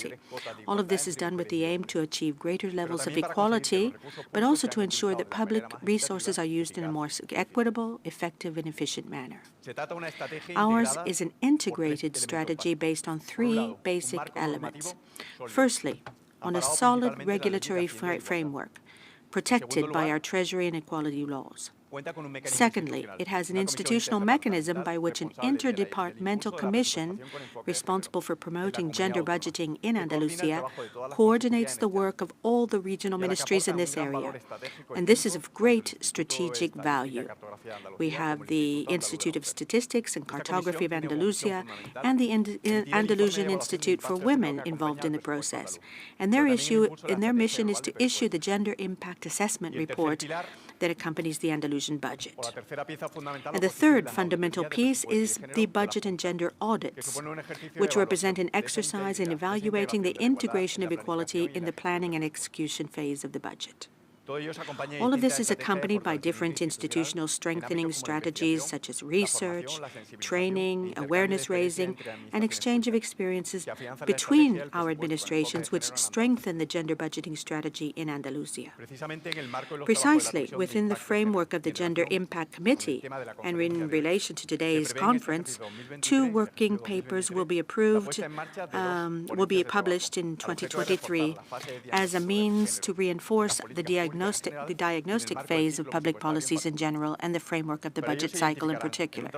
policy. All of this is done with the aim to achieve greater levels of equality, but also to ensure that public resources are used in a more equitable, effective, and efficient manner. Ours is an integrated strategy based on three basic elements. Firstly, on a solid regulatory framework, protected by our Treasury and equality laws. Secondly, it has an institutional mechanism by which an interdepartmental commission responsible for promoting gender budgeting in Andalusia coordinates the work of all the regional ministries in this area. And this is of great strategic value. We have the Institute of Statistics and Cartography of Andalusia and the Andalusian Institute for Women involved in the process. And their mission is to issue the Gender Impact Assessment Report that accompanies the Andalusian budget. And the third fundamental piece is the budget and gender audits, which represent an exercise in evaluating the integration of equality in the planning and execution phase of the budget. All of this is accompanied by different institutional strengthening strategies such as research, training, awareness raising, and exchange of experiences between our administrations, which strengthen the gender budgeting strategy in Andalusia. Precisely within the framework of the Gender Impact Committee and in relation to today's conference, 2 working papers will be published in 2023 as a means to reinforce the diagnostic phase of public policies in general and the framework of the budget cycle in particular.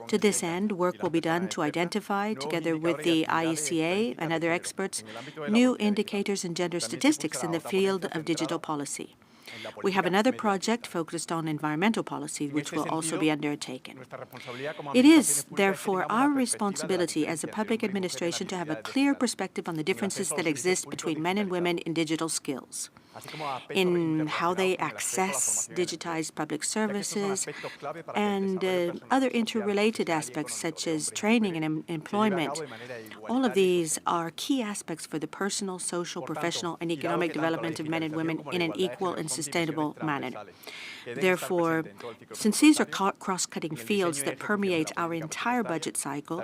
To this end, work will be done to identify, together with the IECA and other experts, new indicators in gender statistics in the field of digital policy. We have another project focused on environmental policy, which will also be undertaken. It is, therefore, our responsibility as a public administration to have a clear perspective on the differences that exist between men and women in digital skills, in how they access digitized public services, and other interrelated aspects such as training and employment. All of these are key aspects for the personal, social, professional, and economic development of men and women in an equal and sustainable manner. Therefore, since these are cross-cutting fields that permeate our entire budget cycle,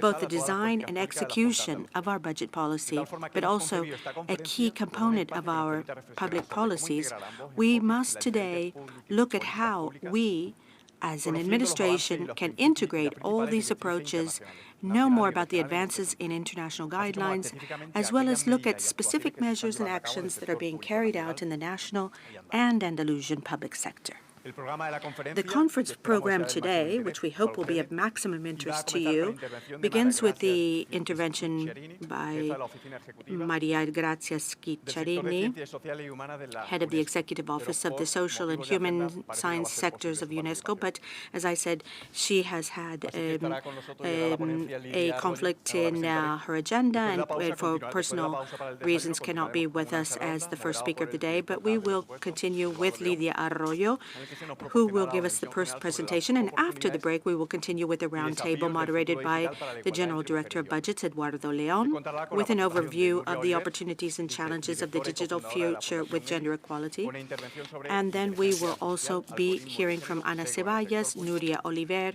both the design and execution of our budget policy, but also a key component of our public policies, we must today look at how we, as an administration, can integrate all these approaches, know more about the advances in international guidelines, as well as look at specific measures and actions that are being carried out in the national and Andalusian public sector. The conference program today, which we hope will be of maximum interest to you, begins with the intervention by Maria Grazia Schicciarini, head of the Executive Office of the Social and Human Science Sectors of UNESCO. But as I said, she has had a conflict in her agenda and for personal reasons cannot be with us as the first speaker of the day. But we will continue with Lidia Arroyo, who will give us the first presentation. And after the break, we will continue with a roundtable moderated by the General Director of Budgets, Eduardo León, with an overview of the opportunities and challenges of the digital future with gender equality. And then we will also be hearing from Ana Ceballos, Nuria Oliver,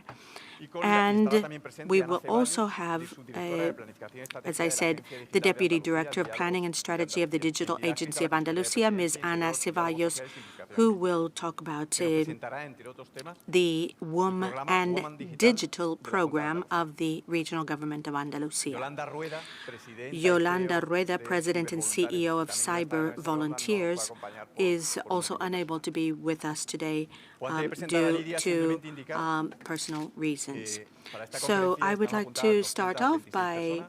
and we will also have, as I said, the Deputy Director of Planning and Strategy of the Digital Agency of Andalusia, Ms. Ana Ceballos, who will talk about the WOM and Digital Program of the Regional Government of Andalusia. Yolanda Rueda, President and CEO of Cyber Volunteers, is also unable to be with us today due to personal reasons. So I would like to start off by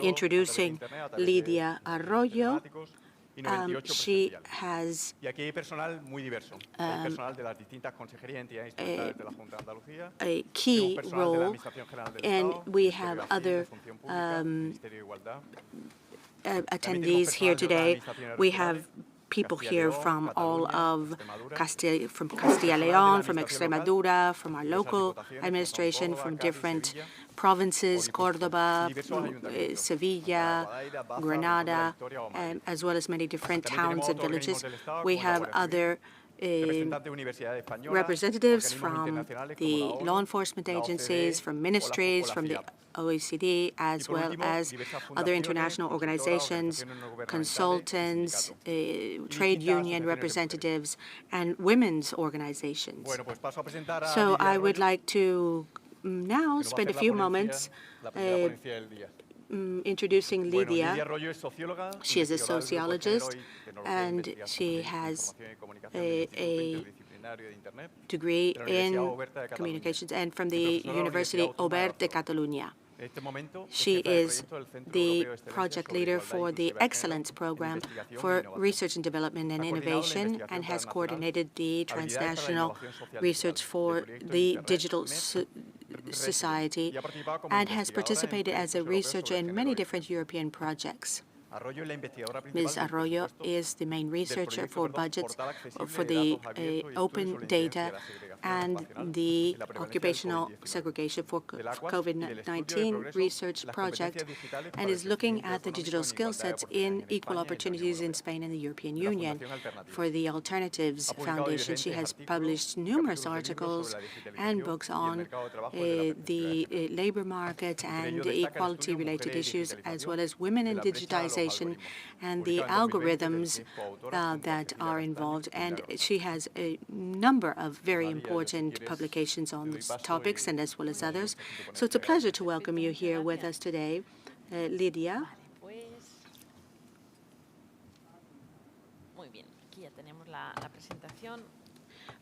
introducing Lidia Arroyo. She has a key role, and we have other attendees here today. We have people here from all of Castilla León, from Extremadura, from our local administration, from different provinces, Córdoba, Sevilla, Granada, as well as many different towns and villages. We have other representatives from the law enforcement agencies, from ministries, from the OECD, as well as other international organizations, consultants, trade union representatives, and women's organizations. So I would like to now spend a few moments introducing Lidia. She is a sociologist, and she has degree in communications, and from the University Obert de Catalunya. She is the project leader for the Excellence Program for Research and Development and Innovation, and has coordinated the transnational research for the digital society, and has participated as a researcher in many different European projects. Ms. Arroyo is the main researcher for budgets for the open data and the occupational segregation for COVID-19 research project, and is looking at the digital skill sets in equal opportunities in Spain and the European Union. For the Alternatives Foundation, she has published numerous articles and books on the labor market and equality-related issues, as well as women in digitization and the algorithms that are involved. And she has a number of very important publications on these topics, and as well as others. So it's a pleasure to welcome you here with us today. Lydia.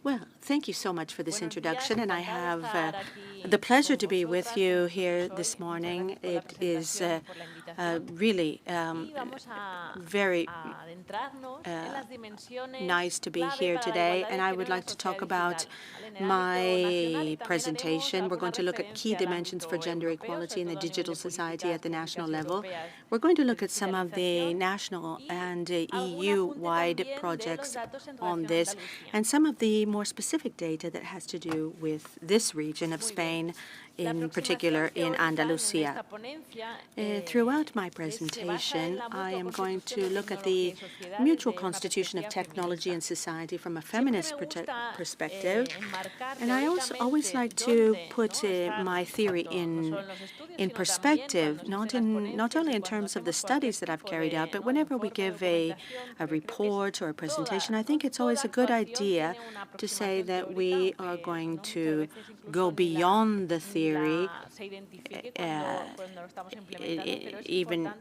Well, thank you so much for this introduction, and I have the pleasure to be with you here this morning. It is really very nice to be here today, and I would like to talk about my presentation. We're going to look at key dimensions for gender equality in the digital society at the national level. We're going to look at some of the national and EU-wide projects on this, and some of the more specific data that has to do with this region of Spain, in particular in Andalusia. Throughout my presentation, I am going to look at the mutual constitution of technology and society from a feminist perspective. And I also always like to put my theory in perspective, not only in terms of the studies that I've carried out, but whenever we give a report or a presentation, I think it's always a good idea to say that we are going to go beyond the theory, even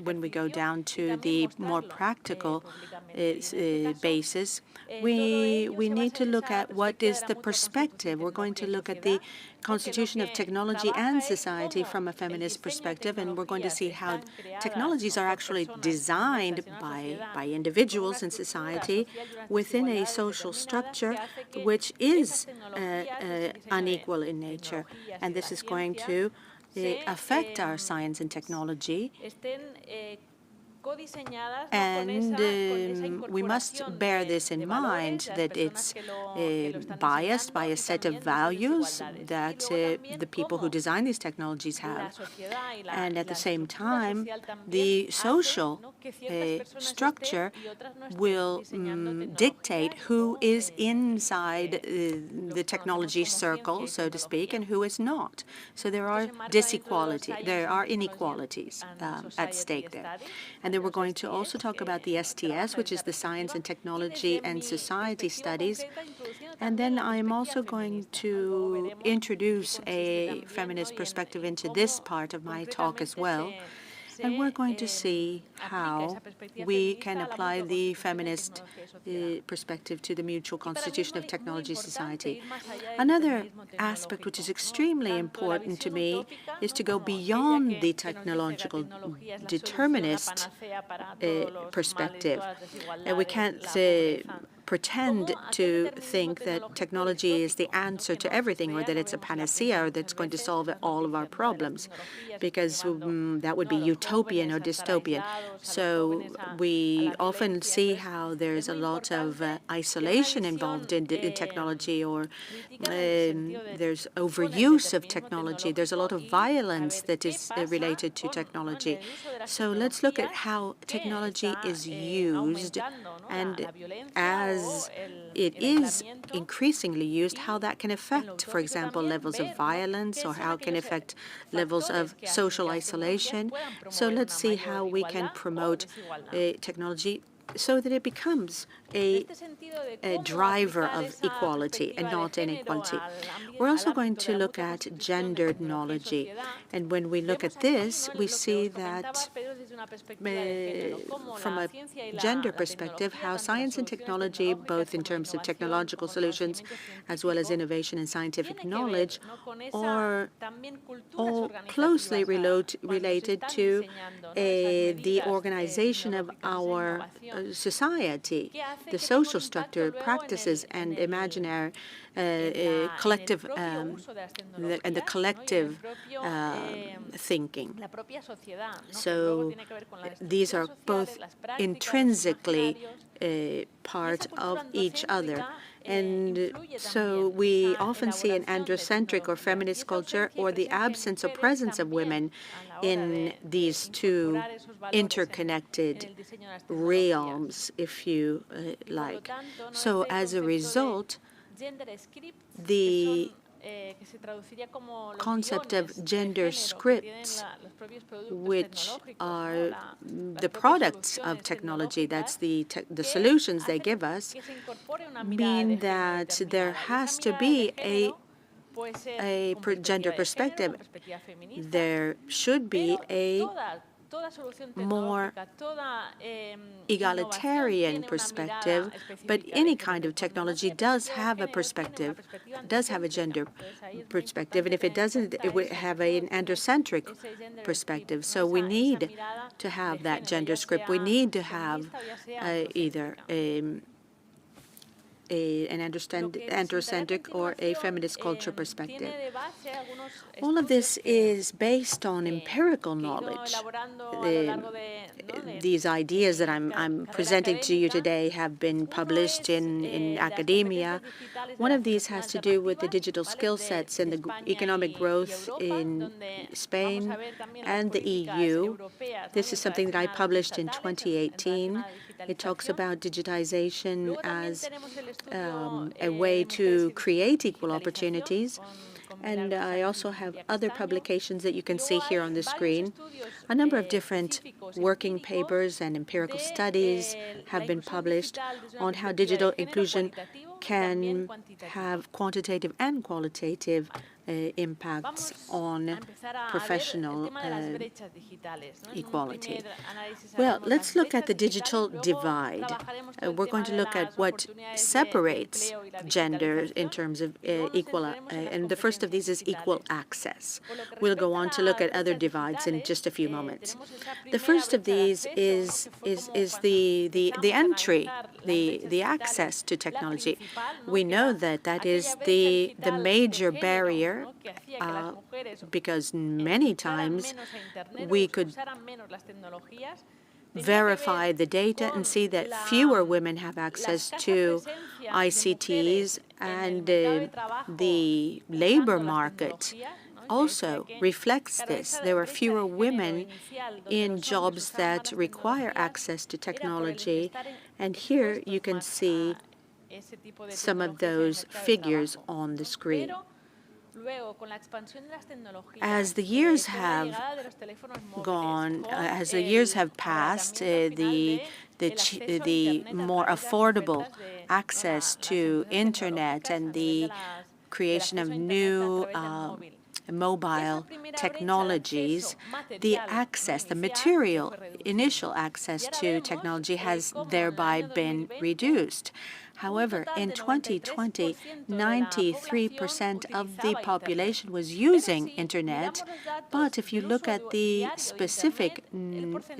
when we go down to the more practical basis. We need to look at what is the perspective. We're going to look at the constitution of technology and society from a feminist perspective, and we're going to see how technologies are actually designed by individuals in society within a social structure which is unequal in nature. And this is going to affect our science and technology. And we must bear this in mind, that it's biased by a set of values that the people who design these technologies have. And at the same time, the social structure will dictate who is inside the technology circle, so to speak, and who is not. So there are inequalities at stake there. And then we're going to also talk about the STS, which is the Science and Technology and Society Studies. And then I'm also going to introduce a feminist perspective into this part of my talk as well. And we're going to see how we can apply the feminist perspective to the mutual constitution of technology society. Another aspect which is extremely important to me is to go beyond the technological determinist perspective. And we can't pretend to think that technology is the answer to everything, or that it's a panacea, or that's going to solve all of our problems, because that would be utopian or dystopian. So we often see how there's a lot of isolation involved in technology, or there's overuse of technology. There's a lot of violence that is related to technology. So let's look at how technology is used, and as it is increasingly used, how that can affect, for example, levels of violence, or how it can affect levels of social isolation. So let's see how we can promote technology so that it becomes a driver of equality and not inequality. We're also going to look at gendered knowledge. And when we look at this, we see that from a gender perspective, how science and technology, both in terms of technological solutions as well as innovation and scientific knowledge, are all closely related to the organization of our society, the social structure, practices, and imaginary collective and the collective thinking. So these are both intrinsically part of each other. And so we often see an androcentric or feminist culture, or the absence or presence of women in these two interconnected realms, if you like. So as a result, the concept of gender scripts, which are the products of technology, that's the solutions they give us, mean that there has to be a gender perspective. There should be a more egalitarian perspective, but any kind of technology does have a perspective, does have a gender perspective, and if it doesn't, it would have an androcentric perspective. So we need to have that gender script. We need to have either an androcentric or a feminist culture perspective. All of this is based on empirical knowledge. These ideas that I'm presenting to you today have been published in academia. One of these has to do with the digital skill sets and the economic growth in Spain and the EU. This is something that I published in 2018. It talks about digitization as a way to create equal opportunities. And I also have other publications that you can see here on the screen. A number of different working papers and empirical studies have been published on how digital inclusion can have quantitative and qualitative impacts on professional equality. Well, let's look at the digital divide. We're going to look at what separates gender in terms of equal, and the first of these is equal access. We'll go on to look at other divides in just a few moments. The first of these is the entry, the access to technology. We know that that is the major barrier, because many times we could verify the data and see that fewer women have access to ICTs, and the labor market also reflects this. There are fewer women in jobs that require access to technology, and here you can see some of those figures on the screen. As the years have gone, as the years have passed, the more affordable access to internet and the creation of new mobile technologies, the access, the material initial access to technology has thereby been reduced. However, in 2020, 93% of the population was using internet, but if you look at the specific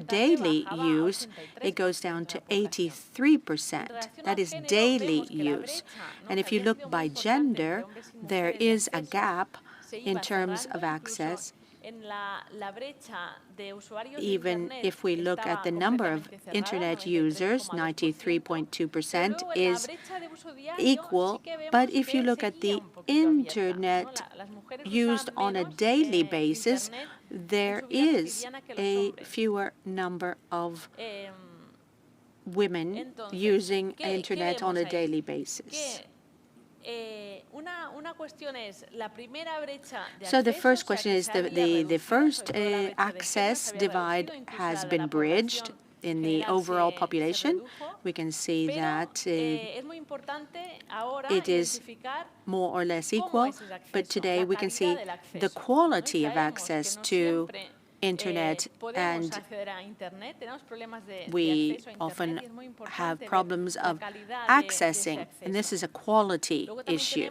daily use, it goes down to 83%. That is daily use. And if you look by gender, there is a gap in terms of access. Even if we look at the number of internet users, 93.2% is equal. But if you look at the internet used on a daily basis, there is a fewer number of women using internet on a daily basis. So the first question is the first access divide has been bridged in the overall population. We can see that it is more or less equal, but today we can see the quality of access to internet, and we often have problems of accessing, and this is a quality issue.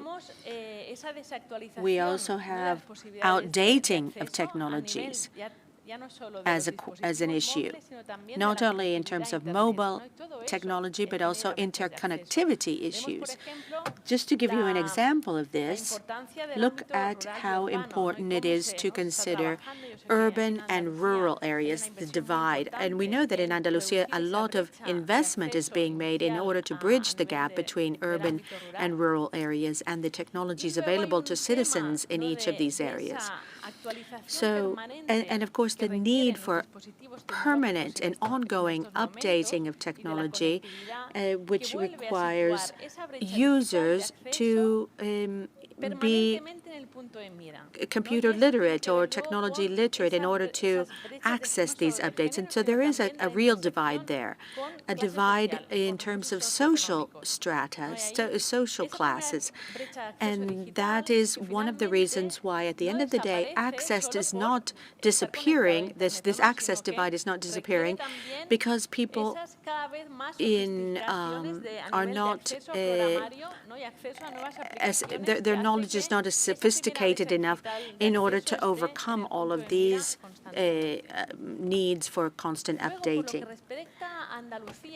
We also have outdating of technologies as an issue, not only in terms of mobile technology, but also interconnectivity issues. Just to give you an example of this, look at how important it is to consider urban and rural areas, the divide. And we know that in Andalusia, a lot of investment is being made in order to bridge the gap between urban and rural areas and the technologies available to citizens in each of these areas. So, and of course, the need for permanent and ongoing updating of technology, which requires users to be computer literate or technology literate in order to access these updates. And so there is a real divide there, a divide in terms of social strata, social classes. And that is one of the reasons why, at the end of the day, access is not disappearing, this access divide is not disappearing, because people are not, their knowledge is not as sophisticated enough in order to overcome all of these needs for constant updating.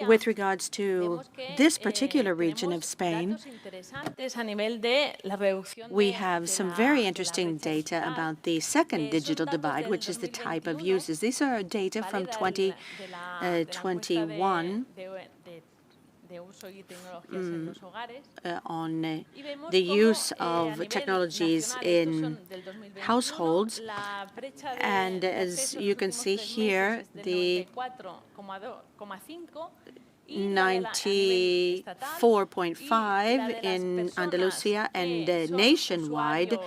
With regards to this particular region of Spain, we have some very interesting data about the second digital divide, which is the type of uses. These are data from 2021 on the use of technologies in households. And as you can see here, the 94.5 in Andalusia, and nationwide,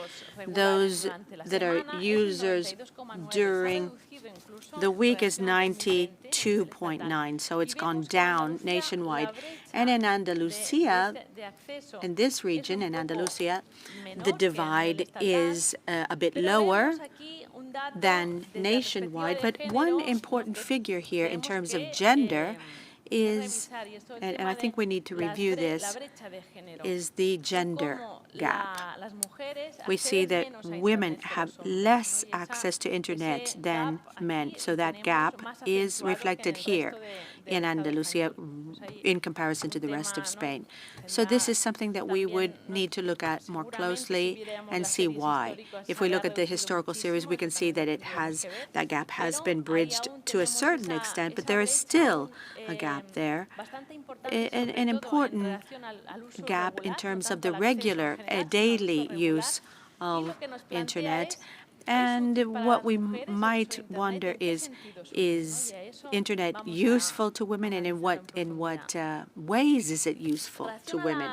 those that are users during the week is 92.9, so it's gone down nationwide. And in Andalusia, in this region, in Andalusia, the divide is a bit lower than nationwide. But one important figure here in terms of gender is, and I think we need to review this, is the gender gap. We see that women have less access to internet than men, so that gap is reflected here in Andalusia in comparison to the rest of Spain. So this is something that we would need to look at more closely and see why. If we look at the historical series, we can see that that gap has been bridged to a certain extent, but there is still a gap there, an important gap in terms of the regular daily use of internet. And what we might wonder is internet useful to women, and in what ways is it useful to women?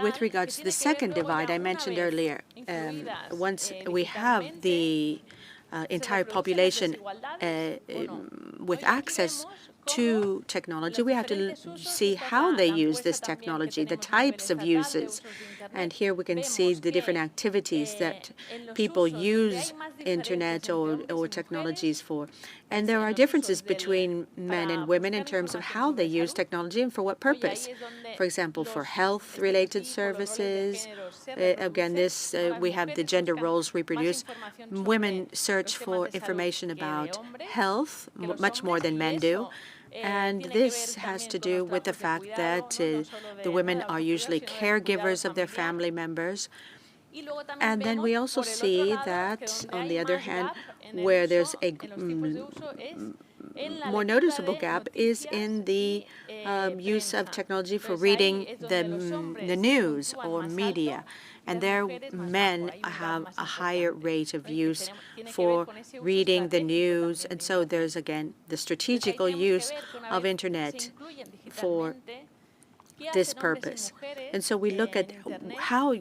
With regards to the second divide I mentioned earlier, once we have the entire population with access to technology, we have to see how they use this technology, the types of uses. And here we can see the different activities that people use internet or technologies for. And there are differences between men and women in terms of how they use technology and for what purpose. For example, for health-related services, again, we have the gender roles reproduced. Women search for information about health much more than men do. And this has to do with the fact that the women are usually caregivers of their family members. And then we also see that, on the other hand, where there's a more noticeable gap is in the use of technology for reading the news or media. And there, men have a higher rate of use for reading the news. And so there's, again, the strategical use of internet for this purpose. And so we look at how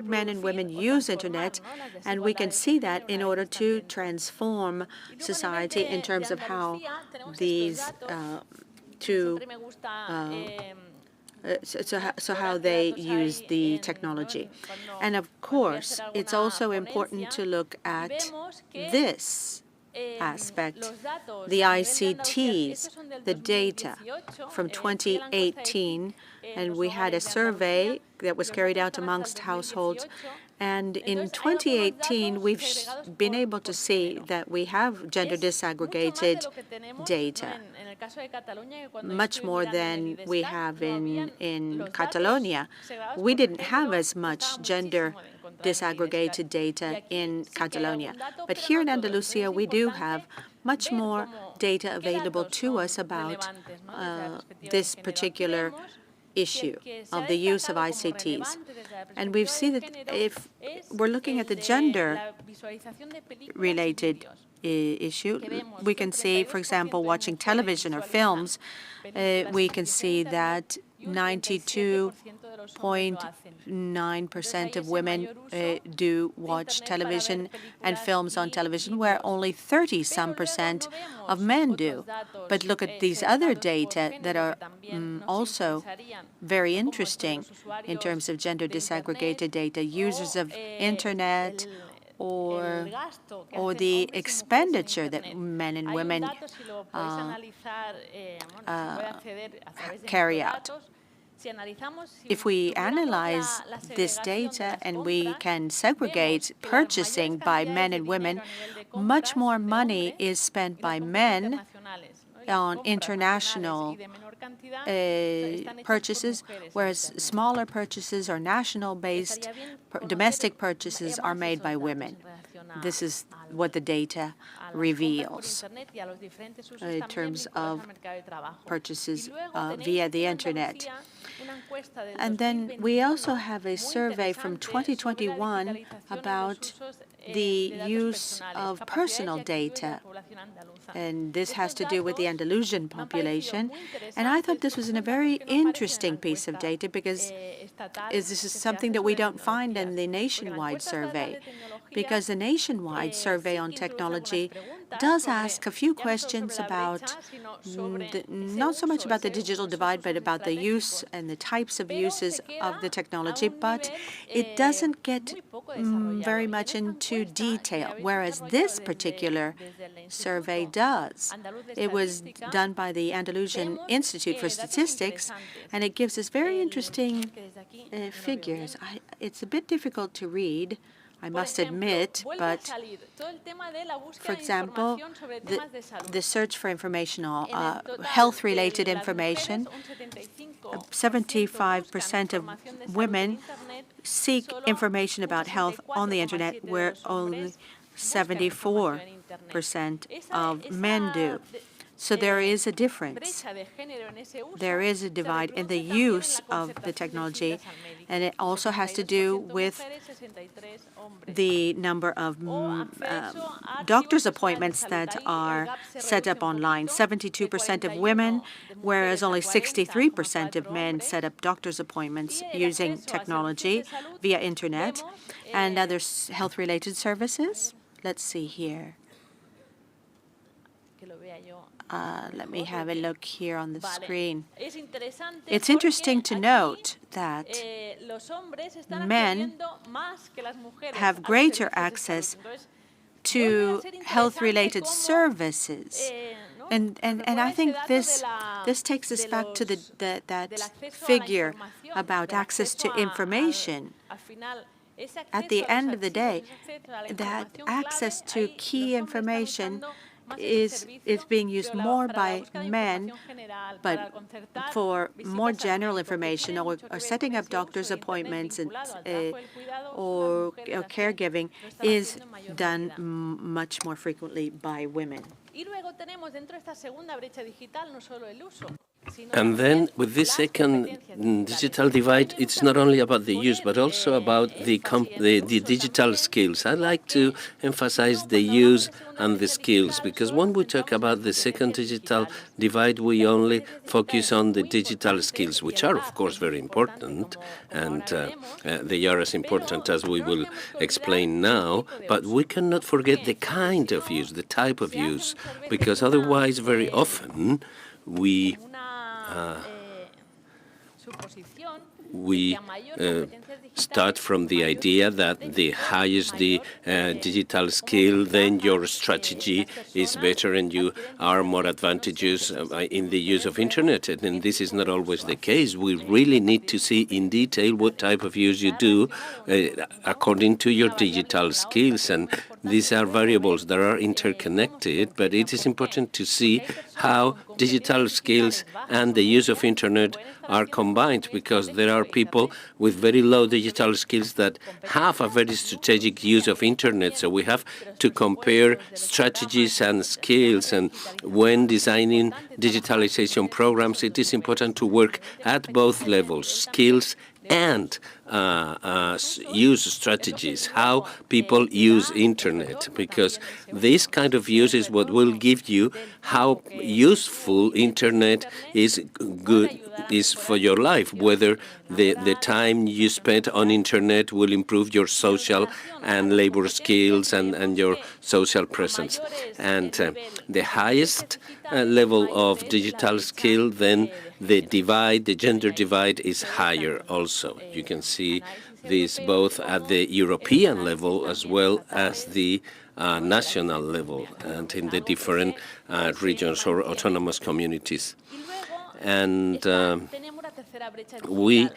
men and women use internet, and we can see that in order to transform society in terms of how these two so how they use the technology. And of course, it's also important to look at this aspect, the ICTs, the data from 2018, and we had a survey that was carried out amongst households. And in 2018, we've been able to see that we have gender disaggregated data, much more than we have in Catalonia. We didn't have as much gender disaggregated data in Catalonia. But here in Andalusia, we do have much more data available to us about this particular issue of the use of ICTs. And we've seen that if we're looking at the gender-related issue, we can see, for example, watching television or films, we can see that 92.9% of women do watch television and films on television, where only 30-some% of men do. But look at these other data that are also very interesting in terms of gender disaggregated data, users of internet, or the expenditure that men and women carry out. If we analyze this data and we can segregate purchasing by men and women, much more money is spent by men on international purchases, whereas smaller purchases or national-based domestic purchases are made by women. This is what the data reveals in terms of purchases via the internet. And then we also have a survey from 2021 about the use of personal data, and this has to do with the Andalusian population. And I thought this was a very interesting piece of data because this is something that we don't find in the nationwide survey, because the nationwide survey on technology does ask a few questions about, not so much about the digital divide, but about the use and the types of uses of the technology, but it doesn't get very much into detail, whereas this particular survey does. It was done by the Andalusian Institute for Statistics, and it gives us very interesting figures. It's a bit difficult to read, I must admit, but for example, the search for information, health-related information, 75% of women seek information about health on the internet, where only 74% of men do. So there is a difference. There is a divide in the use of the technology, and it also has to do with the number of doctor's appointments that are set up online. 72% of women, whereas only 63% of men set up doctor's appointments using technology via internet and other health-related services. Let's see here. Let me have a look here on the screen. It's interesting to note that men have greater access to health-related services. And I think this takes us back to that figure about access to information. At the end of the day, that access to key information is being used more by men, but for more general information or setting up doctor's appointments and, or caregiving is done much more frequently by women. And then with this second digital divide, it's not only about the use, but also about the digital skills. I like to emphasize the use and the skills, because when we talk about the second digital divide, we only focus on the digital skills, which are, of course, very important, and they are as important as we will explain now, but we cannot forget the kind of use, the type of use, because otherwise, very often, we we start from the idea that the higher the digital skill, then your strategy is better and you are more advantageous in the use of internet. And this is not always the case. We really need to see in detail what type of use you do according to your digital skills. And these are variables that are interconnected, but it is important to see how digital skills and the use of internet are combined, because there are people with very low digital skills that have a very strategic use of internet. So we have to compare strategies and skills. And when designing digitalization programs, it is important to work at both levels, skills and use strategies, how people use internet, because this kind of use is what will give you how useful internet is for your life, whether the time you spend on internet will improve your social and labor skills and your social presence. And the highest level of digital skill, then the gender divide is higher also. You can see this both at the European level as well as the national level and in the different regions or autonomous communities. And we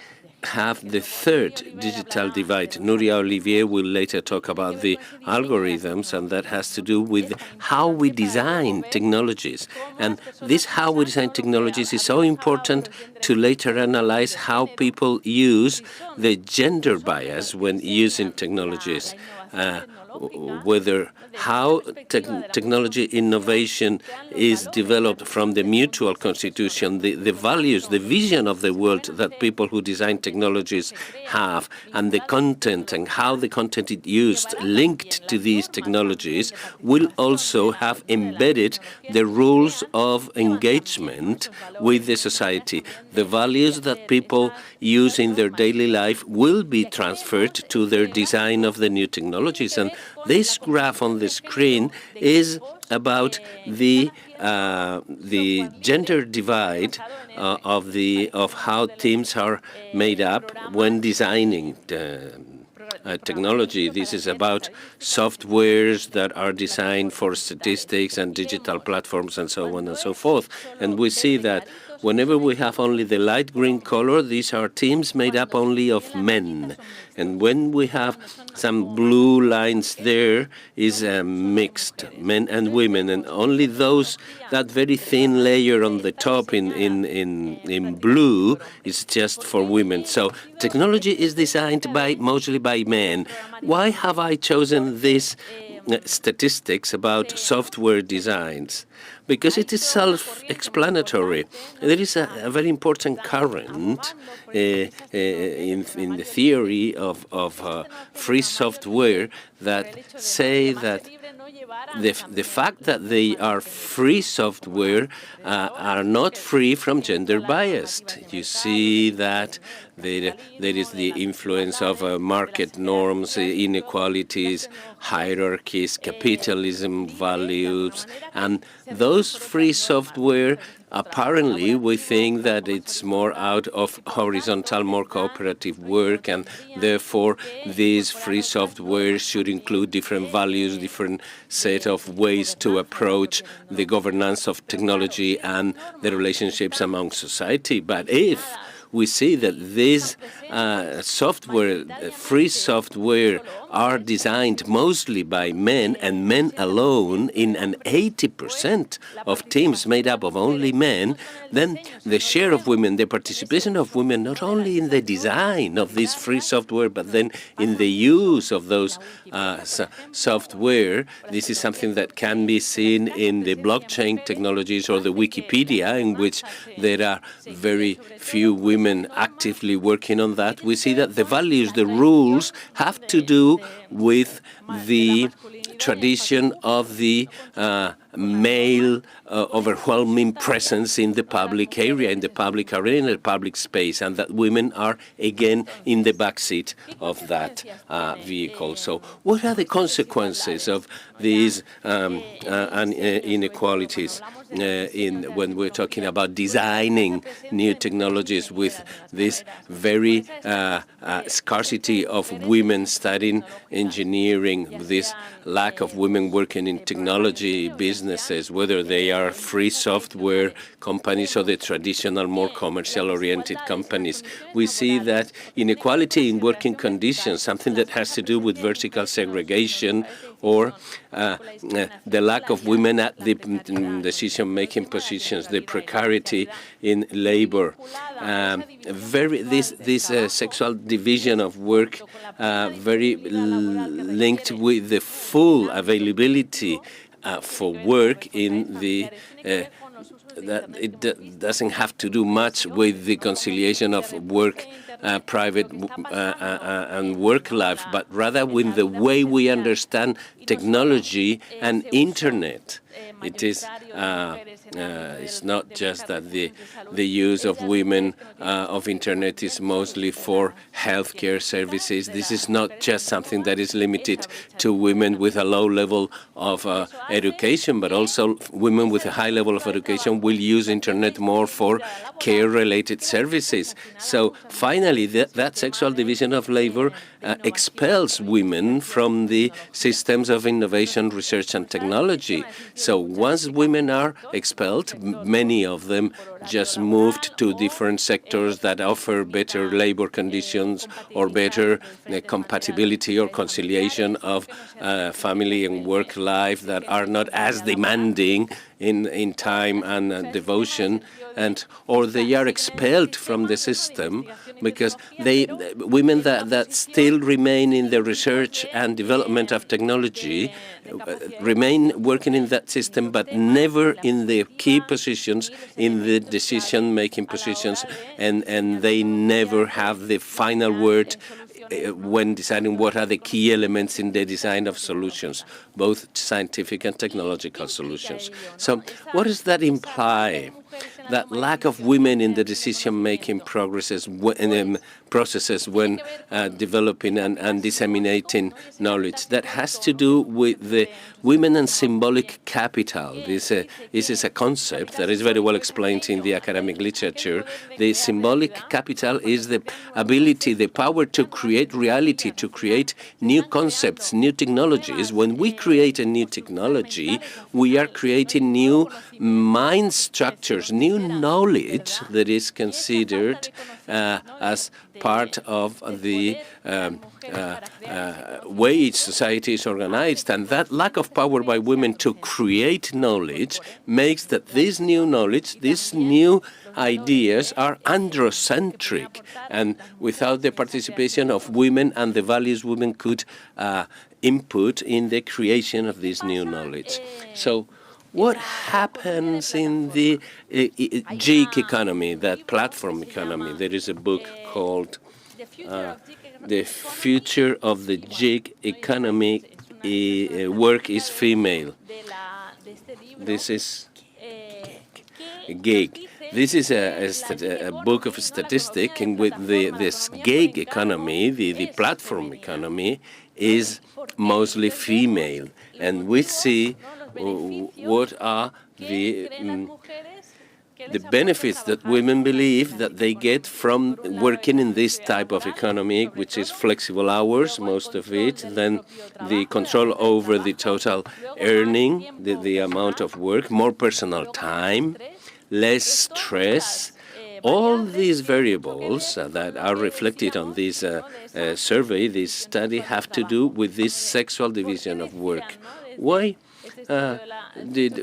have the third digital divide. Nuria Olivier will later talk about the algorithms, and that has to do with how we design technologies. And this how we design technologies is so important to later analyze how people use the gender bias when using technologies. Whether how technology innovation is developed from the mutual constitution, the values, the vision of the world that people who design technologies have, and the content and how the content is used linked to these technologies will also have embedded the rules of engagement with the society. The values that people use in their daily life will be transferred to their design of the new technologies. And this graph on the screen is about the gender divide of how teams are made up when designing technology. This is about softwares that are designed for statistics and digital platforms and so on and so forth. And we see that whenever we have only the light green color, these are teams made up only of men. And when we have some blue lines, there is a mixed men and women, and only that very thin layer on the top in blue is just for women. So technology is designed mostly by men. Why have I chosen these statistics about software designs? Because it is self-explanatory. There is a very important current in the theory of free software that say that the fact that they are free software are not free from gender bias. You see that there is the influence of market norms, inequalities, hierarchies, capitalism, values, and those free software, apparently we think that it's more out of horizontal, more cooperative work, and therefore this free software should include different values, different set of ways to approach the governance of technology and the relationships among society. But if we see that these free software are designed mostly by men and men alone in an 80% of teams made up of only men, then the share of women, the participation of women, not only in the design of this free software, but then in the use of those software, this is something that can be seen in the blockchain technologies or the Wikipedia, in which there are very few women actively working on that. We see that the values, the rules, have to do with the tradition of the male overwhelming presence in the public area, in the public arena, in the public space, and that women are again in the backseat of that vehicle. So what are the consequences of these inequalities when we're talking about designing new technologies with this very scarcity of women studying engineering, this lack of women working in technology businesses, whether they are free software companies or the traditional, more commercial-oriented companies? We see that inequality in working conditions, something that has to do with vertical segregation or the lack of women at the decision-making positions, the precarity in labor, this sexual division of work, very linked with the full availability for work in the that it doesn't have to do much with the conciliation of work, private and work life, but rather with the way we understand technology and internet. It is it's not just that the use of women of internet is mostly for healthcare services. This is not just something that is limited to women with a low level of education, but also women with a high level of education will use internet more for care-related services. So finally, that sexual division of labor expels women from the systems of innovation, research, and technology. So once women are expelled, many of them just moved to different sectors that offer better labor conditions or better compatibility or conciliation of family and work life that are not as demanding in time and devotion, or they are expelled from the system because women that still remain in the research and development of technology remain working in that system, but never in the key positions, in the decision-making positions, and they never have the final word when deciding what are the key elements in the design of solutions, both scientific and technological solutions. So what does that imply? That lack of women in the decision-making processes when developing and disseminating knowledge. That has to do with the women and symbolic capital. This is a concept that is very well explained in the academic literature. The symbolic capital is the ability, the power to create reality, to create new concepts, new technologies. When we create a new technology, we are creating new mind structures, new knowledge that is considered as part of the way society is organized. And that lack of power by women to create knowledge makes that this new knowledge, these new ideas are androcentric, and without the participation of women and the values women could input in the creation of this new knowledge. So what happens in the gig economy, that platform economy? There is a book called The Future of the Gig Economy, Work is Female. This is gig. This is a book of statistics in which this gig economy, the platform economy, is mostly female. And we see what are the benefits that women believe that they get from working in this type of economy, which is flexible hours, most of it, then the control over the total earning, the amount of work, more personal time, less stress. All these variables that are reflected on this survey, this study, have to do with this sexual division of work. Why did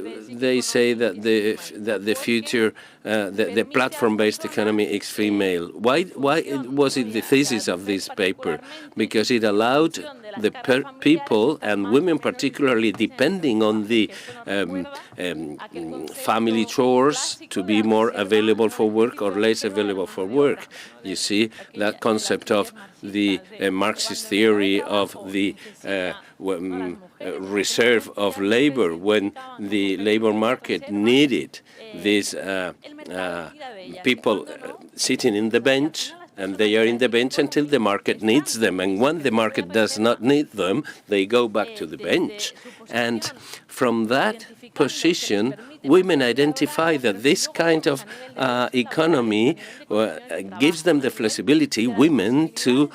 they say that the future the platform-based economy is female. Why was it the thesis of this paper? Because it allowed the people, and women particularly, depending on the family chores, to be more available for work or less available for work. You see, that concept of the Marxist theory of the reserve of labor, when the labor market needed these people sitting in the bench, and they are in the bench until the market needs them. And when the market does not need them, they go back to the bench. And from that position, women identify that this kind of economy gives them the flexibility, women, to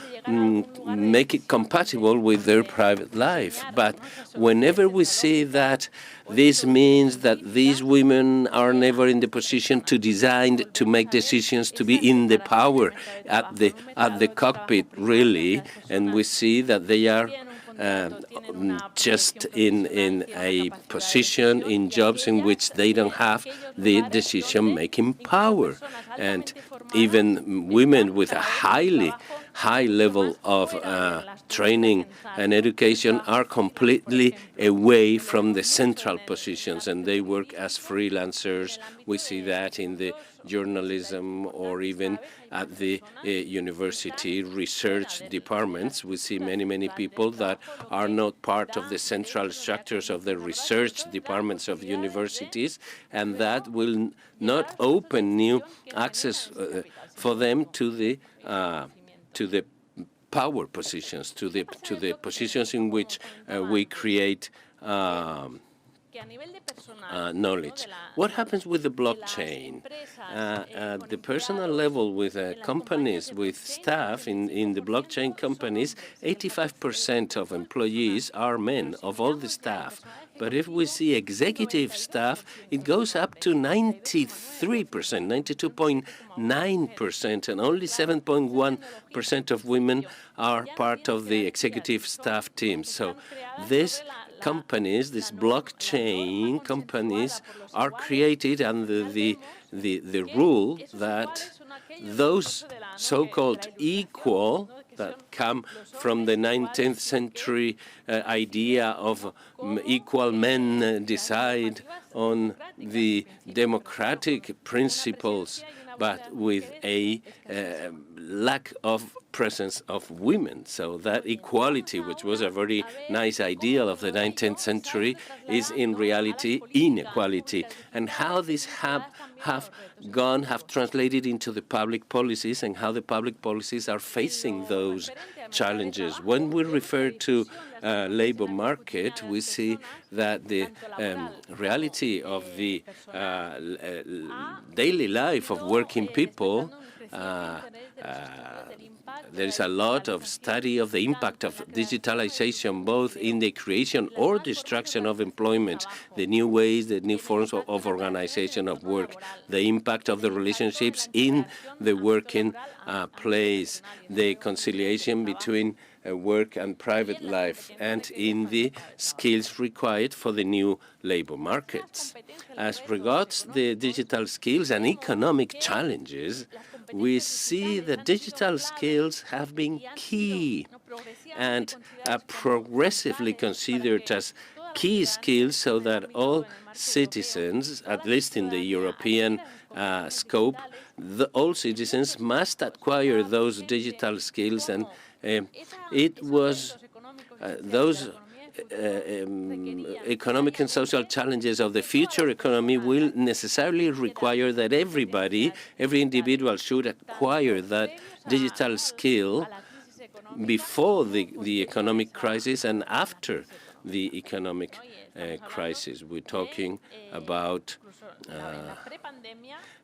make it compatible with their private life. But whenever we see that this means that these women are never in the position to design, to make decisions, to be in the power at the cockpit, really, and we see that they are just in a position, in jobs in which they don't have the decision-making power. And even women with a high level of training and education are completely away from the central positions, and they work as freelancers. We see that in the journalism or even at the university research departments. We see many people that are not part of the central structures of the research departments of universities, and that will not open new access for them to the power positions, to the positions in which we create knowledge. What happens with the blockchain? At the personal level, with companies, with staff in the blockchain companies, 85% of employees are men, of all the staff. But if we see executive staff, it goes up to 93%, 92.9%, and only 7.1% of women are part of the executive staff team. So these companies, these blockchain companies, are created under the rule that those so-called equal, that come from the 19th century idea of equal men decide on the democratic principles, but with a lack of presence of women. So that equality, which was a very nice ideal of the 19th century, is in reality inequality. And how this have translated into the public policies, and how the public policies are facing those challenges. When we refer to labor market, we see that the reality of the daily life of working people, there is a lot of study of the impact of digitalization, both in the creation or destruction of employment, the new ways, the new forms of organization of work, the impact of the relationships in the working place, the conciliation between work and private life, and in the skills required for the new labor markets. As regards the digital skills and economic challenges, we see that digital skills have been key and are progressively considered as key skills, so that all citizens, at least in the European scope, all citizens must acquire those digital skills, and it was those economic and social challenges of the future economy will necessarily require that everybody, every individual, should acquire that digital skill before the economic crisis and after the economic crisis. We're talking about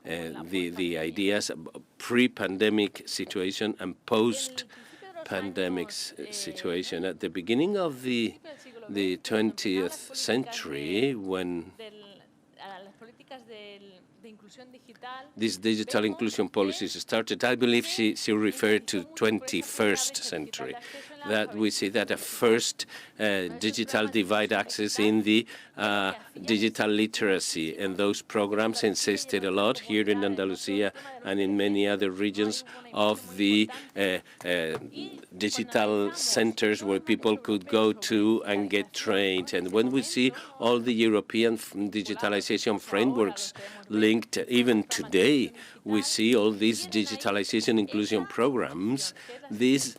the ideas of pre-pandemic situation and post-pandemic situation. At the beginning of the 20th century, when these digital inclusion policies started, I believe she referred to 21st century, that we see that a first digital divide access in the digital literacy, and those programs insisted a lot here in Andalusia and in many other regions of the digital centers where people could go to and get trained. And when we see all the European digitalization frameworks linked, even today, we see all these digitalization inclusion programs. These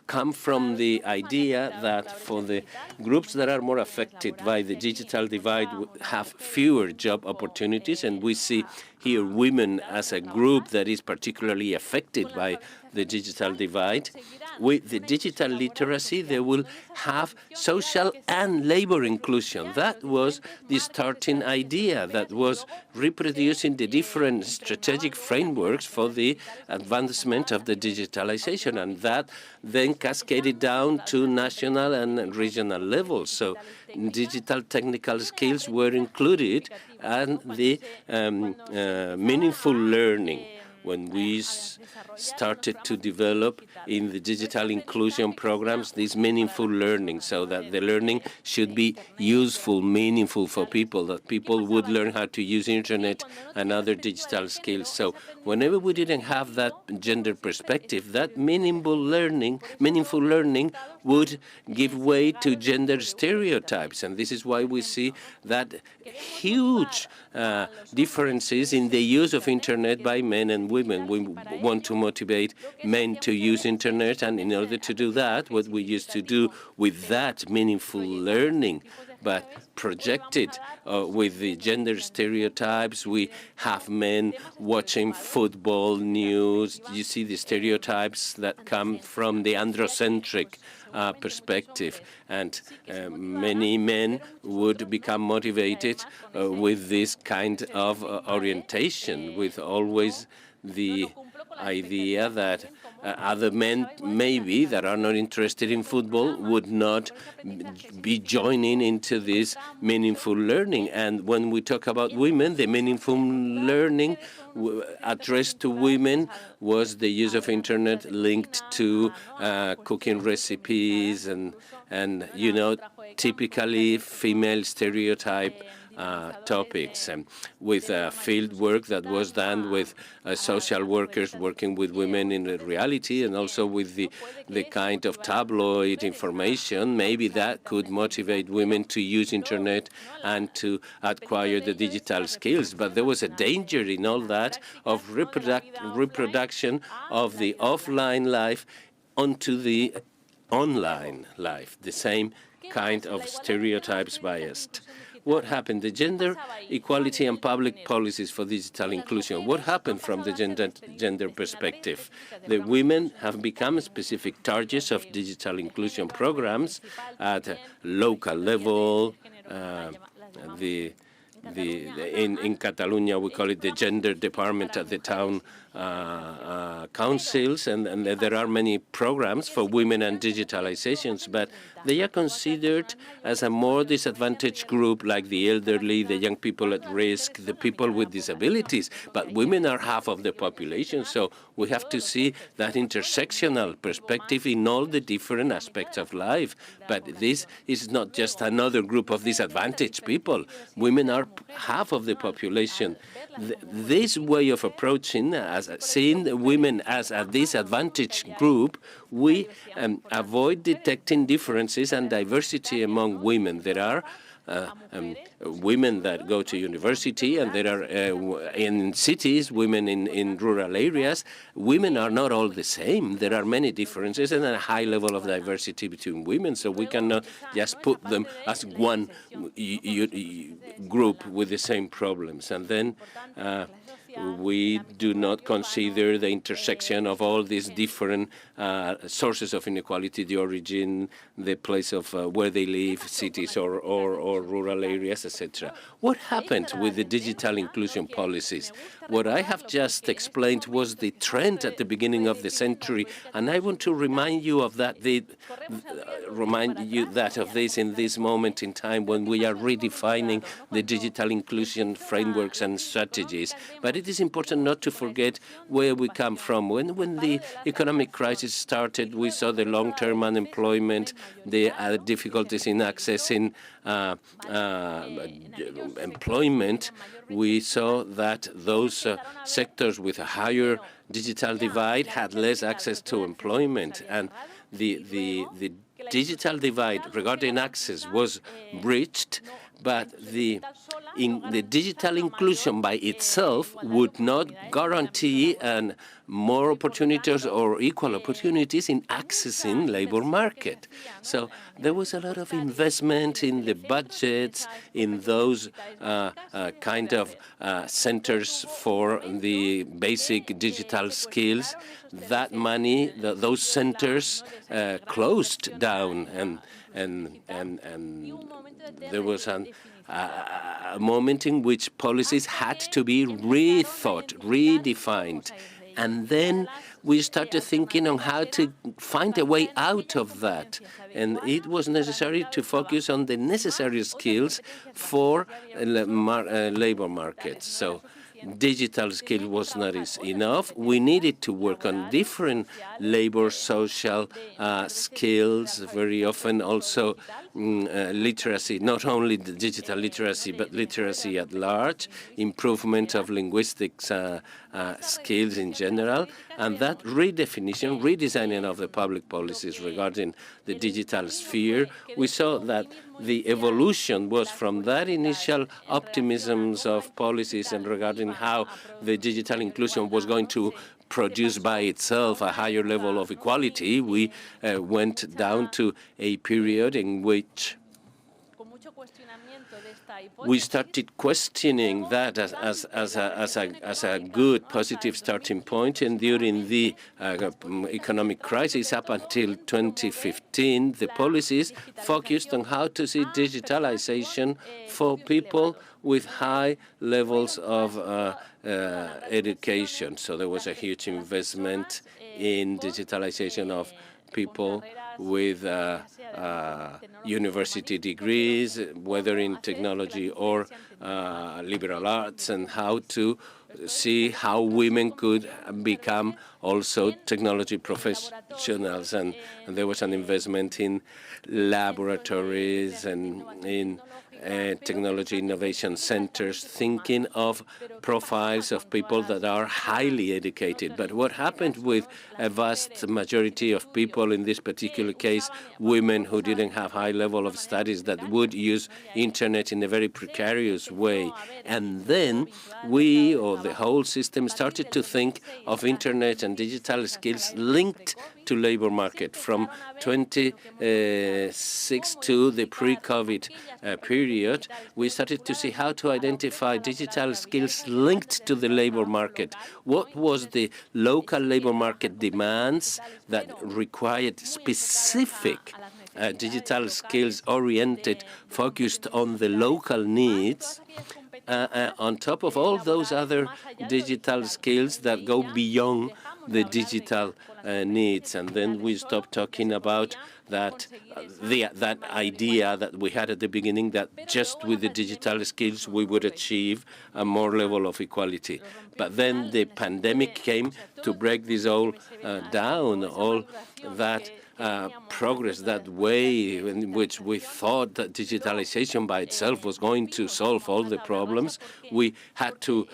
come from the idea that for the groups that are more affected by the digital divide have fewer job opportunities, and we see here women as a group that is particularly affected by the digital divide. With the digital literacy, they will have social and labor inclusion. That was the starting idea that was reproduced in the different strategic frameworks for the advancement of the digitalization, and that then cascaded down to national and regional levels. So digital technical skills were included, and the meaningful learning. When we started to develop in the digital inclusion programs this meaningful learning, so that the learning should be useful, meaningful for people, that people would learn how to use internet and other digital skills. So whenever we didn't have that gender perspective, that meaningful learning would give way to gender stereotypes. And this is why we see that huge differences in the use of internet by men and women. We want to motivate men to use internet, and in order to do that, what we used to do with that meaningful learning, but projected with the gender stereotypes. We have men watching football news. You see the stereotypes that come from the androcentric perspective, and many men would become motivated with this kind of orientation, with always the idea that other men, maybe, that are not interested in football would not be joining into this meaningful learning. And when we talk about women, the meaningful learning addressed to women was the use of internet linked to cooking recipes and you know, typically female stereotype topics, with field work that was done with social workers working with women in reality, and also with the kind of tabloid information. Maybe that could motivate women to use internet and to acquire the digital skills. But there was a danger in all that of reproduction of the offline life onto the online life, the same kind of stereotypes biased. What happened? The gender equality and public policies for digital inclusion. What happened from the gender perspective? The women have become specific targets of digital inclusion programs at a local level. In Catalonia, we call it the gender department at the town councils, and there are many programs for women and digitalizations, but they are considered as a more disadvantaged group, like the elderly, the young people at risk, the people with disabilities. But women are half of the population, so we have to see that intersectional perspective in all the different aspects of life. But this is not just another group of disadvantaged people. Women are half of the population. This way of approaching, as seeing women as a disadvantaged group, we avoid detecting differences and diversity among women. There are women that go to university, and there are in cities, women in rural areas. Women are not all the same. There are many differences and a high level of diversity between women, so we cannot just put them as one group with the same problems. And then We do not consider the intersection of all these different sources of inequality, the origin, the place of where they live, cities or rural areas, etc. What happened with the digital inclusion policies? What I have just explained was the trend at the beginning of the century, and I want to remind you of that. Of this in this moment in time when we are redefining the digital inclusion frameworks and strategies. But it is important not to forget where we come from. When the economic crisis started, we saw the long-term unemployment, the difficulties in accessing employment. We saw that those sectors with a higher digital divide had less access to employment, and the digital divide regarding access was breached, but the digital inclusion by itself would not guarantee more opportunities or equal opportunities in accessing labor market. So there was a lot of investment in the budgets, in those kind of centers for the basic digital skills. That money, those centers closed down, and there was a moment in which policies had to be rethought, redefined. And then we started thinking on how to find a way out of that. And it was necessary to focus on the necessary skills for labor markets. So digital skill was not enough. We needed to work on different labor social skills, very often also literacy, not only the digital literacy, but literacy at large, improvement of linguistics skills in general, and that redefinition, redesigning of the public policies regarding the digital sphere. We saw that the evolution was from that initial optimisms of policies and regarding how the digital inclusion was going to produce by itself a higher level of equality. We went down to a period in which we started questioning that as a good, positive starting point. And during the economic crisis up until 2015, the policies focused on how to see digitalization for people with high levels of education. So there was a huge investment in digitalization of people with university degrees, whether in technology or liberal arts, and how to see how women could become also technology professionals. And there was an investment in laboratories and in technology innovation centers, thinking of profiles of people that are highly educated. But what happened with a vast majority of people, in this particular case, women who didn't have high level of studies, that would use internet in a very precarious way. And then we, or the whole system, started to think of internet and digital skills linked to labor market. From 26 to the pre-COVID period, we started to see how to identify digital skills linked to the labor market. What was the local labor market demands that required specific digital skills oriented, focused on the local needs, on top of all those other digital skills that go beyond the digital needs. And then we stopped talking about that that idea that we had at the beginning, that just with the digital skills we would achieve a more level of equality. But then the pandemic came to break this all down, all that progress, that way in which we thought that digitalization by itself was going to solve all the problems. We had to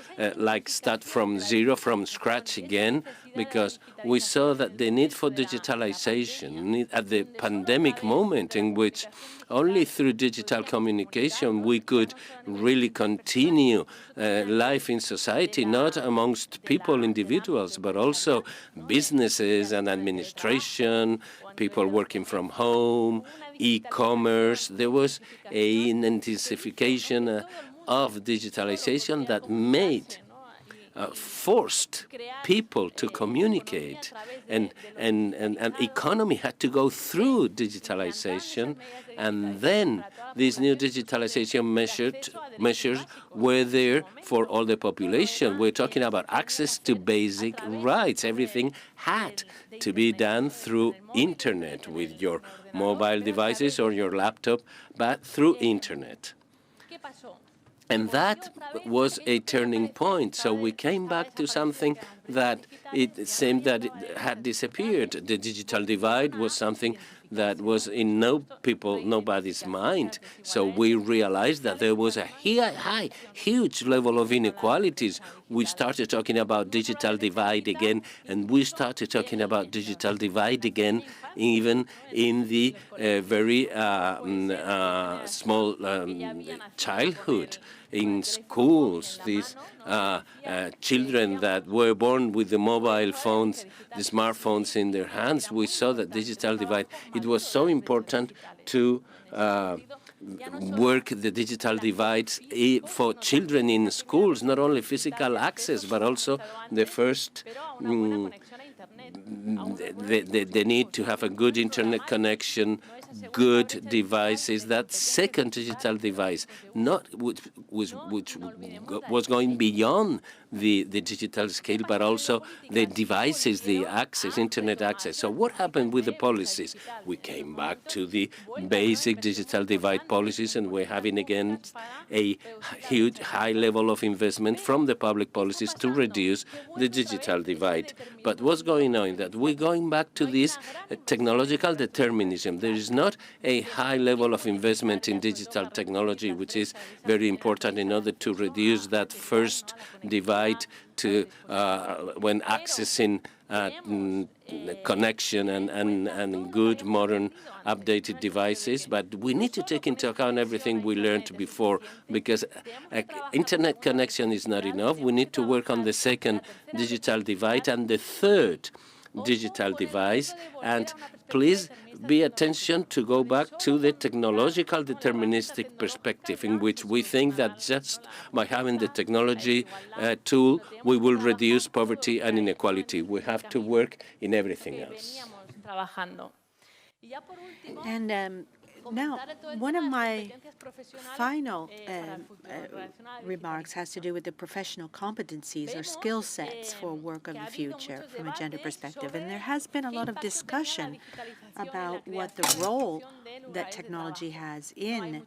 start from zero, from scratch again, because we saw that the need for digitalization at the pandemic moment, in which only through digital communication we could really continue life in society, not amongst people, individuals, but also businesses and administration, people working from home, e-commerce. There was an intensification of digitalization that made forced people to communicate, and economy had to go through digitalization, and then these new digitalization measures were there for all the population. We're talking about access to basic rights. Everything had to be done through internet with your mobile devices or your laptop, but through internet. And that was a turning point. So we came back to something that it seemed that it had disappeared. The digital divide was something that was in nobody's mind. So we realized that there was a huge level of inequalities. We started talking about digital divide again, and we started talking about digital divide again, even in the very small childhood. In schools, these children that were born with the mobile phones, the smartphones in their hands, we saw that digital divide. It was so important to work the digital divides for children in schools, not only physical access, but also the first the need to have a good internet connection, good devices. That second digital device, which was going beyond the digital scale, but also the devices, the access, internet access. So what happened with the policies? We came back to the basic digital divide policies, and we're having again a huge high level of investment from the public policies to reduce the digital divide. But what's going on? That we're going back to this technological determinism. There is not a high level of investment in digital technology, which is very important in order to reduce that first divide to when accessing connection and good, modern, updated devices. But we need to take into account everything we learned before, because internet connection is not enough. We need to work on the second digital divide and the third digital device. And please be attention to go back to the technological deterministic perspective, in which we think that just by having the technology tool, we will reduce poverty and inequality. We have to work in everything else. And now, one of my final remarks has to do with the professional competencies or skill sets for work of the future from a gender perspective. And there has been a lot of discussion about what the role that technology has in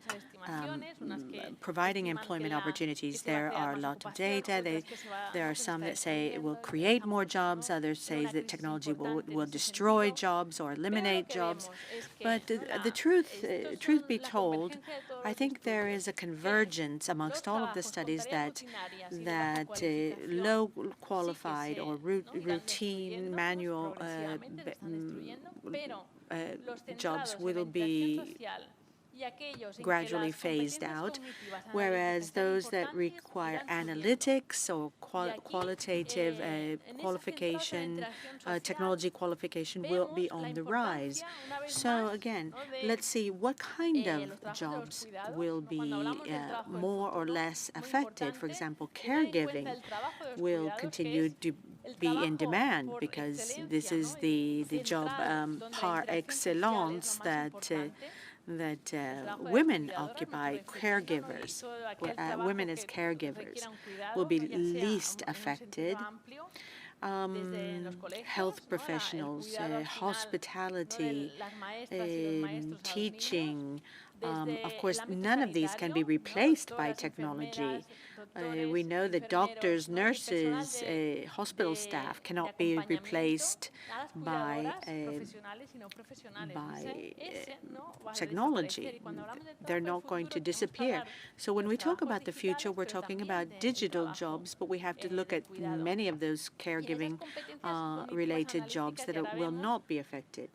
providing employment opportunities. There are a lot of data. There are some that say it will create more jobs. Others say that technology will destroy jobs or eliminate jobs. But the truth be told, I think there is a convergence amongst all of the studies that low qualified or routine manual jobs will be gradually phased out, whereas those that require analytics or qualitative qualification, technology qualification will be on the rise. So again, let's see what kind of jobs will be more or less affected. For example, caregiving will continue to be in demand because this is the job par excellence that women occupy. Caregivers, women as caregivers, will be least affected. Health professionals, hospitality, teaching. Of course, none of these can be replaced by technology. We know that doctors, nurses, hospital staff cannot be replaced by technology. They're not going to disappear. So when we talk about the future, we're talking about digital jobs, but we have to look at many of those caregiving related jobs that will not be affected.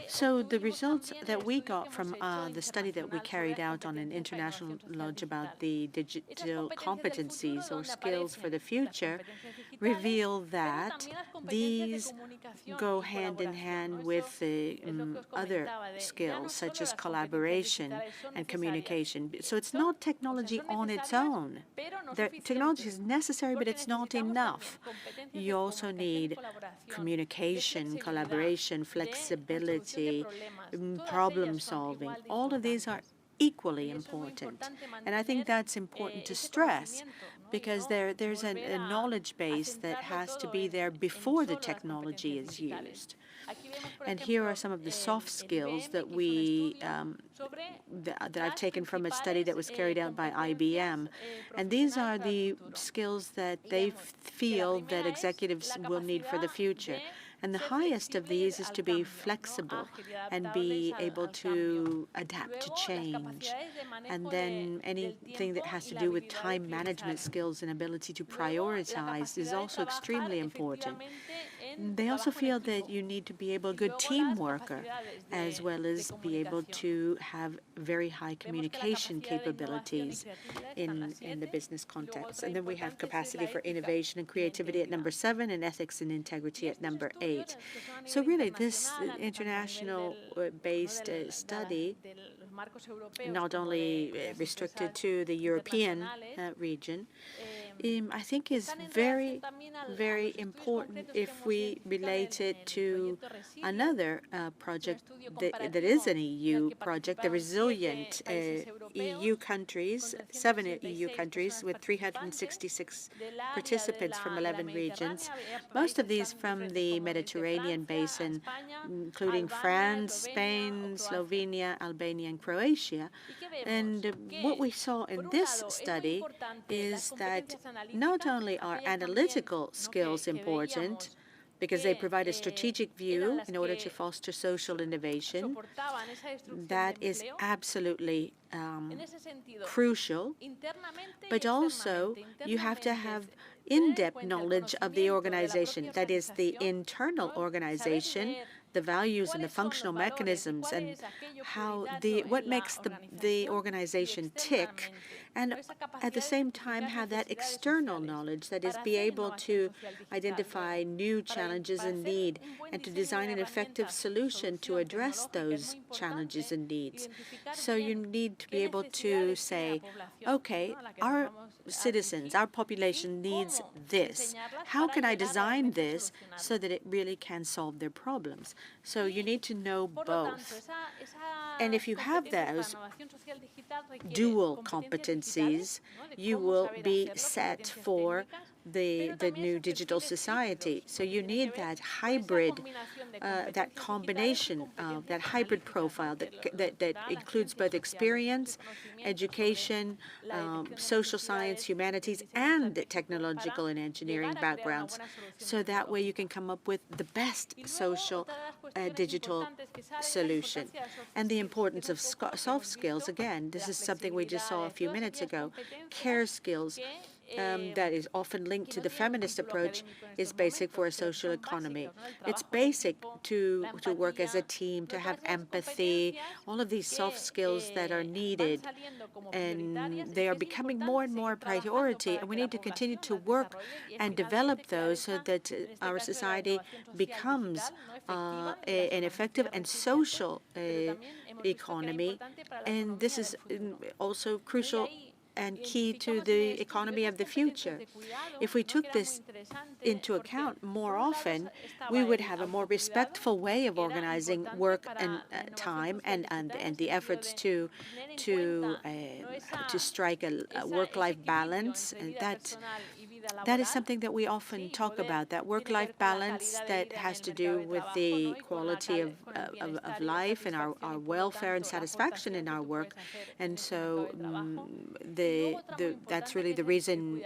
So the results that we got from the study that we carried out on an international lodge about the digital competencies or skills for the future reveal that these go hand in hand with the other skills such as collaboration and communication. So it's not technology on its own. Technology is necessary, but it's not enough. You also need communication, collaboration, flexibility, problem solving. All of these are equally important. And I think that's important to stress because there's a knowledge base that has to be there before the technology is used. And here are some of the soft skills that that I've taken from a study that was carried out by IBM. And these are the skills that they feel that executives will need for the future. And the highest of these is to be flexible and be able to adapt to change. And then anything that has to do with time management skills and ability to prioritize is also extremely important. They also feel that you need to be a good team worker, as well as be able to have very high communication capabilities in the business context. And then we have capacity for innovation and creativity at number 7 and ethics and integrity at number 8. So really this international based study, not only restricted to the European region, I think is very, very important if we relate it to another project that is an EU project, the resilient EU countries, 7 EU countries with 366 participants from 11 regions, most of these from the Mediterranean basin, including France, Spain, Slovenia, Albania, and Croatia. And what we saw in this study is that not only are analytical skills important, because they provide a strategic view in order to foster social innovation, that is absolutely crucial, but also you have to have in-depth knowledge of the organization, that is the internal organization, the values and the functional mechanisms and what makes the organization tick, and at the same time have that external knowledge, that is be able to identify new challenges and need and to design an effective solution to address those challenges and needs. So you need to be able to say, okay, our citizens, our population needs this. How can I design this so that it really can solve their problems? So you need to know both. And if you have those dual competencies, you will be set for the new digital society. So you need that hybrid, that combination, that hybrid profile that includes both experience, education, social science, humanities, and technological and engineering backgrounds. So that way you can come up with the best social digital solution. And the importance of soft skills, again, this is something we just saw a few minutes ago. Care skills, that is often linked to the feminist approach, is basic for a social economy. It's basic to work as a team, to have empathy, all of these soft skills that are needed, and they are becoming more and more a priority, and we need to continue to work and develop those so that our society becomes an effective and social economy, and this is also crucial and key to the economy of the future. If we took this into account more often, we would have a more respectful way of organizing work and time and the efforts to strike a work-life balance. And that is something that we often talk about, that work-life balance that has to do with the quality of life and our welfare and satisfaction in our work. And so that's really the reason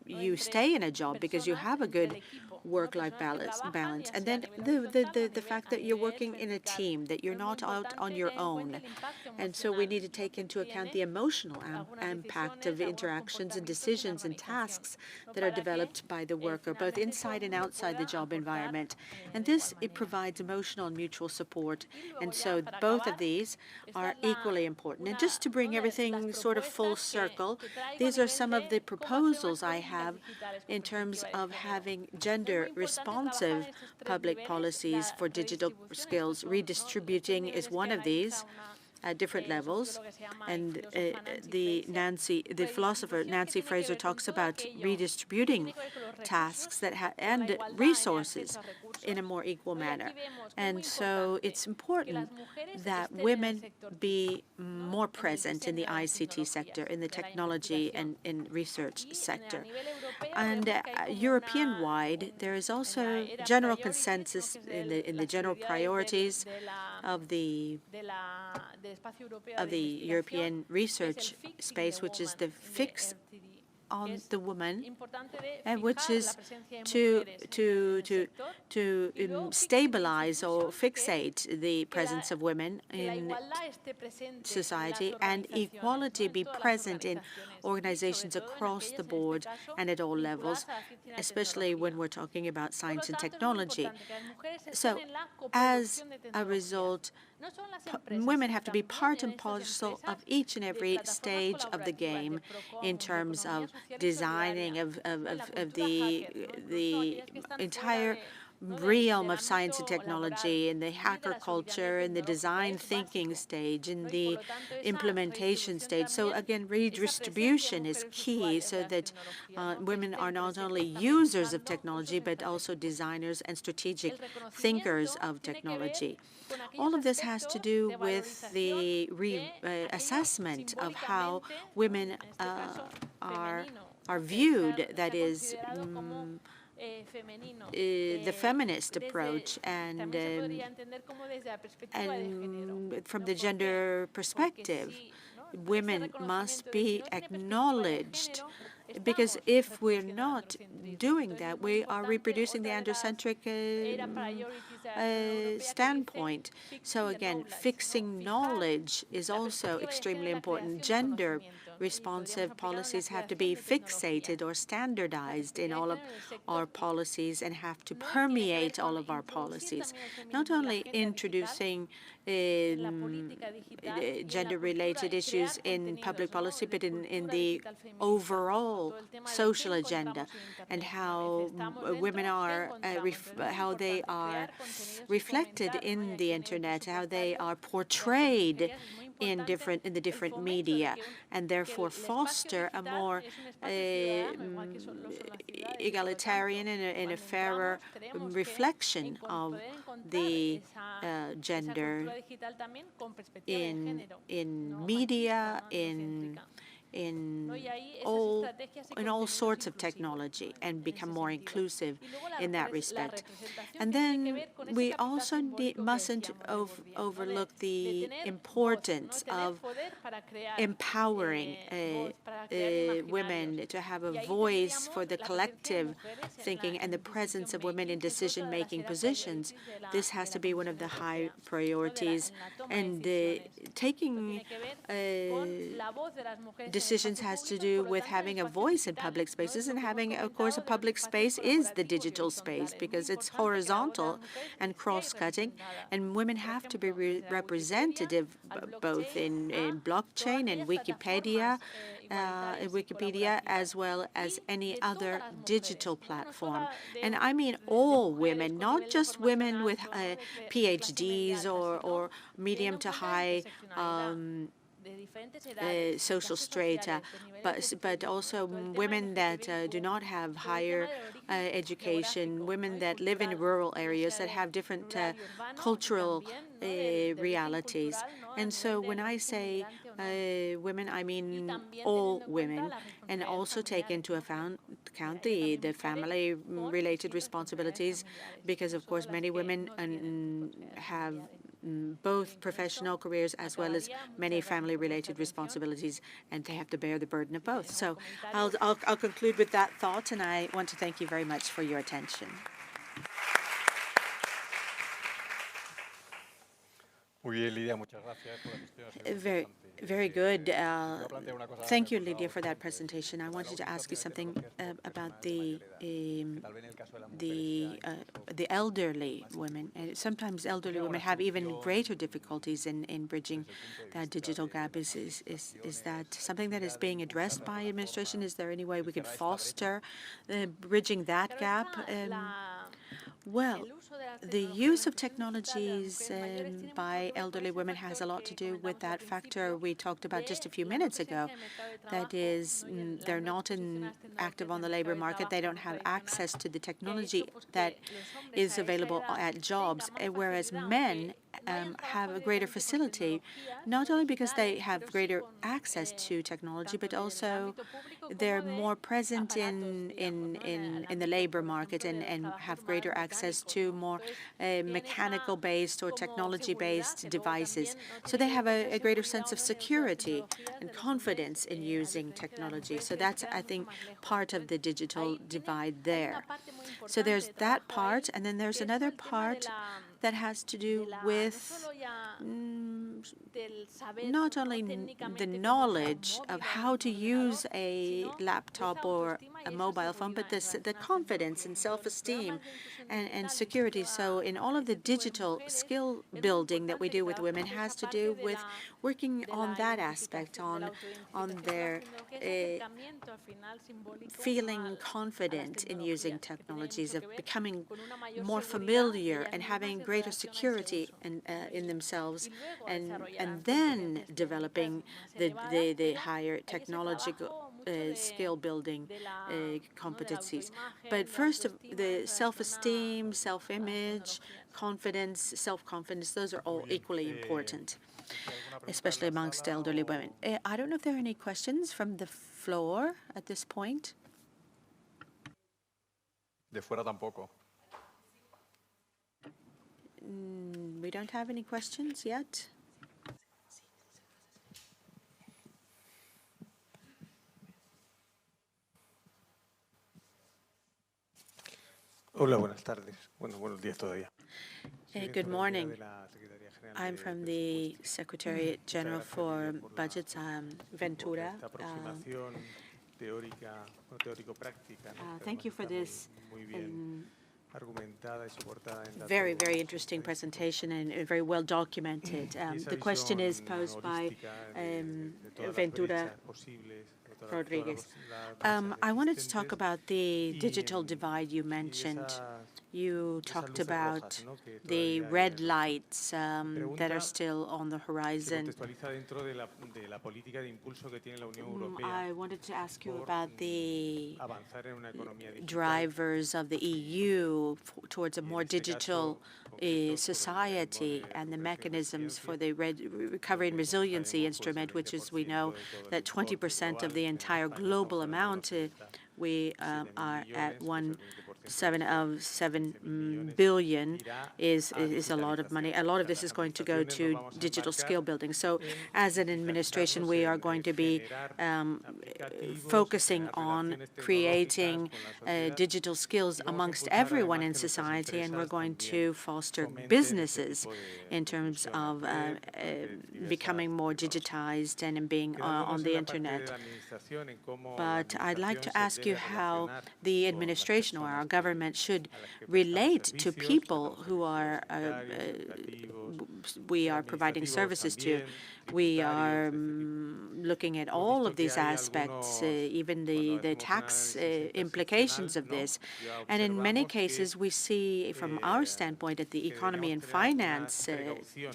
you stay in a job, because you have a good work-life balance. And then the fact that you're working in a team, that you're not out on your own. And so we need to take into account the emotional impact of interactions and decisions and tasks that are developed by the worker, both inside and outside the job environment. And this, it provides emotional and mutual support. And so both of these are equally important. And just to bring everything sort of full circle, these are some of the proposals I have in terms of having gender-responsive public policies for digital skills. Redistributing is one of these at different levels, and the philosopher Nancy Fraser talks about redistributing tasks and resources in a more equal manner. And so it's important that women be more present in the ICT sector, in the technology and in research sector. And European-wide, there is also general consensus in the general priorities of the European research space, which is the fix on the woman, and which is to stabilize or fixate the presence of women in society, and equality be present in organizations across the board and at all levels, especially when we're talking about science and technology. So, as a result, women have to be part and parcel of each and every stage of the game in terms of designing of the entire realm of science and technology, in the hacker culture, in the design thinking stage, in the implementation stage. So again, redistribution is key so that women are not only users of technology, but also designers and strategic thinkers of technology. All of this has to do with the assessment of how women are viewed, that is, the feminist approach, and from the gender perspective, women must be acknowledged, because if we're not doing that, we are reproducing the androcentric standpoint. So again, fixing knowledge is also extremely important. Gender responsive policies have to be fixated or standardized in all of our policies and have to permeate all of our policies. Not only introducing gender-related issues in public policy, but in the overall social agenda, and how women are, how they are reflected in the internet, how they are portrayed in the different media, and therefore foster a more egalitarian and a fairer reflection of the gender in media, in all sorts of technology, and become more inclusive in that respect. And then we also mustn't overlook the importance of empowering women to have a voice for the collective thinking and the presence of women in decision-making positions. This has to be one of the high priorities, and taking decisions has to do with having a voice in public spaces, and having, of course, a public space is the digital space, because it's horizontal and cross-cutting, and women have to be representative both in blockchain and Wikipedia, as well as any other digital platform. And I mean all women, not just women with PhDs or medium to high social strata, but also women that do not have higher education, women that live in rural areas that have different cultural realities. And so when I say women, I mean all women, and also take into account the family-related responsibilities, because of course many women have both professional careers as well as many family-related responsibilities, and they have to bear the burden of both. So I'll conclude with that thought, and I want to thank you very much for your attention. Very, very good. Thank you, Lydia, for that presentation. I wanted to ask you something about the elderly women. And sometimes elderly women have even greater difficulties in bridging that digital gap. Is that something that is being addressed by administration? Is there any way we could foster bridging that gap? Well, the use of technologies by elderly women has a lot to do with that factor we talked about just a few minutes ago. That is, they're not active on the labor market. They don't have access to the technology that is available at jobs, whereas men have a greater facility, not only because they have greater access to technology, but also they're more present in the labor market and have greater access to more mechanical-based or technology-based devices. So they have a greater sense of security and confidence in using technology. So that's, I think, part of the digital divide there. So there's that part, and then there's another part that has to do with not only the knowledge of how to use a laptop or a mobile phone, but the confidence and self-esteem and security. So in all of the digital skill building that we do with women has to do with working on that aspect, on their feeling confident in using technologies, of becoming more familiar and having greater security in themselves, and then developing the higher technological skill building competencies. But first, the self-esteem, self-image, confidence, self-confidence, those are all equally important, especially amongst elderly women. I don't know if there are any questions from the floor at this point. De fuera tampoco. We don't have any questions yet. Hola, buenas tardes. Bueno, buenos días todavía. Good morning. I'm from the Secretariat General for Budgets, Ventura. Thank you for this very, very interesting presentation and very well documented. The question is posed by Ventura Rodriguez. I wanted to talk about the digital divide you mentioned. You talked about the red lights that are still on the horizon. I wanted to ask you about the drivers of the EU towards a more digital society and the mechanisms for the Recovery and Resiliency Instrument, which is, we know, that 20% of the entire global amount, we are at 7 billion is a lot of money. A lot of this is going to go to digital skill building. So as an administration, we are going to be focusing on creating digital skills amongst everyone in society, and we're going to foster businesses in terms of becoming more digitized and in being on the internet. But I'd like to ask you how the administration or our government should relate to people who are we are providing services to. We are looking at all of these aspects, even the tax implications of this. And in many cases, we see from our standpoint at the Economy and Finance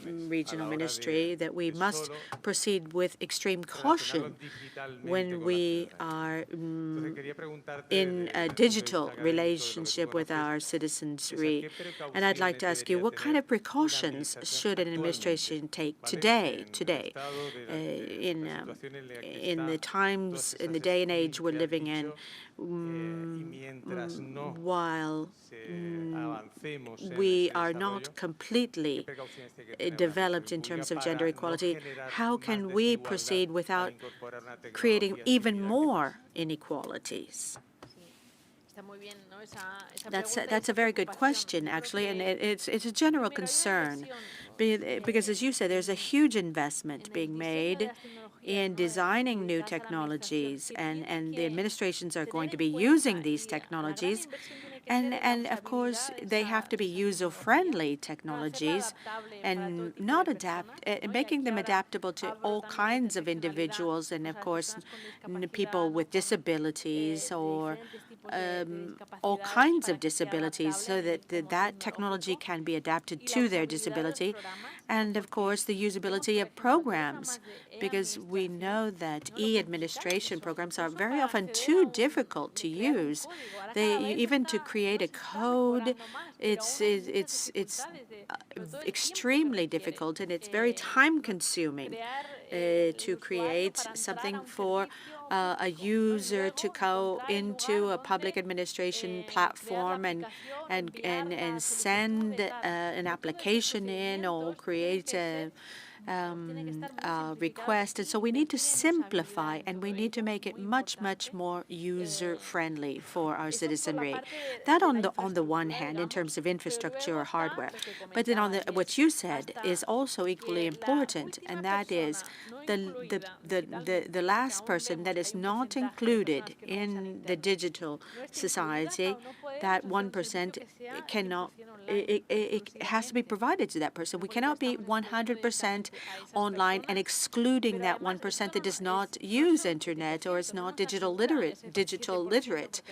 Regional Ministry that we must proceed with extreme caution when we are in a digital relationship with our citizenry. And I'd like to ask you, what kind of precautions should an administration take today, in the times, in the day and age we're living in, while we are not completely developed in terms of gender equality? How can we proceed without creating even more inequalities? That's a very good question, actually, and it's a general concern, because as you said, there's a huge investment being made in designing new technologies, and the administrations are going to be using these technologies, and of course they have to be user-friendly technologies, and not making them adaptable to all kinds of individuals, and of course people with disabilities or all kinds of disabilities, so that that technology can be adapted to their disability, and of course the usability of programs, because we know that e-administration programs are very often too difficult to use. Even to create a code, it's extremely difficult, and it's very time-consuming to create something for a user to go into a public administration platform and send an application in or create a request. And so we need to simplify, and we need to make it much more user-friendly for our citizenry. That on the one hand, in terms of infrastructure or hardware, but then on what you said is also equally important, and that is the last person that is not included in the digital society. That 1% cannot. It has to be provided to that person. We cannot be 100% online and excluding that 1% that does not use internet or is not digital literate.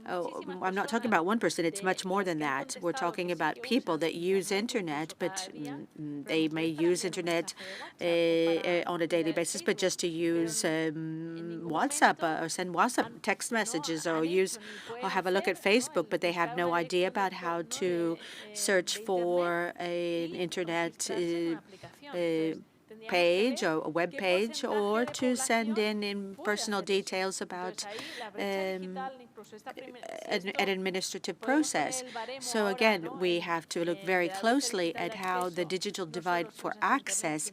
Oh, I'm not talking about 1%. It's much more than that. We're talking about people that use internet, but they may use internet on a daily basis, but just to use WhatsApp or send WhatsApp text messages or have a look at Facebook, but they have no idea about how to search for an internet page or a web page, or to send in personal details about an administrative process. So again, we have to look very closely at how the digital divide for access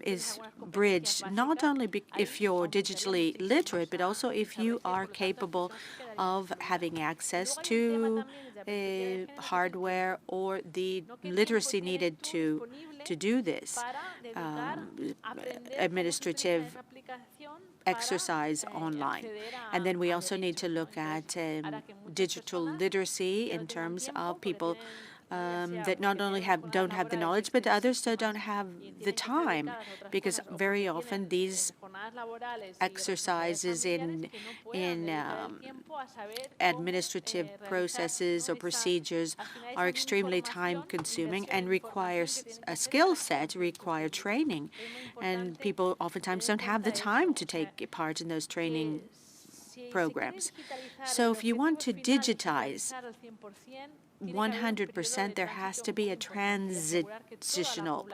is bridged, not only if you're digitally literate, but also if you are capable of having access to hardware or the literacy needed to do this administrative exercise online. And then we also need to look at digital literacy in terms of people that not only don't have the knowledge, but others that don't have the time, because very often these exercises in administrative processes or procedures are extremely time-consuming and requires a skill set, require training, and people oftentimes don't have the time to take part in those training programs. So if you want to digitize 100%, there has to be a transitional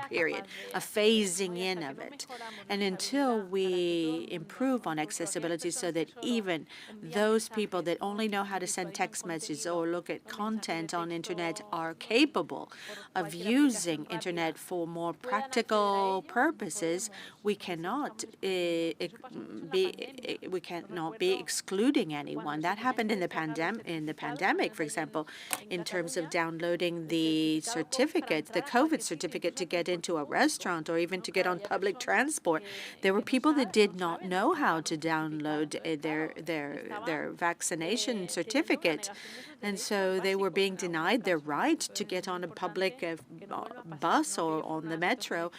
period, a phasing in of it. And until we improve on accessibility so that even those people that only know how to send text messages or look at content on internet are capable of using internet for more practical purposes, we cannot be excluding anyone. That happened in the pandemic, for example, in terms of downloading the certificate, the COVID certificate, to get into a restaurant or even to get on public transport. There were people that did not know how to download their vaccination certificate, and so they were being denied their right to get on a public bus or on the metro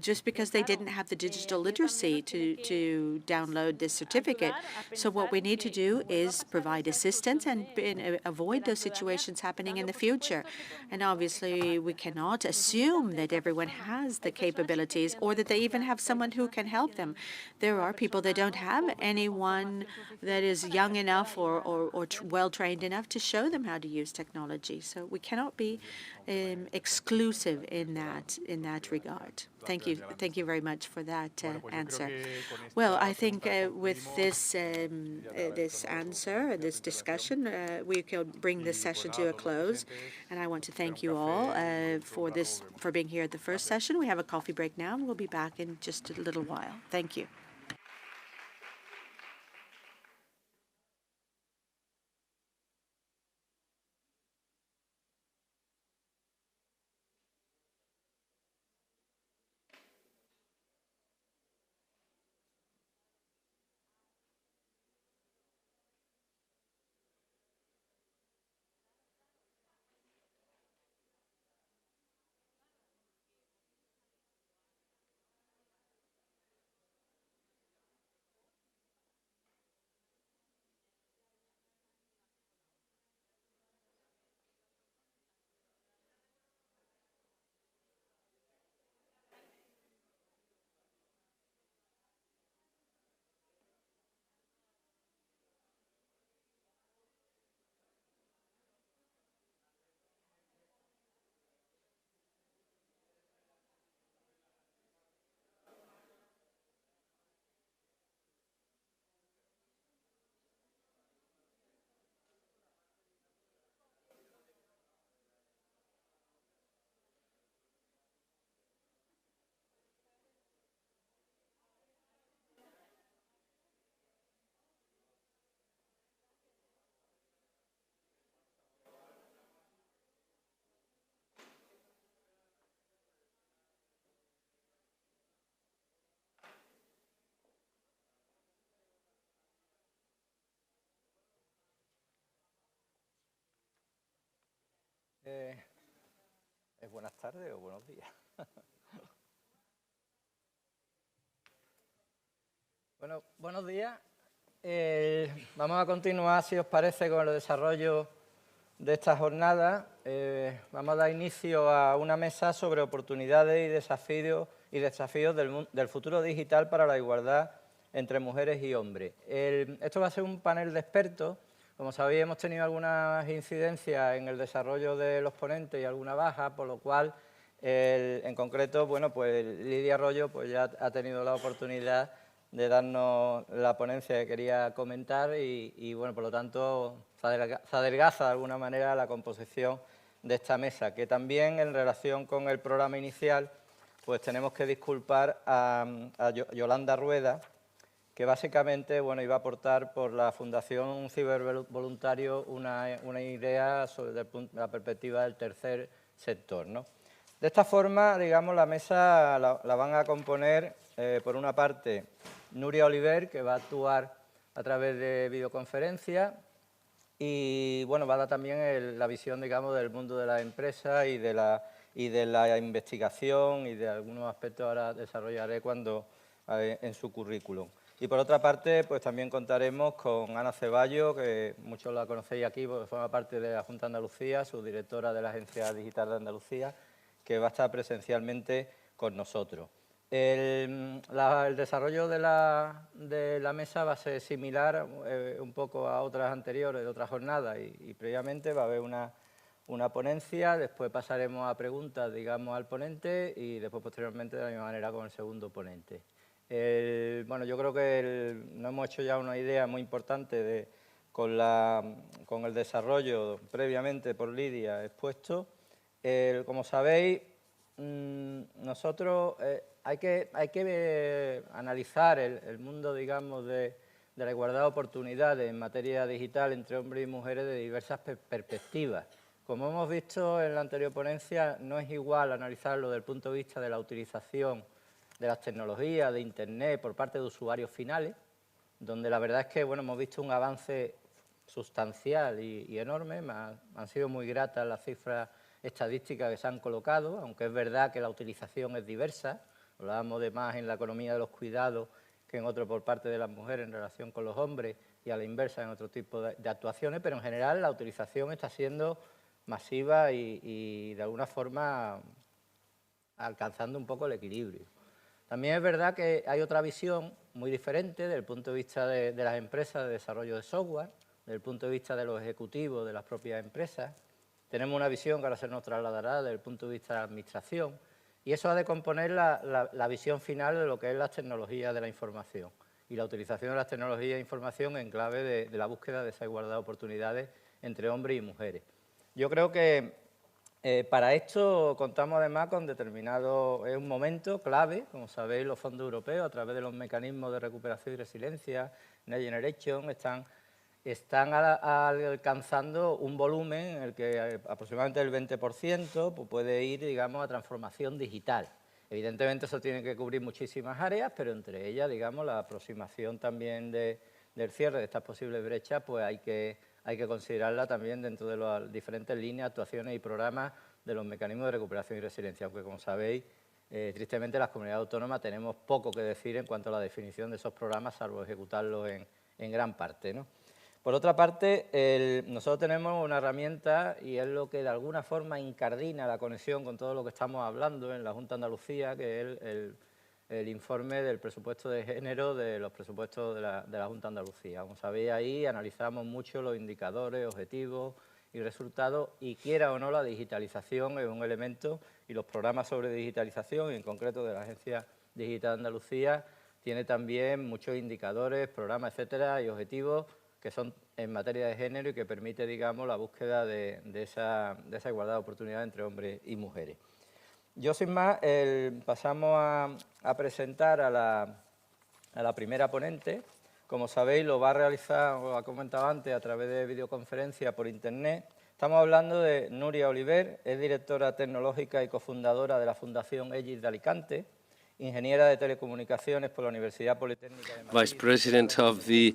just because they didn't have the digital literacy to download this certificate. So what we need to do is provide assistance and avoid those situations happening in the future. And obviously, we cannot assume that everyone has the capabilities or that they even have someone who can help them. There are people that don't have anyone that is young enough or well-trained enough to show them how to use technology. So we cannot be exclusive in that regard. Thank you very much for that answer. Well, I think with this answer, this discussion, we can bring this session to a close. And I want to thank you all for being here at the first session. We have a coffee break now, and we'll be back in just a little while. Thank you. ¿Es buenas tardes o buenos días? Bueno, buenos días. Vamos a continuar, si os parece, con el desarrollo de esta jornada. Vamos a dar inicio a una mesa sobre oportunidades y desafíos del futuro digital para la igualdad entre mujeres y hombres. Esto va a ser un panel de expertos. Como sabéis, hemos tenido algunas incidencias en el desarrollo de los ponentes y alguna baja, por lo cual, en concreto, bueno, pues Lidia Arroyo pues ya ha tenido la oportunidad de darnos la ponencia que quería comentar y bueno, por lo tanto, se adelgaza de alguna manera la composición de esta mesa, que también en relación con el programa inicial, pues tenemos que disculpar a Yolanda Rueda, que básicamente, bueno, iba a aportar por la Fundación Cibervoluntario una idea sobre la perspectiva del tercer sector, ¿no? De esta forma, digamos, la mesa la van a componer, por una parte, Nuria Oliver, que va a actuar a través de videoconferencia y, bueno, va a dar también la visión, digamos, del mundo de la empresa y de la investigación y de algunos aspectos ahora desarrollaré en su currículum. Y por otra parte, pues también contaremos con Ana Ceballos, que muchos la conocéis aquí porque forma parte de la Junta de Andalucía, subdirectora de la Agencia Digital de Andalucía, que va a estar presencialmente con nosotros. El desarrollo de la mesa va a ser similar un poco a otras anteriores, de otras jornadas, y previamente va a haber una ponencia, después pasaremos a preguntas, digamos, al ponente y después posteriormente de la misma manera con el segundo ponente. Bueno, yo creo que nos hemos hecho ya una idea muy importante con el desarrollo previamente por Lidia expuesto. Como sabéis, nosotros hay que analizar el mundo, digamos, de la igualdad de oportunidades en materia digital entre hombres y mujeres de diversas perspectivas. Como hemos visto en la anterior ponencia, no es igual analizarlo desde el punto de vista de la utilización de las tecnologías, de Internet, por parte de usuarios finales, donde la verdad es que, bueno, hemos visto un avance sustancial y enorme. Han sido muy gratas las cifras estadísticas que se han colocado, aunque es verdad que la utilización es diversa. Hablábamos de más en la economía de los cuidados que en otro por parte de las mujeres en relación con los hombres y a la inversa en otro tipo de actuaciones, pero en general la utilización está siendo masiva y de alguna forma alcanzando un poco el equilibrio. También es verdad que hay otra visión muy diferente desde el punto de vista de las empresas de desarrollo de software, desde el punto de vista de los ejecutivos de las propias empresas. Tenemos una visión que ahora se nos trasladará desde el punto de vista de la administración y eso ha de componer la visión final de lo que es las tecnologías de la información y la utilización de las tecnologías de información en clave de la búsqueda de esa igualdad de oportunidades entre hombres y mujeres. Yo creo que para esto contamos además con es un momento clave, como sabéis, los fondos europeos a través de los mecanismos de recuperación y resiliencia, Next Generation, están alcanzando un volumen en el que aproximadamente el 20% pues puede ir, digamos, a transformación digital. Evidentemente eso tiene que cubrir muchísimas áreas, pero entre ellas, digamos, la aproximación también del cierre de estas posibles brechas, pues hay que considerarla también dentro de las diferentes líneas, actuaciones y programas de los mecanismos de recuperación y resiliencia, aunque como sabéis, tristemente las comunidades autónomas tenemos poco que decir en cuanto a la definición de esos programas, salvo ejecutarlos en gran parte, ¿no? Por otra parte, nosotros tenemos una herramienta y es lo que de alguna forma incardina la conexión con todo lo que estamos hablando en la Junta de Andalucía, que es el informe del presupuesto de género de los presupuestos de la Junta de Andalucía. Como sabéis, ahí analizamos mucho los indicadores, objetivos y resultados, y quiera o no, la digitalización es un elemento, y los programas sobre digitalización, y en concreto de la Agencia Digital de Andalucía, tiene también muchos indicadores, programas, etcétera, y objetivos que son en materia de género y que permite, digamos, la búsqueda de esa igualdad de oportunidades entre hombres y mujeres. Yo, sin más, pasamos a presentar a la primera ponente. Como sabéis, lo va a realizar, os ha comentado antes, a través de videoconferencia por Internet. Estamos hablando de Nuria Oliver, es directora tecnológica y cofundadora de la Fundación EGIS de Alicante, ingeniera de telecomunicaciones por la Universidad Politécnica de Madrid, Vice President of the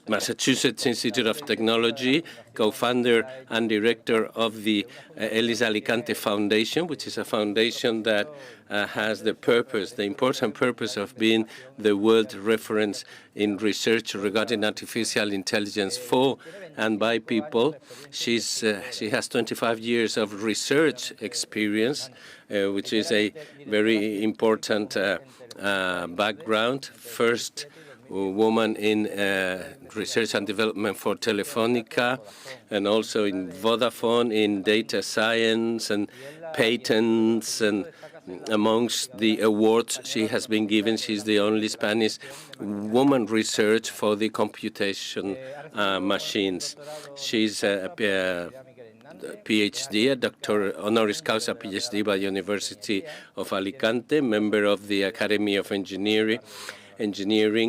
Massachusetts Institute of Technology, co-founder and director of the Elis Alicante Foundation, which is a foundation that has the purpose, the important purpose of being the world reference in research regarding artificial intelligence for and by people. She has 25 years of research experience, which is a very important background. First woman in research and development for Telefonica, and also in Vodafone in data science and patents. And amongst the awards she has been given, she's the only Spanish woman research for the computation machines. She's a PhD, a doctor honoris causa PhD by University of Alicante, member of the Academy of Engineering,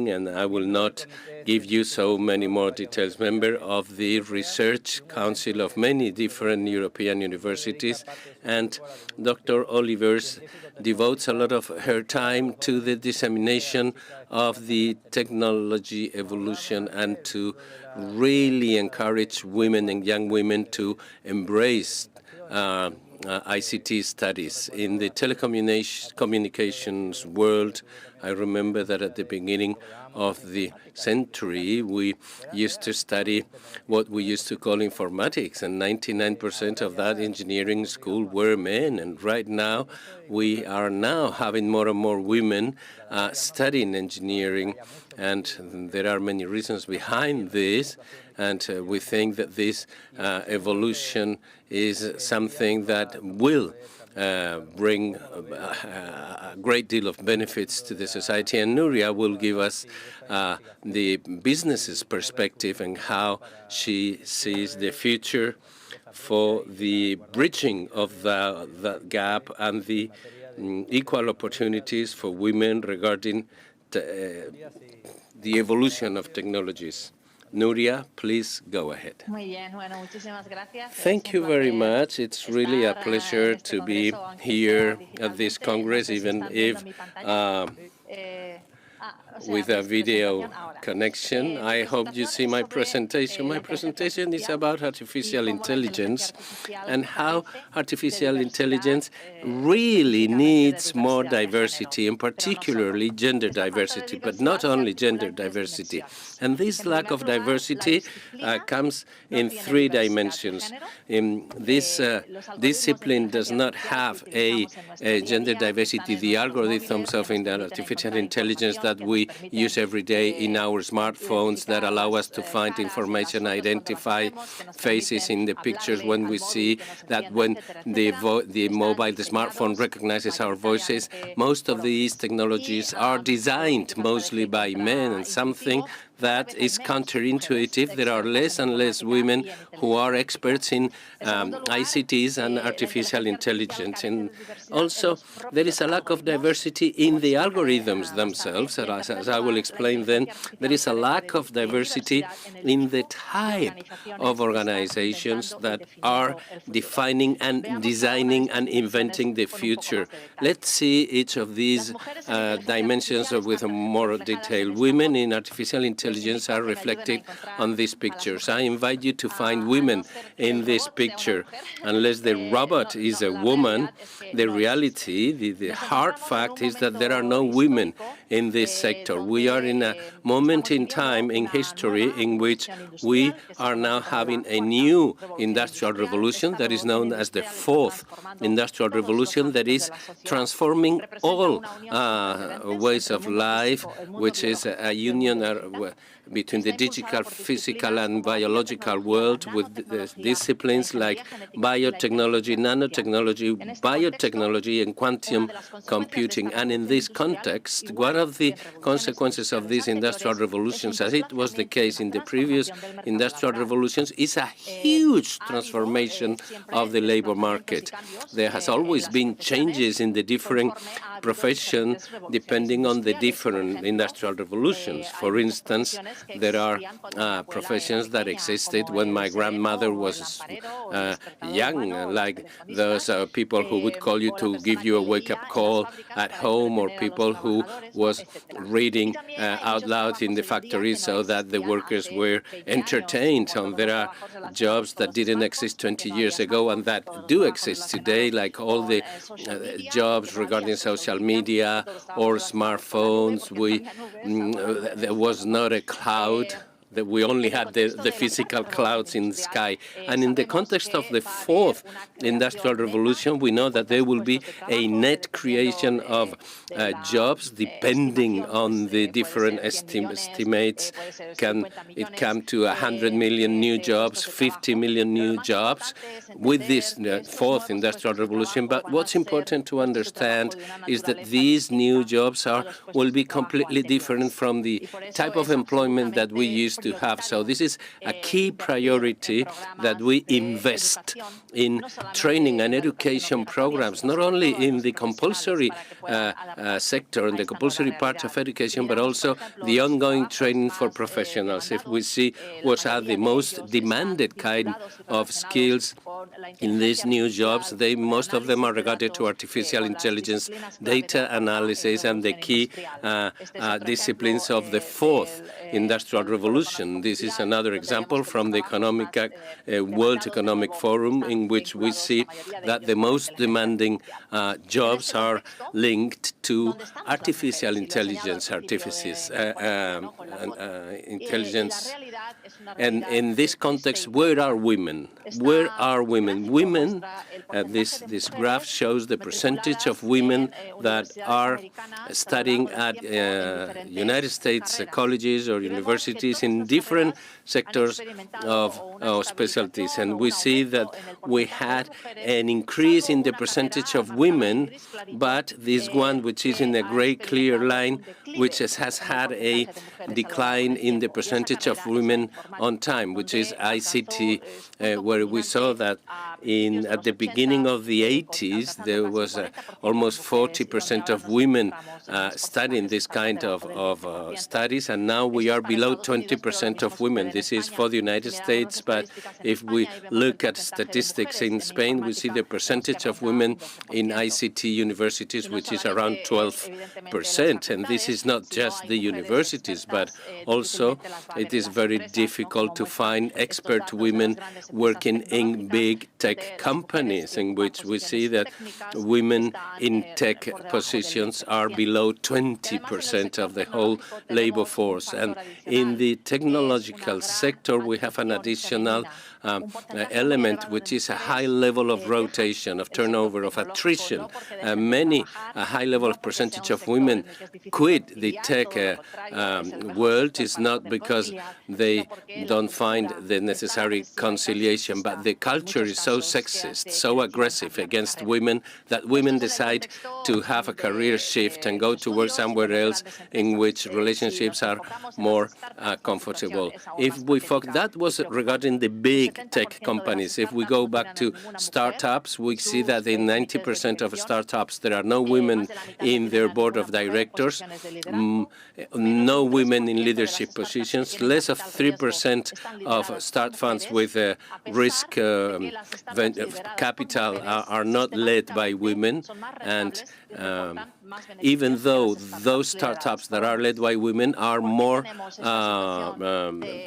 and I will not give you so many more details. Member of the Research Council of many different European universities, and Dr. Olivers devotes a lot of her time to the dissemination of the technology evolution and to really encourage women and young women to embrace ICT studies. In the telecommunications world, I remember that at the beginning of the century, we used to study what we used to call informatics, and 99% of that engineering school were men. And right now, we are now having more and more women studying engineering, and there are many reasons behind this. And we think that this evolution is something that will bring a great deal of benefits to the society. And Nuria will give us the business's perspective and how she sees the future for the bridging of the gap and the equal opportunities for women regarding the evolution of technologies. Nuria, please go ahead. Thank you very much. It's really a pleasure to be here at this Congress, even if with a video connection. I hope you see my presentation. My presentation is about artificial intelligence and how artificial intelligence really needs more diversity, and particularly gender diversity, but not only gender diversity. And this lack of diversity comes in three dimensions. This discipline does not have a gender diversity. The algorithms of artificial intelligence that we use every day in our smartphones that allow us to find information, identify faces in the pictures, when we see that when the smartphone recognizes our voices, most of these technologies are designed mostly by men, and something that is counterintuitive. There are less and less women who are experts in ICTs and artificial intelligence. And also, there is a lack of diversity in the algorithms themselves. As I will explain then, there is a lack of diversity in the type of organizations that are defining and designing and inventing the future. Let's see each of these dimensions with more detail. Women in artificial intelligence are reflected on these pictures. I invite you to find women in this picture. Unless the robot is a woman, the reality, the hard fact is that there are no women in this sector. We are in a moment in time in history in which we are now having a new industrial revolution that is known as the fourth industrial revolution, that is transforming all ways of life, which is a union between the digital, physical, and biological world, with disciplines like biotechnology, nanotechnology, biotechnology, and quantum computing. And in this context, one of the consequences of these industrial revolutions, as it was the case in the previous industrial revolutions, is a huge transformation of the labor market. There has always been changes in the different profession depending on the different industrial revolutions. For instance, there are professions that existed when my grandmother was young, like those people who would call you to give you a wake-up call at home, or people who was reading out loud in the factory so that the workers were entertained. And there are jobs that didn't exist 20 years ago and that do exist today, like all the jobs regarding social media or smartphones. There was not a cloud, that we only had the physical clouds in the sky. And in the context of the fourth industrial revolution, we know that there will be a net creation of jobs depending on the different estimates. It come to 100 million new jobs, 50 million new jobs with this fourth industrial revolution. But what's important to understand is that these new jobs will be completely different from the type of employment that we used to have. So this is a key priority, that we invest in training and education programs, not only in the compulsory sector, in the compulsory part of education, but also the ongoing training for professionals. If we see what are the most demanded kind of skills in these new jobs, most of them are regarded to artificial intelligence, data analysis, and the key disciplines of the fourth industrial revolution. This is another example from the World Economic Forum, in which we see that the most demanding jobs are linked to artificial intelligence, intelligence. And in this context, where are women? Where are women? Women, this graph shows the percentage of women that are studying at United States colleges or universities in different sectors of specialties. And we see that we had an increase in the percentage of women, but this one, which is in a gray clear line, which has had a decline in the percentage of women on time, which is ICT, where we saw that at the beginning of the 80s, there was almost 40% of women studying this kind of studies, and now we are below 20% of women. This is for the United States, but if we look at statistics in Spain, we see the percentage of women in ICT universities, which is around 12%. And this is not just the universities, but also it is very difficult to find expert women working in big tech companies, in which we see that women in tech positions are below 20% of the whole labor force. And in the technological sector, we have an additional element, which is a high level of rotation, of turnover, of attrition. A high level of percentage of women quit the tech world. Is not because they don't find the necessary conciliation, but the culture is so sexist, so aggressive against women, that women decide to have a career shift and go to work somewhere else in which relationships are more comfortable. That was regarding the big tech companies. If we go back to startups, we see that in 90% of startups, there are no women in their board of directors, no women in leadership positions, less of 3% of start funds with risk capital are not led by women. And even though those startups that are led by women are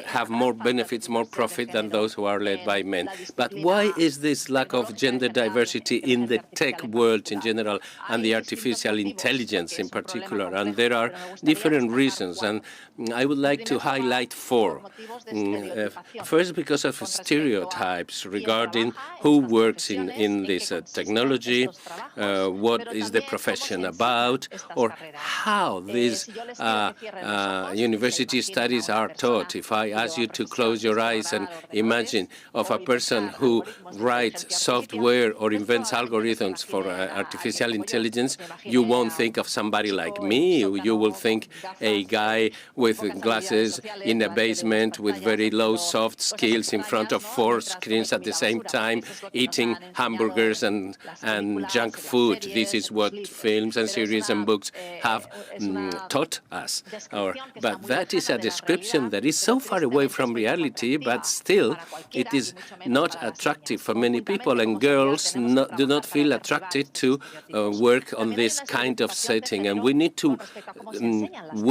have more benefits, more profit than those who are led by men. But why is this lack of gender diversity in the tech world in general and the artificial intelligence in particular? And there are different reasons, and I would like to highlight four. First, because of stereotypes regarding who works in this technology, what is the profession about, or how these university studies are taught. If I ask you to close your eyes and imagine of a person who writes software or invents algorithms for artificial intelligence, you won't think of somebody like me. You you will think a guy with glasses in a basement with very low soft skills in front of 4 screens at the same time, eating hamburgers and junk food. This is what films and series and books have taught us. But that is a description that is so far away from reality, but still it is not attractive for many people, and girls do not feel attracted to work on this kind of setting. And we need to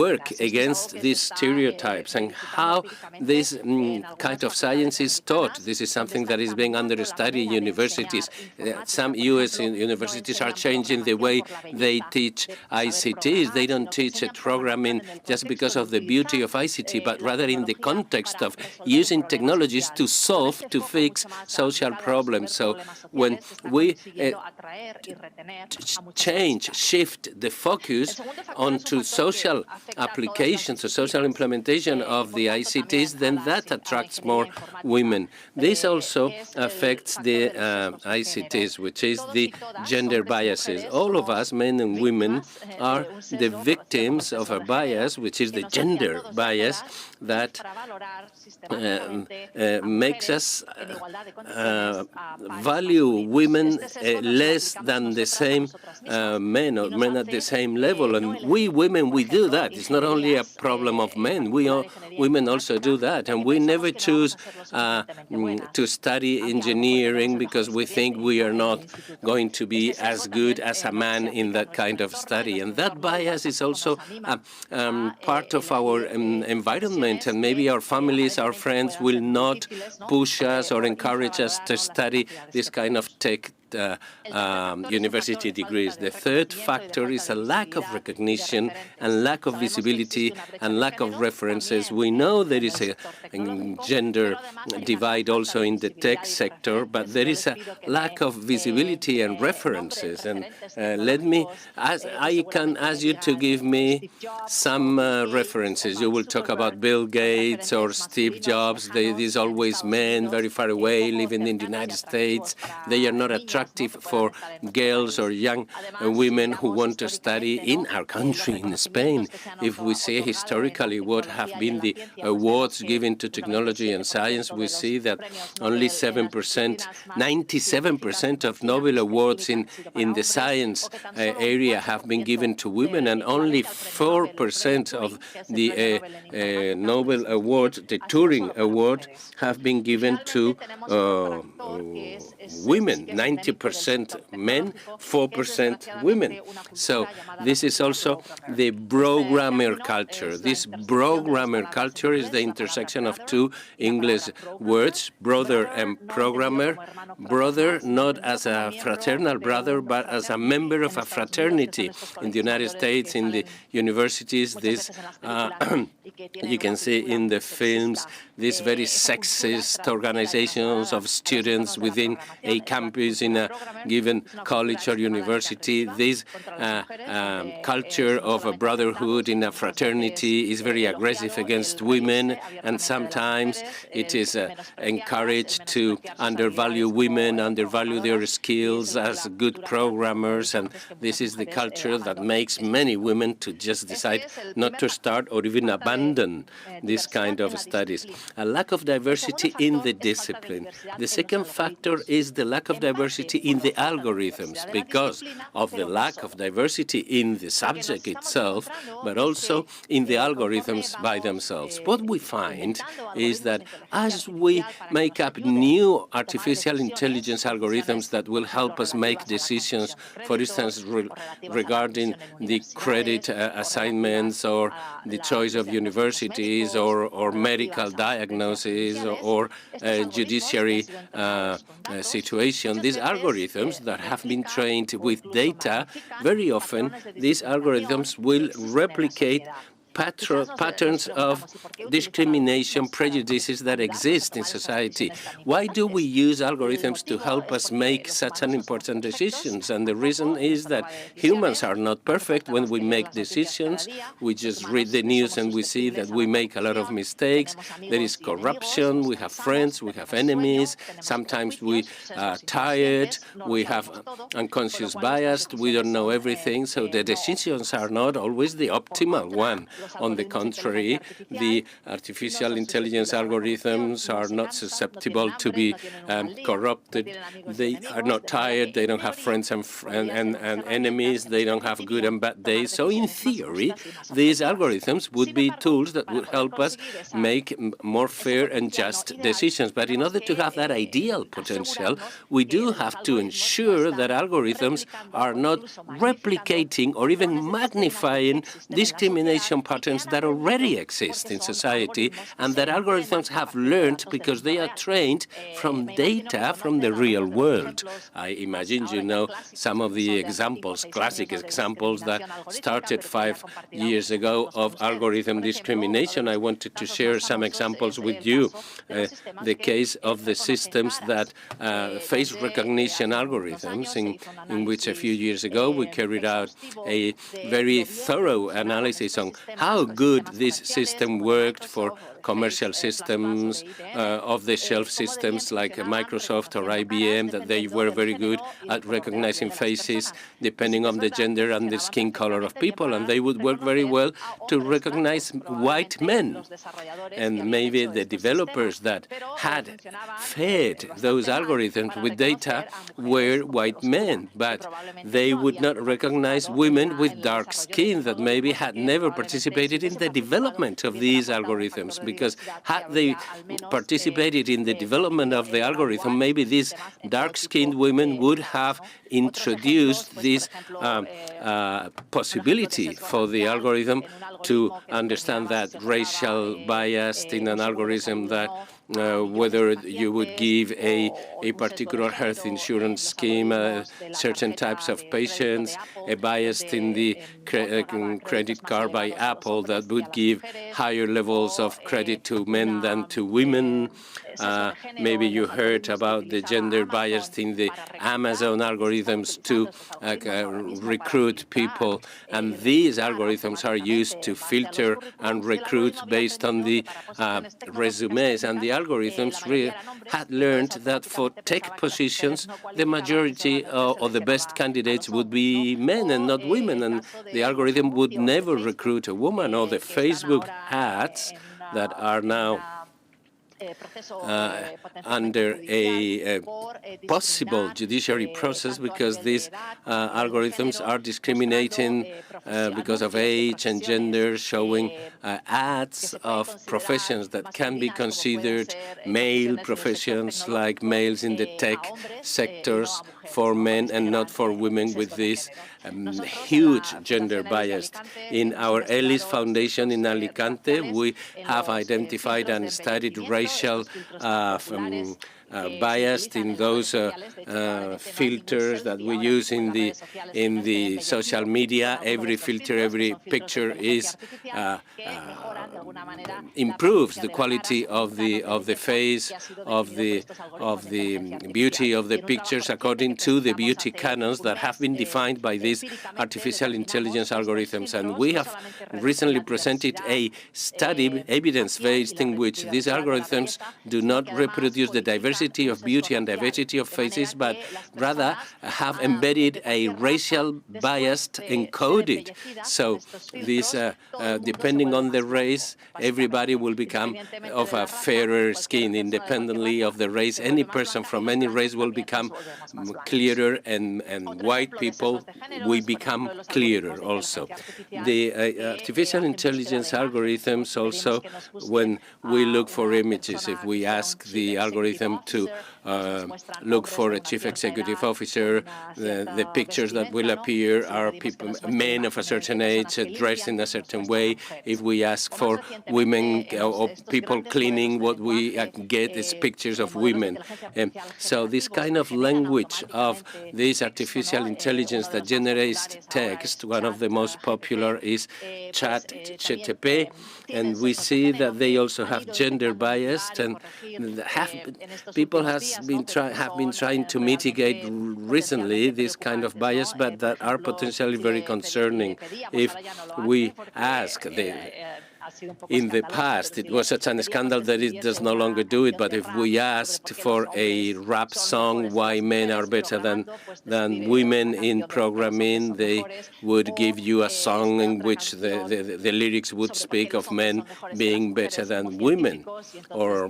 work against these stereotypes and how this kind of science is taught. This is something that is being understudied in universities. Some U.S. universities are changing the way they teach ICTs. They don't teach programming just because of the beauty of ICT, but rather in the context of using technologies to solve, to fix social problems. So when we shift the focus onto social applications, to social implementation of the ICTs, then that attracts more women. This also affects the ICTs, which is the gender biases. All of us, men and women, are the victims of a bias, which is the gender bias, that makes us value women less than the same men, or men at the same level. And we women, we do that. It's not only a problem of men. Women also do that. And we never choose to study engineering because we think we are not going to be as good as a man in that kind of study. And that bias is also part of our environment. And maybe our families, our friends will not push us or encourage us to study this kind of tech university degrees. The third factor is a lack of recognition and lack of visibility and lack of references. We know there is a gender divide also in the tech sector, but there is a lack of visibility and references. And I can ask you to give me some references. You will talk about Bill Gates or Steve Jobs. These always men, very far away, living in the United States. They are not attractive for girls or young women who want to study in our country, in Spain. If we see historically what have been the awards given to technology and science, we see that only 7%, 97% of Nobel Awards in the science area have been given to women, and only 4% of the Nobel Award, the Turing Award, have been given to women. 90% men, 4% women. So this is also the programmer culture. This programmer culture is the intersection of two English words, brother and programmer. Brother not as a fraternal brother, but as a member of a fraternity. In the United States, in the universities, this you can see in the films, these very sexist organizations of students within a campus in a given college or university. This culture of a brotherhood in a fraternity is very aggressive against women, and sometimes it is encouraged to undervalue women, undervalue their skills as good programmers, and this is the culture that makes many women to just decide not to start or even abandon this kind of studies. A lack of diversity in the discipline. The second factor is the lack of diversity in the algorithms, because of the lack of diversity in the subject itself, but also in the algorithms by themselves. What we find is that as we make up new artificial intelligence algorithms that will help us make decisions, for instance, regarding the credit assignments or the choice of universities or medical diagnosis or judiciary situation, these algorithms that have been trained with data, very often these algorithms will replicate patterns of discrimination, prejudices that exist in society. Why do we use algorithms to help us make such an important decisions? And the reason is that humans are not perfect when we make decisions. We just read the news and we see that we make a lot of mistakes. There is corruption, we have friends, we have enemies. Sometimes we are tired, we have unconscious bias, we don't know everything, so the decisions are not always the optimal one. On the contrary, the artificial intelligence algorithms are not susceptible to be corrupted. They are not tired, they don't have friends and enemies, they don't have good and bad days. So in theory, these algorithms would be tools that would help us make more fair and just decisions. But in order to have that ideal potential, we do have to ensure that algorithms are not replicating or even magnifying discrimination patterns that already exist in society, and that algorithms have learned because they are trained from data from the real world. I imagine you know some of the examples, classic examples that started 5 years ago of algorithm discrimination. I wanted to share some examples with you. The case of the systems that face recognition algorithms, in which a few years ago we carried out a very thorough analysis on how good this system worked for commercial systems, off-the-shelf systems like Microsoft or IBM, that they were very good at recognizing faces depending on the gender and the skin color of people, and they would work very well to recognize white men. And maybe the developers that had fed those algorithms with data were white men, but they would not recognize women with dark skin that maybe had never participated in the development of these algorithms, because had they participated in the development of the algorithm, maybe these dark-skinned women would have introduced this possibility for the algorithm to understand that racial bias in an algorithm, that whether you would give a particular health insurance scheme, certain types of patients, a bias in the credit card by Apple that would give higher levels of credit to men than to women. Maybe you heard about the gender bias in the Amazon algorithms to recruit people, and these algorithms are used to filter and recruit based on the resumes, and the algorithms had learned that for tech positions, the majority or the best candidates would be men and not women, and the algorithm would never recruit a woman. Or the Facebook ads that are now under a possible judiciary process because these algorithms are discriminating because of age and gender, showing ads of professions that can be considered male professions, like males in the tech sectors, for men and not for women, with this huge gender bias. In our Ellis Foundation in Alicante, we have identified and studied racial bias in those filters that we use in the social media. Every filter, every picture is improves the quality of the face, of the beauty of the pictures according to the beauty canons that have been defined by these artificial intelligence algorithms. And we have recently presented a study, evidence-based, in which these algorithms do not reproduce the diversity of beauty and diversity of faces, but rather have embedded a racial bias encoded. So this, depending on the race, everybody will become of a fairer skin independently of the race. Any person from any race will become clearer, and white people will become clearer also. The artificial intelligence algorithms also, when we look for images, if we ask the algorithm to look for a chief executive officer. The pictures that will appear are people, men of a certain age, dressed in a certain way. If we ask for women or people cleaning, what we get is pictures of women. So this kind of language of this artificial intelligence that generates text, one of the most popular is ChatGPT, and we see that they also have gender bias, and people have been trying to mitigate recently this kind of bias, but that are potentially very concerning. If we ask in the past, it was such a scandal that it does no longer do it. But if we asked for a rap song, why men are better than women in programming, they would give you a song in which the lyrics would speak of men being better than women or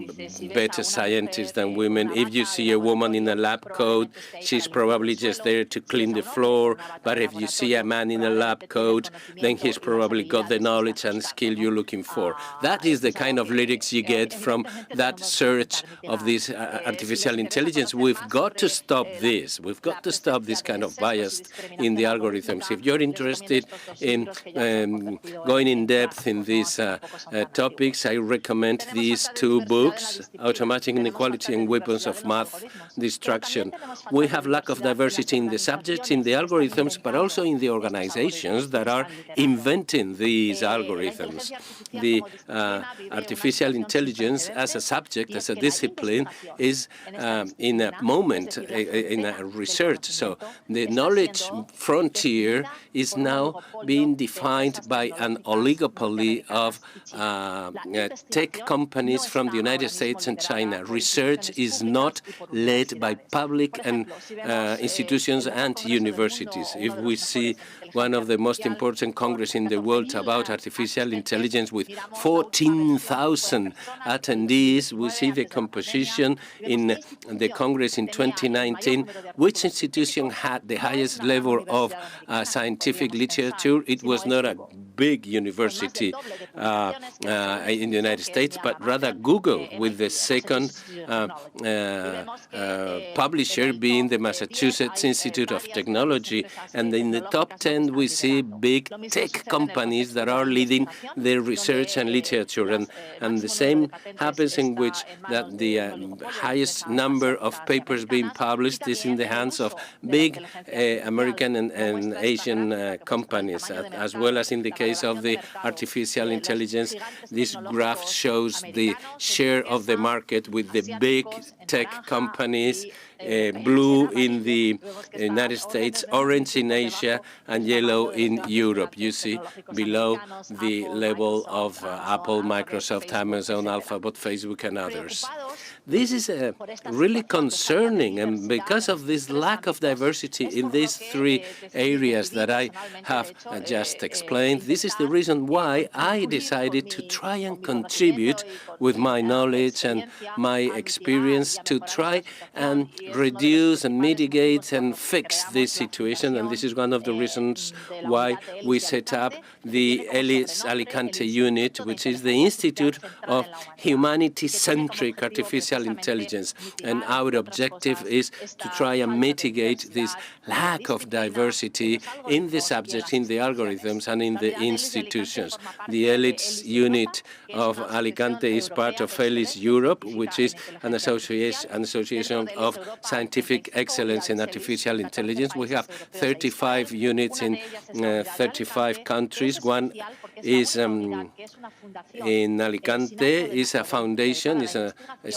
better scientists than women. If you see a woman in a lab coat, she's probably just there to clean the floor. But if you see a man in a lab coat, then he's probably got the knowledge and skill you're looking for. That is the kind of lyrics you get from that search of this artificial intelligence. We've got to stop this. We've got to stop this kind of bias in the algorithms. If you're interested in going in depth in these topics, I recommend these two books, Automatic Inequality and Weapons of Math Destruction. We have lack of diversity in the subjects, in the algorithms, but also in the organizations that are inventing these algorithms. The artificial intelligence as a subject, as a discipline, is in a moment, in a research. So the knowledge frontier is now being defined by an oligopoly of tech companies from the United States and China. Research is not led by public and institutions and universities. If we see one of the most important congress in the world about artificial intelligence with 14,000 attendees, we see the composition in the congress in 2019. Which institution had the highest level of scientific literature? It was not a big university in the United States, but rather Google, with the second publisher being the Massachusetts Institute of Technology. And in the top 10, we see big tech companies that are leading the research and literature. And the same happens in which that the highest number of papers being published is in the hands of big American and Asian companies, as well as in the case of the artificial intelligence. This graph shows the share of the market with the big tech companies, blue in the United States, orange in Asia, and yellow in Europe. You see below the level of Apple, Microsoft, Amazon, Alphabet, Facebook, and others. This is really concerning, and because of this lack of diversity in these three areas that I have just explained, this is the reason why I decided to try and contribute with my knowledge and my experience to try and reduce and mitigate and fix this situation. And this is one of the reasons why we set up the ELIS Alicante unit, which is the Institute of Humanity-Centric Artificial Intelligence. And our objective is to try and mitigate this lack of diversity in the subjects, in the algorithms, and in the institutions. The ELIS unit of Alicante is part of ELIS Europe, which is an association of scientific excellence in artificial intelligence. We have 35 units in 35 countries. One is in Alicante, is a foundation, is a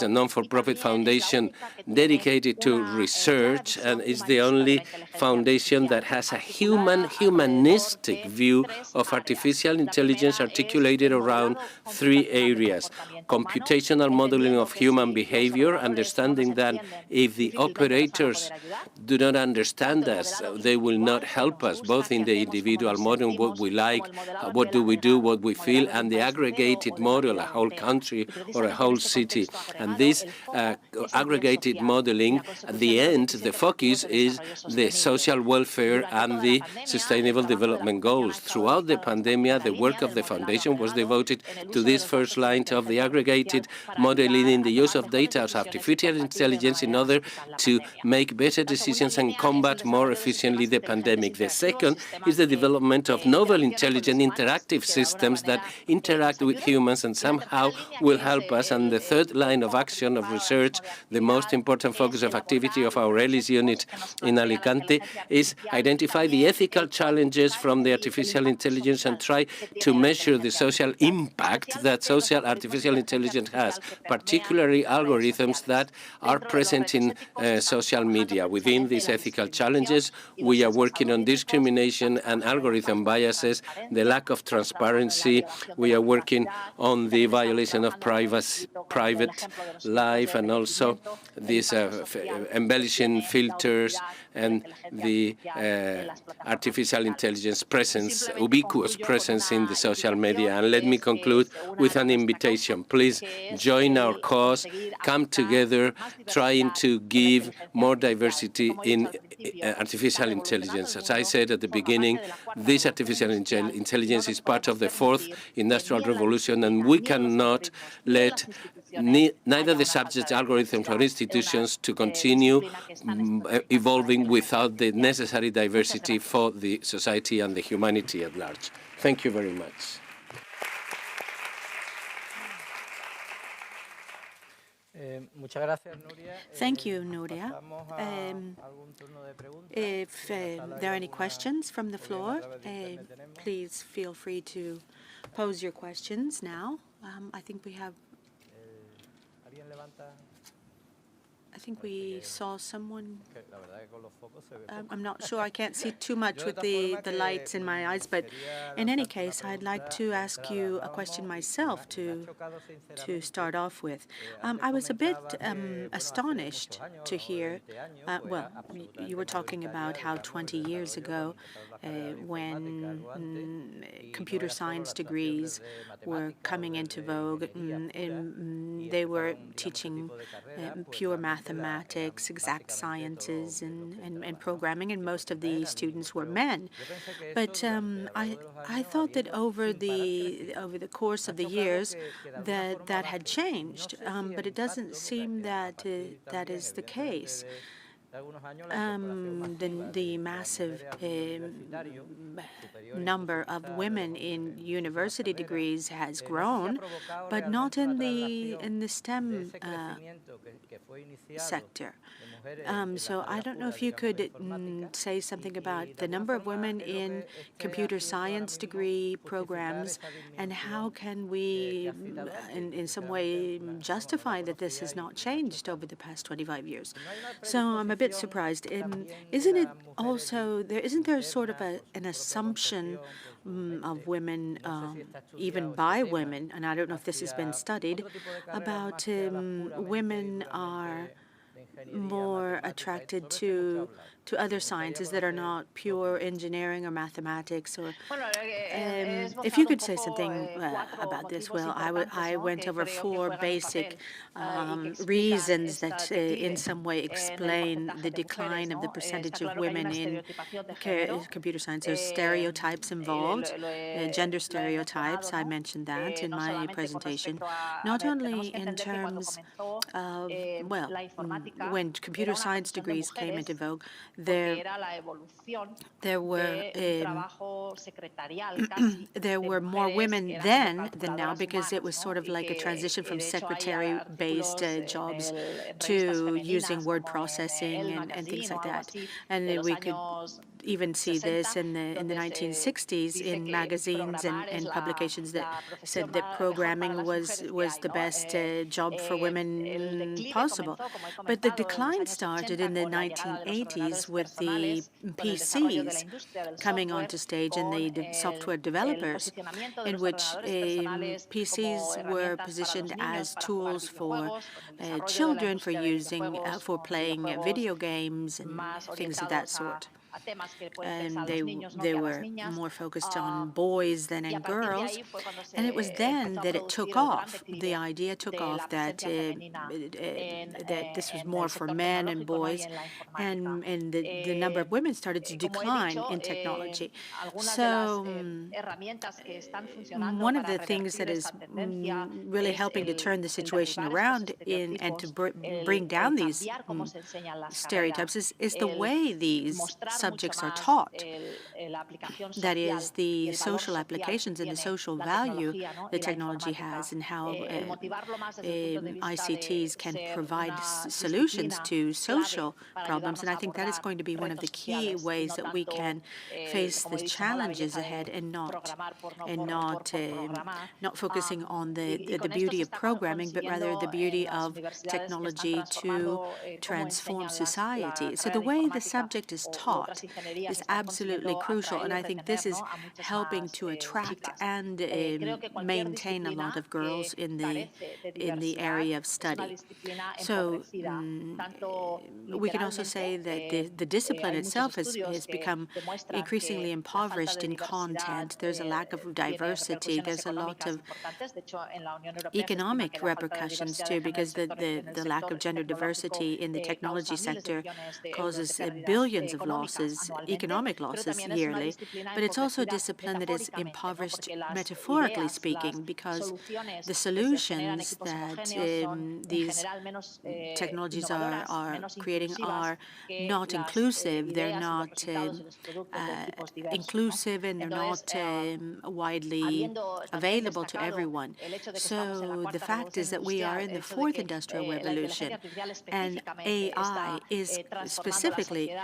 non-for-profit foundation dedicated to research, and is the only foundation that has a humanistic view of artificial intelligence articulated around three areas: computational modeling of human behavior, understanding that if the operators do not understand us, they will not help us, both in the individual model, what we like, what do we do, what we feel, and the aggregated model, a whole country or a whole city. And this aggregated modeling, at the end, the focus is the social welfare and the sustainable development goals. Throughout the pandemic, the work of the foundation was devoted to this first line of the aggregate disaggregated modeling in the use of data as artificial intelligence in order to make better decisions and combat more efficiently the pandemic. The second is the development of novel, intelligent, interactive systems that interact with humans and somehow will help us. And the third line of action of research, the most important focus of activity of our ELIS unit in Alicante, is identify the ethical challenges from the artificial intelligence and try to measure the social impact that social artificial intelligence has, particularly algorithms that are present in social media. Within these ethical challenges, we are working on discrimination and algorithm biases, the lack of transparency. We are working on the violation of private life, and also these embellishing filters and the artificial intelligence presence, ubiquitous presence in the social media. And let me conclude with an invitation. Please join our cause, come together, trying to give more diversity in artificial intelligence. As I said at the beginning, this artificial intelligence is part of the fourth industrial revolution, and we cannot let neither the subject, algorithms, or institutions to continue evolving without the necessary diversity for the society and the humanity at large. Thank you very much. Thank you, Nuria. If there are any questions from the floor, please feel free to pose your questions now. I think we saw someone. I'm not sure. I can't see too much with the lights in my eyes, but in any case, I'd like to ask you a question myself to start off with. I was a bit astonished to hear, well, you were talking about how 20 years ago, when computer science degrees were coming into vogue, they were teaching pure mathematics, exact sciences, and programming, and most of the students were men. But I thought that over the course of the years that had changed, but it doesn't seem that that is the case. The massive number of women in university degrees has grown, but not in the STEM sector. So I don't know if you could say something about the number of women in computer science degree programs, and how can we, in some way, justify that this has not changed over the past 25 years. So I'm a bit surprised. Isn't it also isn't there sort of an assumption of women, even by women, and I don't know if this has been studied, about women are more attracted to other sciences that are not pure engineering or mathematics? Or if you could say something about this. Well, I went over 4 basic reasons that in some way explain the decline of the percentage of women in computer science. There's stereotypes involved, gender stereotypes. I mentioned that in my presentation, not only in terms of, well, when computer science degrees came into vogue, there were more women then than now, because it was sort of like a transition from secretary-based jobs to using word processing and things like that. And we could even see this in the 1960s in magazines and publications that said that programming was the best job for women possible. But the decline started in the 1980s with the PCs coming onto stage and the software developers, in which PCs were positioned as tools for children for using, for playing video games and things of that sort. and they were more focused on boys than in girls. And it was then that it took off. The idea took off that that this was more for men and boys, and the number of women started to decline in technology. So one of the things that is really helping to turn the situation around and to bring down these stereotypes is the way these subjects are taught. That is, the social applications and the social value that technology has, and how ICTs can provide solutions to social problems. And I think that is going to be one of the key ways that we can face the challenges ahead, and not focusing on the beauty of programming, but rather the beauty of technology to transform society. So the way the subject is taught is absolutely crucial, and I think this is helping to attract and maintain a lot of girls in the area of study. So we can also say that the discipline itself has become increasingly impoverished in content. There's a lack of diversity. There's a lot of economic repercussions too, because the lack of gender diversity in the technology sector causes billions of losses, economic losses yearly. But it's also a discipline that is impoverished metaphorically speaking, because the solutions that these technologies are creating are not inclusive. They're not inclusive, and they're not widely available to everyone. So the fact is that we are in the fourth industrial revolution, and AI is specifically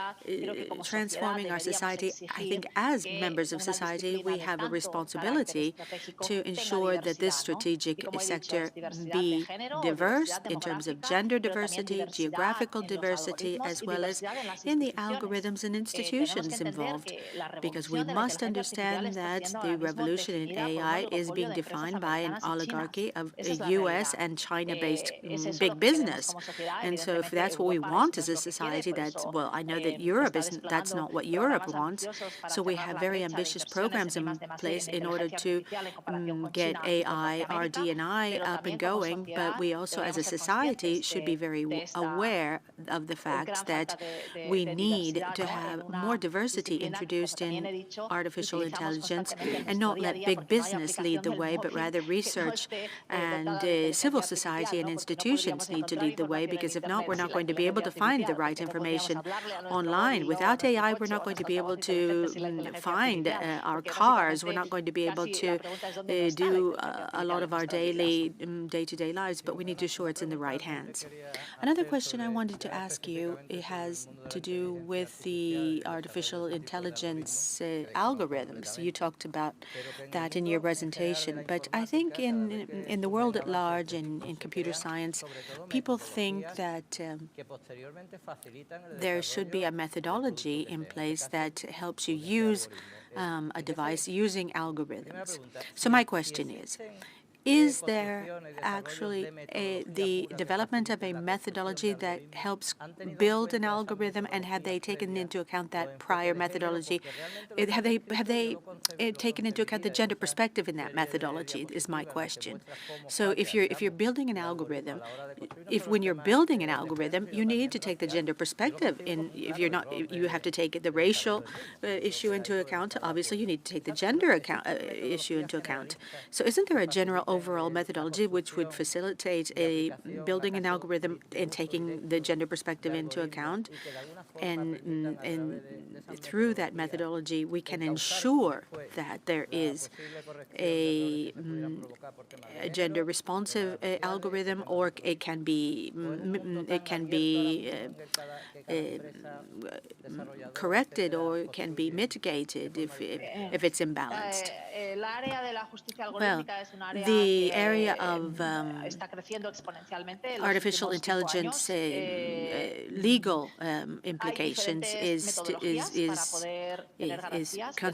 transforming our society. I think as members of society, we have a responsibility to ensure that this strategic sector be diverse in terms of gender diversity, geographical diversity, as well as in the algorithms and institutions involved, because we must understand that the revolution in AI is being defined by an oligarchy of U.S. and China-based big business. And so if that's what we want as a society, well, I know that that's not what Europe wants. So we have very ambitious programs in place in order to get AI, RD&I up and going, but we also as a society should be very aware of the fact that we need to have more diversity introduced in artificial intelligence, and not let big business lead the way, but rather research and civil society and institutions need to lead the way, because if not, we're not going to be able to find the right information online. Without AI, we're not going to be able to find our cars. We're not going to be able to do a lot of our day-to-day lives, but we need to ensure it's in the right hands. Another question I wanted to ask you, it has to do with the artificial intelligence algorithms. You talked about that in your presentation, but I think in the world at large, in computer science, people think that there should be a methodology in place that helps you use a device using algorithms. So my question is there actually the development of a methodology that helps build an algorithm, and have they taken into account that prior methodology? Have they taken into account the gender perspective in that methodology, is my question. So if you're building an algorithm, when you're building an algorithm, you need to take the gender perspective in. If you're not, you have to take the racial issue into account. Obviously, you need to take the gender issue into account. So isn't there a general overall methodology which would facilitate building an algorithm and taking the gender perspective into account? And through that methodology, we can ensure that there is a gender responsive algorithm, or it can be corrected, or it can be mitigated if it's imbalanced. Well, the area of artificial intelligence legal implications applications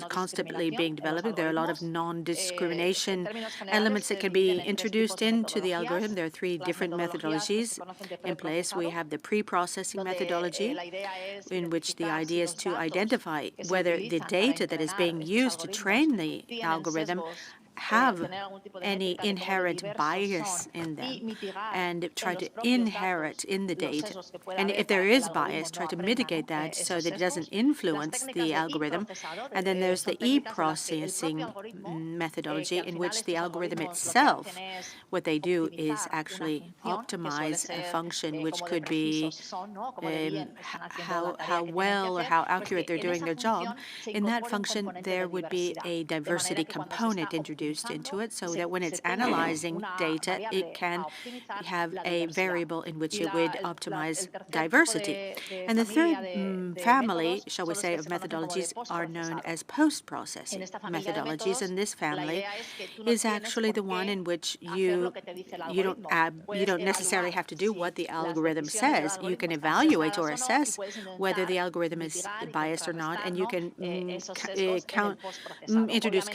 constantly being developed. There are a lot of non-discrimination elements that can be introduced into the algorithm. There are 3 different methodologies in place. We have the pre-processing methodology, in which the idea is to identify whether the data that is being used to train the algorithm have any inherent bias in them and try to inherit in the data. And if there is bias, try to mitigate that so that it doesn't influence the algorithm. And then there's the e-processing methodology, in which the algorithm itself, what they do is actually optimize a function, which could be how well or how accurate they're doing their job. In that function, there would be a diversity component introduced into it, so that when it's analyzing data, it can have a variable in which it would optimize diversity. And the third family, shall we say, of methodologies are known as post-processing methodologies. And this family is actually the one in which you don't necessarily have to do what the algorithm says. You can evaluate or assess whether the algorithm is biased or not, and you can introduce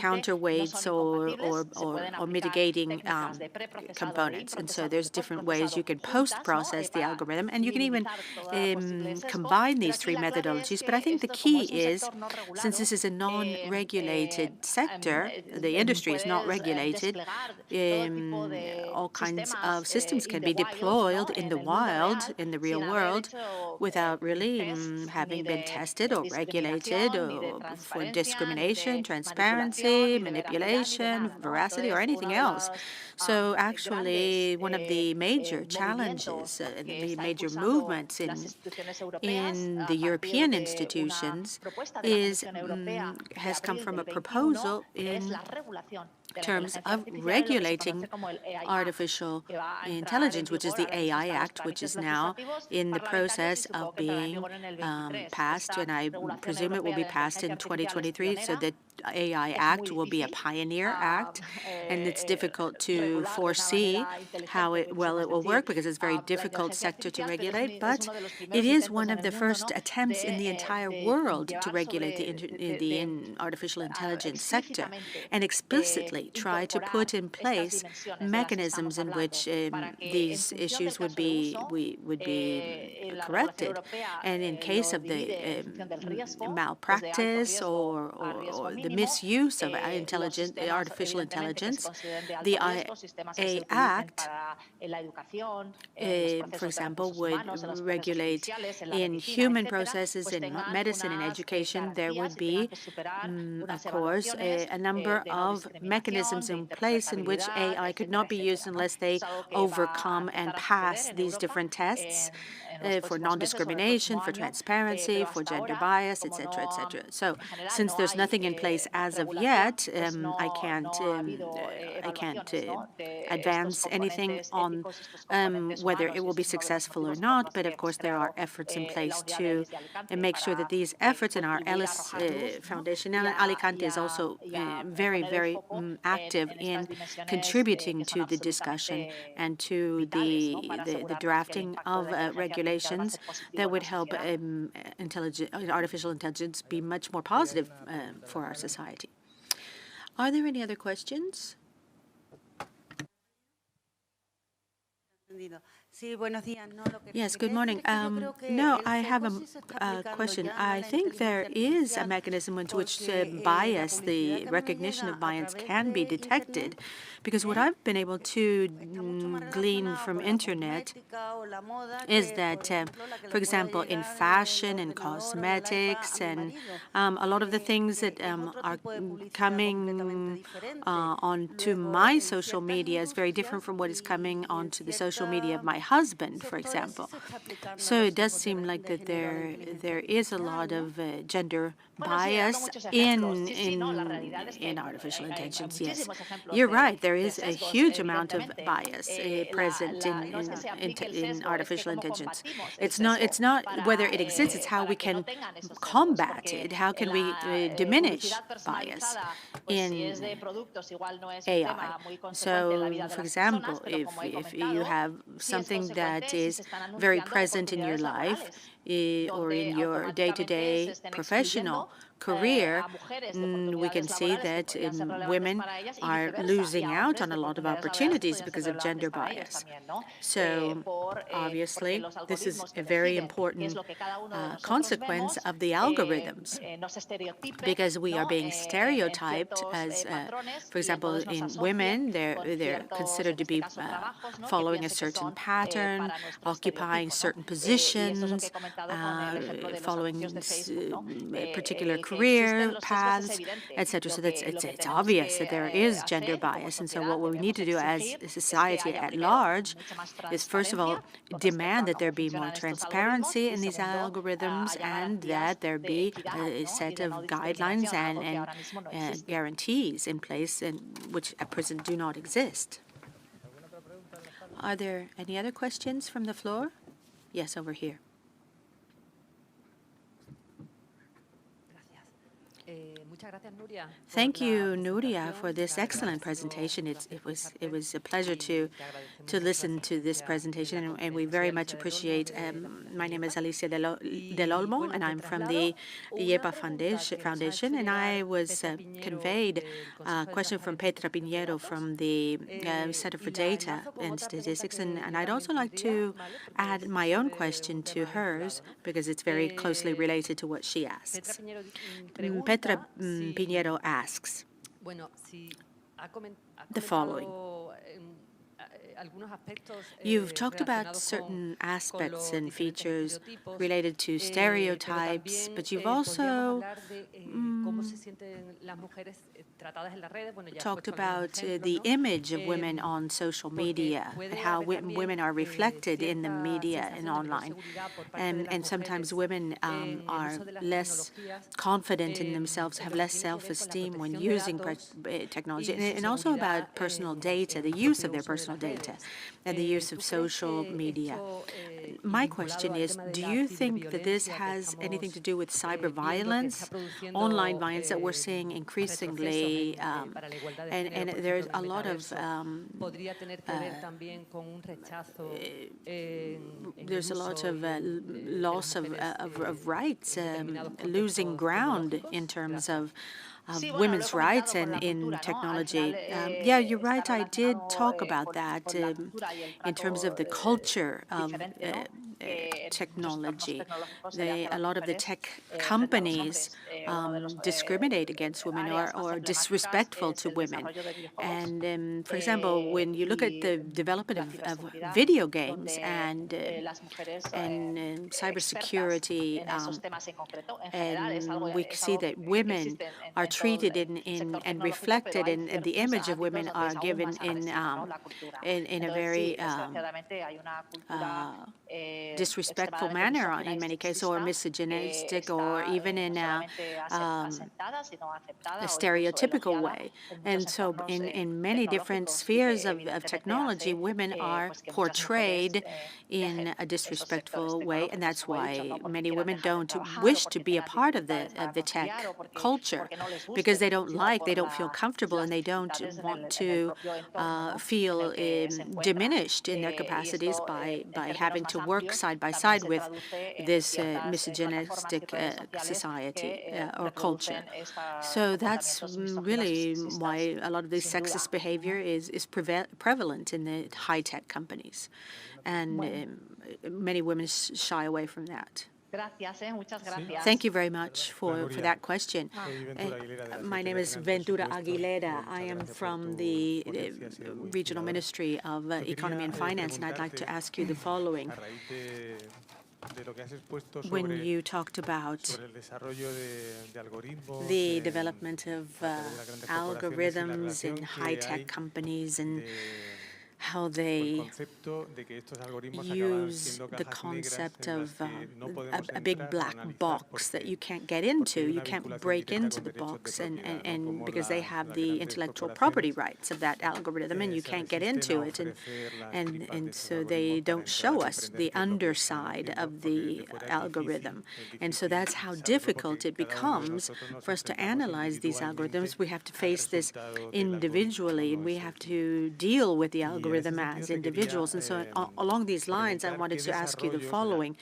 counterweights or mitigating components. And so there's different ways you can post-process the algorithm, and you can even combine these 3 methodologies. But I think the key is, since this is a non-regulated sector, the industry is not regulated, all kinds of systems can be deployed in the wild, in the real world, without really having been tested or regulated for discrimination, transparency, manipulation, veracity, or anything else. So actually, one of the major challenges, the major movements in the European institutions has come from a proposal in terms of regulating artificial intelligence, which is the AI Act, which is now in the process of being passed, and I presume it will be passed in 2023. So the AI Act will be a pioneer act, and it's difficult to foresee how it will work, because it's a very difficult sector to regulate. But it is one of the first attempts in the entire world to regulate the artificial intelligence sector, and explicitly try to put in place mechanisms in which these issues would be corrected. And in case of the malpractice or the misuse of artificial intelligence, the AI Act, for example, would regulate in human processes, in medicine and education. There would be, of course, a number of mechanisms in place in which AI could not be used unless they overcome and pass these different tests for non-discrimination, for transparency, for gender bias, etc., etc. So, since there's nothing in place as of yet, I can't advance anything on whether it will be successful or not. But of course, there are efforts in place to make sure that these efforts in our Ellis Foundation, and Alicante is also very, very active in contributing to the discussion and to the drafting of regulations that would help artificial intelligence be much more positive for our society. Are there any other questions? Yes, good morning. No, I have a question. I think there is a mechanism in which bias, the recognition of bias, can be detected, because what I've been able to glean from internet is that, for example, in fashion and cosmetics and a lot of the things that are coming onto my social media is very different from what is coming onto the social media of my husband, for example. So it does seem like that there is a lot of gender bias in artificial intelligence. Yes, you're right. There is a huge amount of bias present in artificial intelligence. It's not whether it exists; it's how we can combat it. How can we diminish bias in AI? So, for example, if you have something something that is very present in your life or in your day-to-day professional career, we can see that women are losing out on a lot of opportunities because of gender bias. So obviously, this is a very important consequence of the algorithms, because we are being stereotyped as, for example, in women, they're considered to be following a certain pattern, occupying certain positions, following particular career paths, etc. So it's obvious that there is gender bias. And so what we need to do as a society at large is, first of all, demand that there be more transparency in these algorithms and that there be a set of guidelines and guarantees in place, which at present do not exist. Are there any other questions from the floor? Yes, over here. Thank you, Nuria, for this excellent presentation. It was a pleasure to listen to this presentation, and we very much appreciate. My name is Alicia del Olmo, and I'm from the F.P.A Foundation, and I was conveyed a question from Petra Pinheiro from the Center for Data and Statistics, and I'd also like to add my own question to hers because it's very closely related to what she asks. Petra Pinheiro asks the following. You've talked about certain aspects and features related to stereotypes, but you've also talked about the image of women on social media and how women are reflected in the media and online. And sometimes women are less confident in themselves, have less self-esteem when using technology, and also about personal data, the use of their personal data, and the use of social media. My question is, do you think that this has anything to do with cyber violence, online violence that we're seeing increasingly, and there's a lot of loss of rights, losing ground in terms of women's rights and in technology. Yeah, you're right. I did talk about that in terms of the culture of technology. A lot of the tech companies discriminate against women or are disrespectful to women. And for example, when you look at the development of video games and cybersecurity, and we see that women are treated and reflected, and the image of women are given in a very disrespectful manner in many cases, or misogynistic, or even in a stereotypical way. And so in many different spheres of technology, women are portrayed in a disrespectful way, and that's why many women don't wish to be a part of the tech culture, because they don't feel comfortable, and they don't want to feel diminished in their capacities by having to work side by side with this misogynistic society or culture. So that's really why a lot of this sexist behavior is prevalent in the high-tech companies, and many women shy away from that. Thank you very much for that question. My name is Ventura Aguilera. I am from the Regional Ministry of Economy and Finance, and I'd like to ask you the following. When you talked about the development of algorithms in high-tech companies and how they use the concept of a big black box that you can't get into. You can't break into the box, and because they have the intellectual property rights of that algorithm, and you can't get into it, and so they don't show us the underside of the algorithm. And so that's how difficult it becomes for us to analyze these algorithms. We have to face this individually, and we have to deal with the algorithm algorithm as individuals. And so along these lines, I wanted to ask you the following.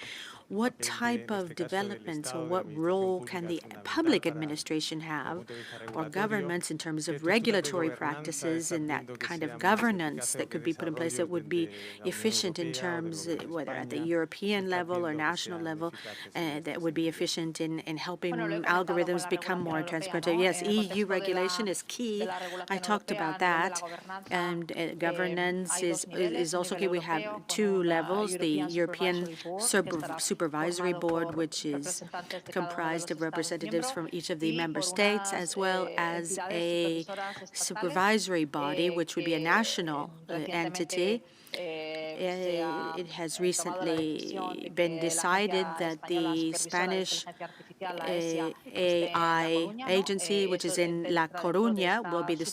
What type of developments or what role can the public administration have, or governments, in terms of regulatory practices and that kind of governance that could be put in place that would be efficient in terms, whether at the European level or national level, that would be efficient in helping algorithms become more transparent? Yes, EU regulation is key. I talked about that. And governance is also key. We have two levels: the European Supervisory Board, which is comprised of representatives from each of the member states, as well as a supervisory body, which would be a national entity. It has recently been decided that the Spanish AI agency, which is in La Coruña, will be the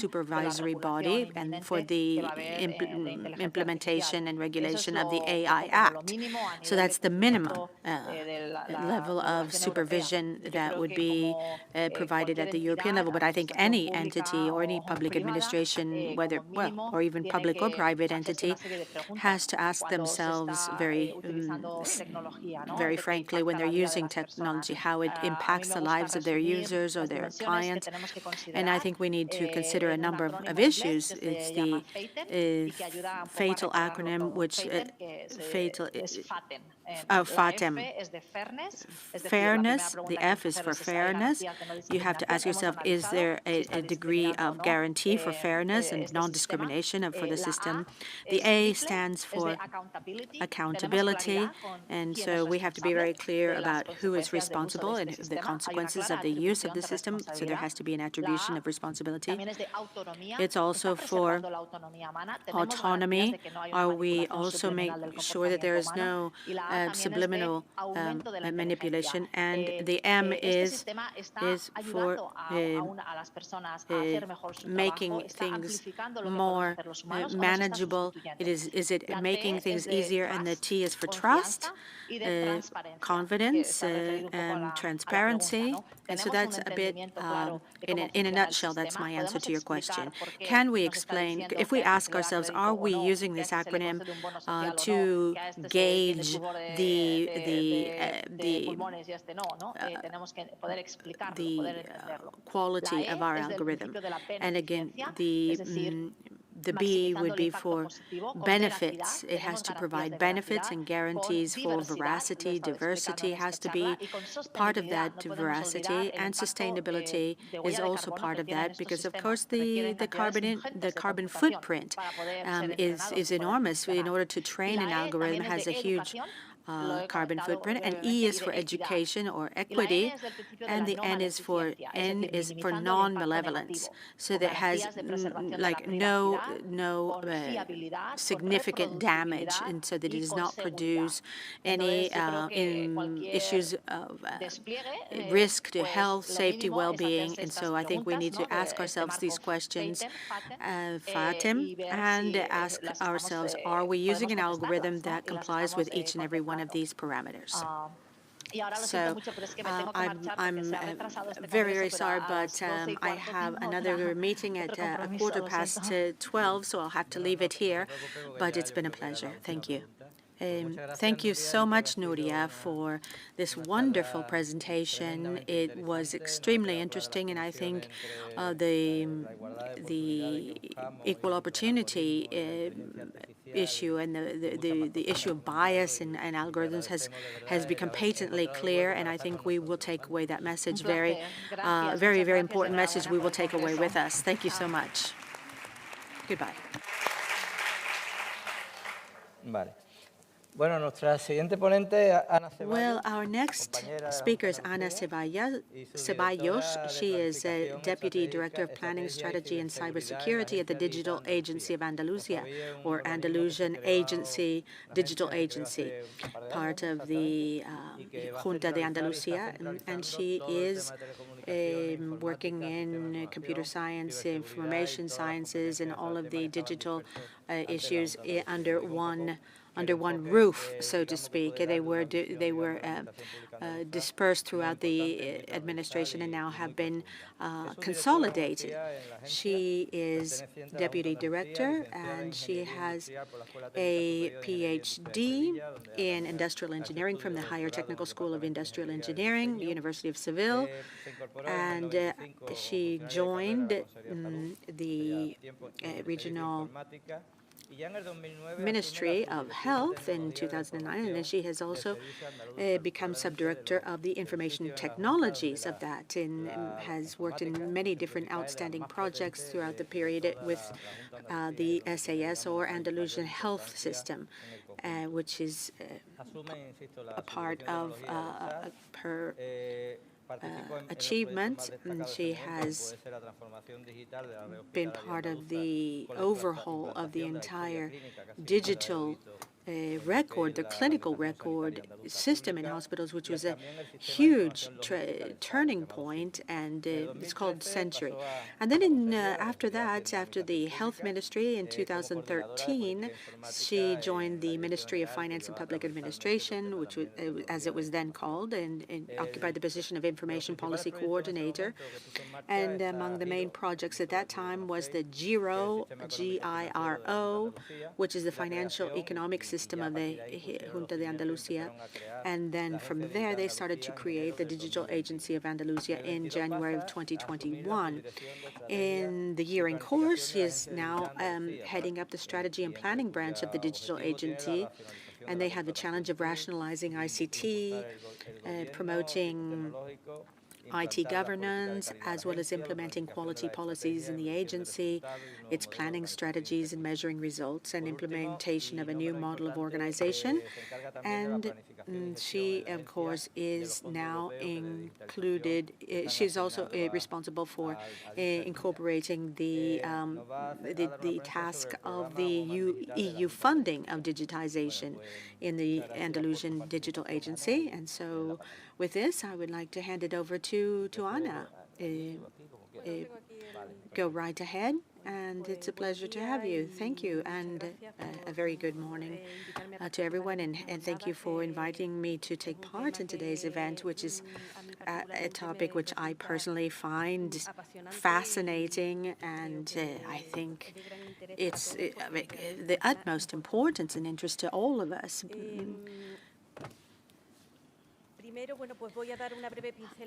supervisory body and for the implementation and regulation of the AI Act. So that's the minimum level of supervision that would be provided at the European level. But I think any entity or any public administration, whether, well, or even public or private entity, has to ask themselves very frankly, when they're using technology, how it impacts the lives of their users or their clients. And I think we need to consider a number of issues. It's the fatal acronym, which FATEM. Fairness, the F is for fairness. You have to ask yourself, is there a degree of guarantee for fairness and non-discrimination for the system? The A stands for accountability, and so we have to be very clear about who is responsible and the consequences of the use of the system, so there has to be an attribution of responsibility. It's also for autonomy. Are we also make sure that there is no subliminal manipulation? And the M is for making things more manageable. Is it making things easier? And the T is for trust, confidence, and transparency. And so that's a bit, in a nutshell, that's my answer to your question. Can we explain, if we ask ourselves, are we using this acronym to gauge the quality of our algorithm? And again, the B would be for benefits. It has to provide benefits and guarantees for veracity. Diversity has to be part of that veracity, and sustainability is also part of that, because of course the carbon footprint is enormous. In order to train an algorithm, has a huge carbon footprint. And E is for education or equity, and the N is for non-malevolence, so that has like no significant damage, and so that it does not produce any issues of risk to health, safety, well-being. And so I think we need to ask ourselves these questions, FATEM, and ask ourselves, are we using an algorithm that complies with each and every one of these parameters? So I'm very, very sorry, but I have another meeting at 12:15, so I'll have to leave it here. But it's been a pleasure. Thank you. Thank you so much, Nuria, for this wonderful presentation. It was extremely interesting, and I think the equal opportunity issue and the issue of bias and algorithms has become patently clear, and I think we will take away that message, very, very important message we will take away with us. Thank you so much. Goodbye. Vale. Bueno, nuestra siguiente ponente, Ana Ceballos. Well, our next speaker is Ana Ceballos. She is a Deputy Director of Planning, Strategy and Cybersecurity at the Digital Agency of Andalusia, or Andalusian Agency, Digital Agency, part of the Junta de Andalusia, and she is working in computer science, information sciences, and all of the digital issues under one roof, so to speak. They were dispersed throughout the administration and now have been consolidated. She is deputy director, and she has a PhD in industrial engineering from the Higher Technical School of Industrial Engineering, the University of Seville, and she joined the regional Ministry of Health in 2009, and then she has also become subdirector of the information technologies of that, and has worked in many different outstanding projects throughout the period with the SAS, or Andalusian Health System, which is a part of her achievement. She has been part of the overhaul of the entire digital record, the clinical record system in hospitals, which was a huge turning point, and it's called Century. And then after that, after the Health Ministry in 2013, she joined the Ministry of Finance and Public Administration, which was, as it was then called, and occupied the position of Information Policy Coordinator. And among the main projects at that time was the GIRO, G-I-R-O, which is the financial economic system of the Junta de Andalucía. And then from there, they started to create the Digital Agency of Andalusia in January of 2021. In the year in course, she is now heading up the strategy and planning branch of the Digital Agency, and they have the challenge of rationalizing ICT, promoting IT governance, as well as implementing quality policies in the agency, its planning strategies and measuring results, and implementation of a new model of organization. And she, of course, is now included. She's also responsible for incorporating the task of the EU funding of digitization in the Andalusian Digital Agency. And so with this, I would like to hand it over to Ana. Go right ahead, and it's a pleasure to have you. Thank you, and a very good morning to everyone, and thank you for inviting me to take part in today's event, which is a topic which I personally find fascinating, and I think it's the utmost importance and interest to all of us.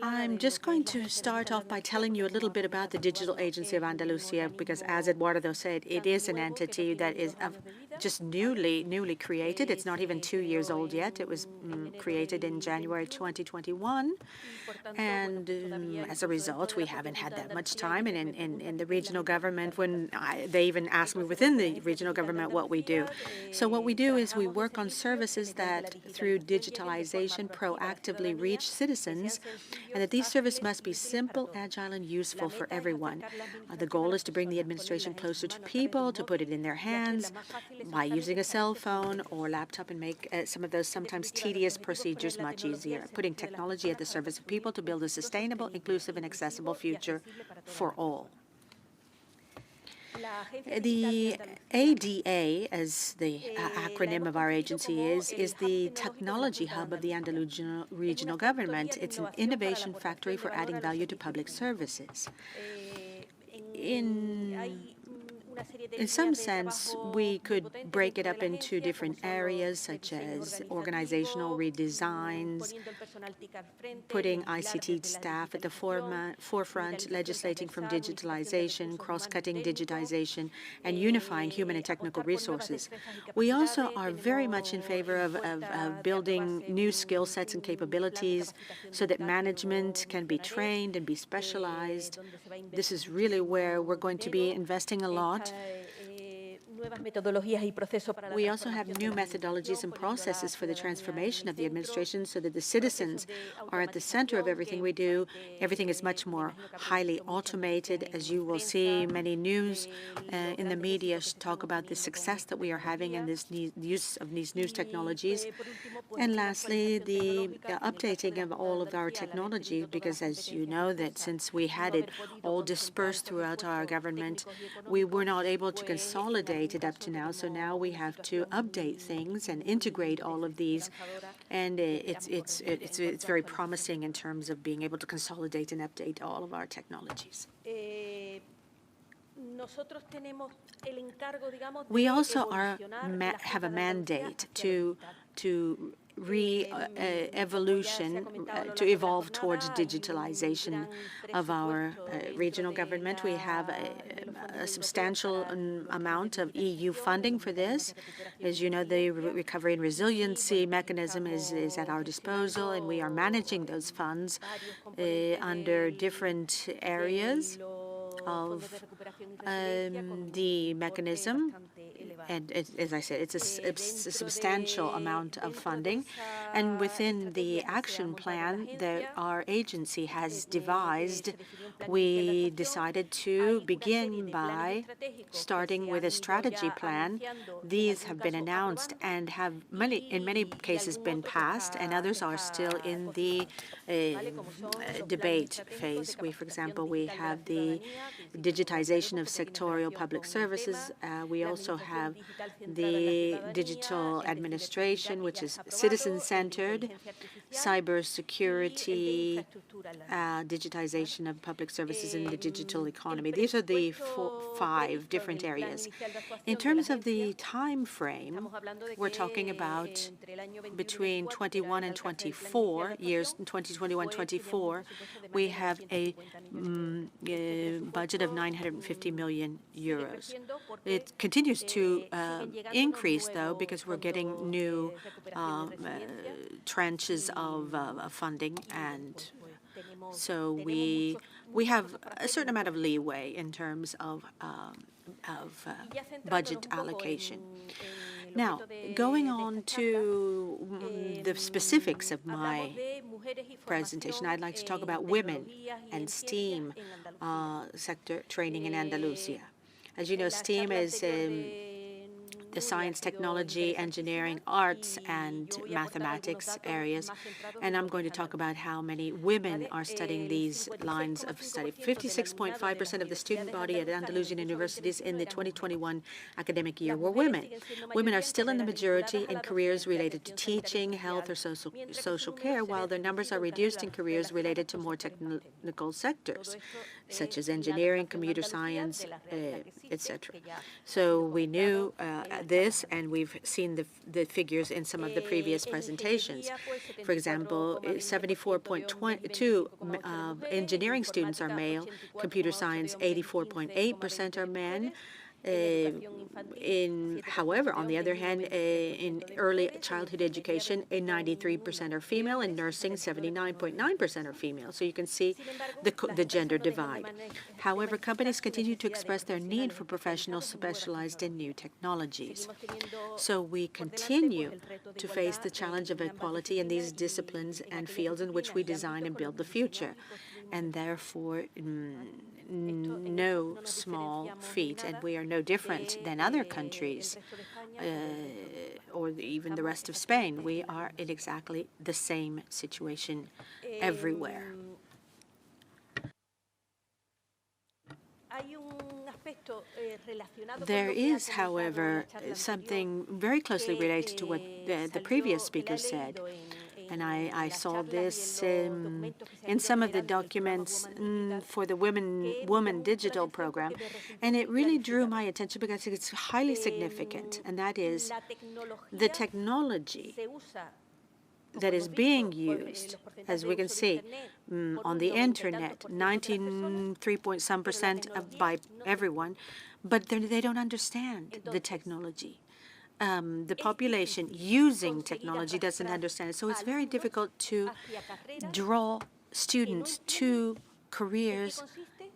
I'm just going to start off by telling you a little bit about the Digital Agency of Andalusia, because as Eduardo said, it is an entity that is just newly created. It's not even 2 years old yet. It was created in January 2021, and as a result, we haven't had that much time. And in the regional government, when they even asked me within the regional government what we do. So what we do is we work on services that, through digitalization, proactively reach citizens, and that these services must be simple, agile, and useful for everyone. The goal is to bring the administration closer to people, to put it in their hands by using a cell phone or laptop, and make some of those sometimes tedious procedures much easier, putting technology at the service of people to build a sustainable, inclusive, and accessible future for all. The ADA, as the acronym of our agency is the technology hub of the Andalusian regional government. It's an innovation factory for adding value to public services. In some sense, we could break it up into different areas, such as organizational redesigns, putting ICT staff at the forefront, legislating from digitalization, cross-cutting digitization, and unifying human and technical resources. We also are very much in favor of building new skill sets and capabilities so that management can be trained and be specialized. This is really where we're going to be investing a lot. We also have new methodologies and processes for the transformation of the administration so that the citizens are at the center of everything we do. Everything is much more highly automated. As you will see, many news in the media talk about the success that we are having in this use of these new technologies. And lastly, the updating of all of our technology, because as you know, that since we had it all dispersed throughout our government, we were not able to consolidate implemented up to now. So now we have to update things and integrate all of these. And it's very promising in terms of being able to consolidate and update all of our technologies. We also have a mandate to to evolve towards digitalization of our regional government. We have a substantial amount of EU funding for this. As you know, the recovery and resiliency mechanism is at our disposal, and we are managing those funds under different areas of the mechanism. And as I said, it's a substantial amount of funding. And within the action plan that our agency has devised, we decided to begin by starting with a strategy plan. These have been announced and have in many cases been passed, and others are still in the debate phase. For example, we have the digitization of sectorial public services. We also have the digital administration, which is citizen-centered, cybersecurity, digitization of public services in the digital economy. These are the 5 different areas. In terms of the time frame, we're talking about between 21 and 24 years, 2021-24, we have a budget of 950 million euros. It continues to increase, though, because we're getting new tranches of funding, and so we have a certain amount of leeway in terms of budget allocation. Now, going on to the specifics of my presentation, I'd like to talk about women and STEAM sector training in Andalusia. As you know, STEAM is the science, technology, engineering, arts, and mathematics areas. And I'm going to talk about how many women are studying these lines of study. 56.5% of the student body at Andalusian universities in the 2021 academic year were women. Women are still in the majority in careers related to teaching, health, or social care, while their numbers are reduced in careers related to more technical sectors, such as engineering, computer science, etc. So we knew this, and we've seen the figures in some of the previous presentations. For example, 74.2 engineering students are male, computer science 84.8% are men. However, on the other hand, in early childhood education, 93% are female, and nursing, 79.9% are female. So you can see the gender divide. However, companies continue to express their need for professionals specialized in new technologies. So we continue to face the challenge of equality in these disciplines and fields in which we design and build the future, and therefore no small feat, and we are no different than other countries or even the rest of Spain. We are in exactly the same situation everywhere. There is, however, something very closely related to what the previous speaker said. And I saw this in some of the documents for the Woman Digital Program, and it really drew my attention because it's highly significant, and that is the technology that is being used, as we can see, on the internet, 93.some% by everyone, but they don't understand the technology. The population using technology doesn't understand it. So it's very difficult to draw students to careers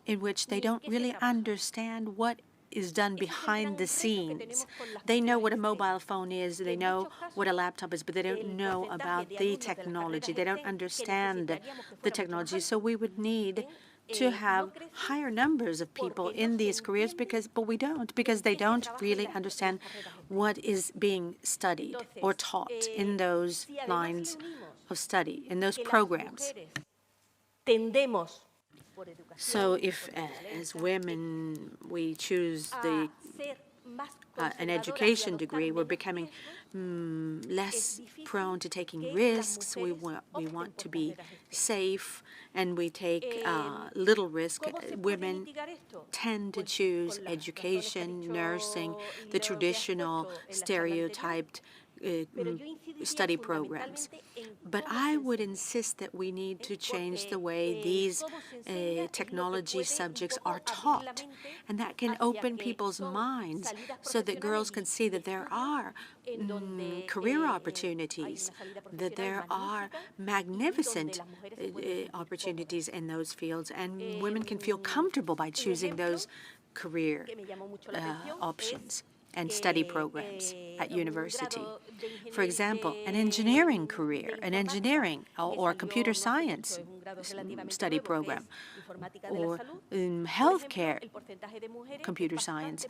in which they don't really understand what is done behind the scenes. They know what a mobile phone is, they know what a laptop is, but they don't know about the technology. They don't understand the technology. So we would need to have higher numbers of people in these careers, but we don't, because they don't really understand what is being studied or taught in those lines of study, in those programs. So if, as women, we choose the an education degree, we're becoming less prone to taking risks. We want to be safe, and we take little risk. Women tend to choose education, nursing, the traditional stereotyped study programs. But I would insist that we need to change the way these technology subjects are taught, and that can open people's minds so that girls can see that there are career opportunities, that there are magnificent opportunities in those fields, and women can feel comfortable by choosing those career options and study programs at university. For example, an engineering career, an engineering or computer science study program, or healthcare computer science.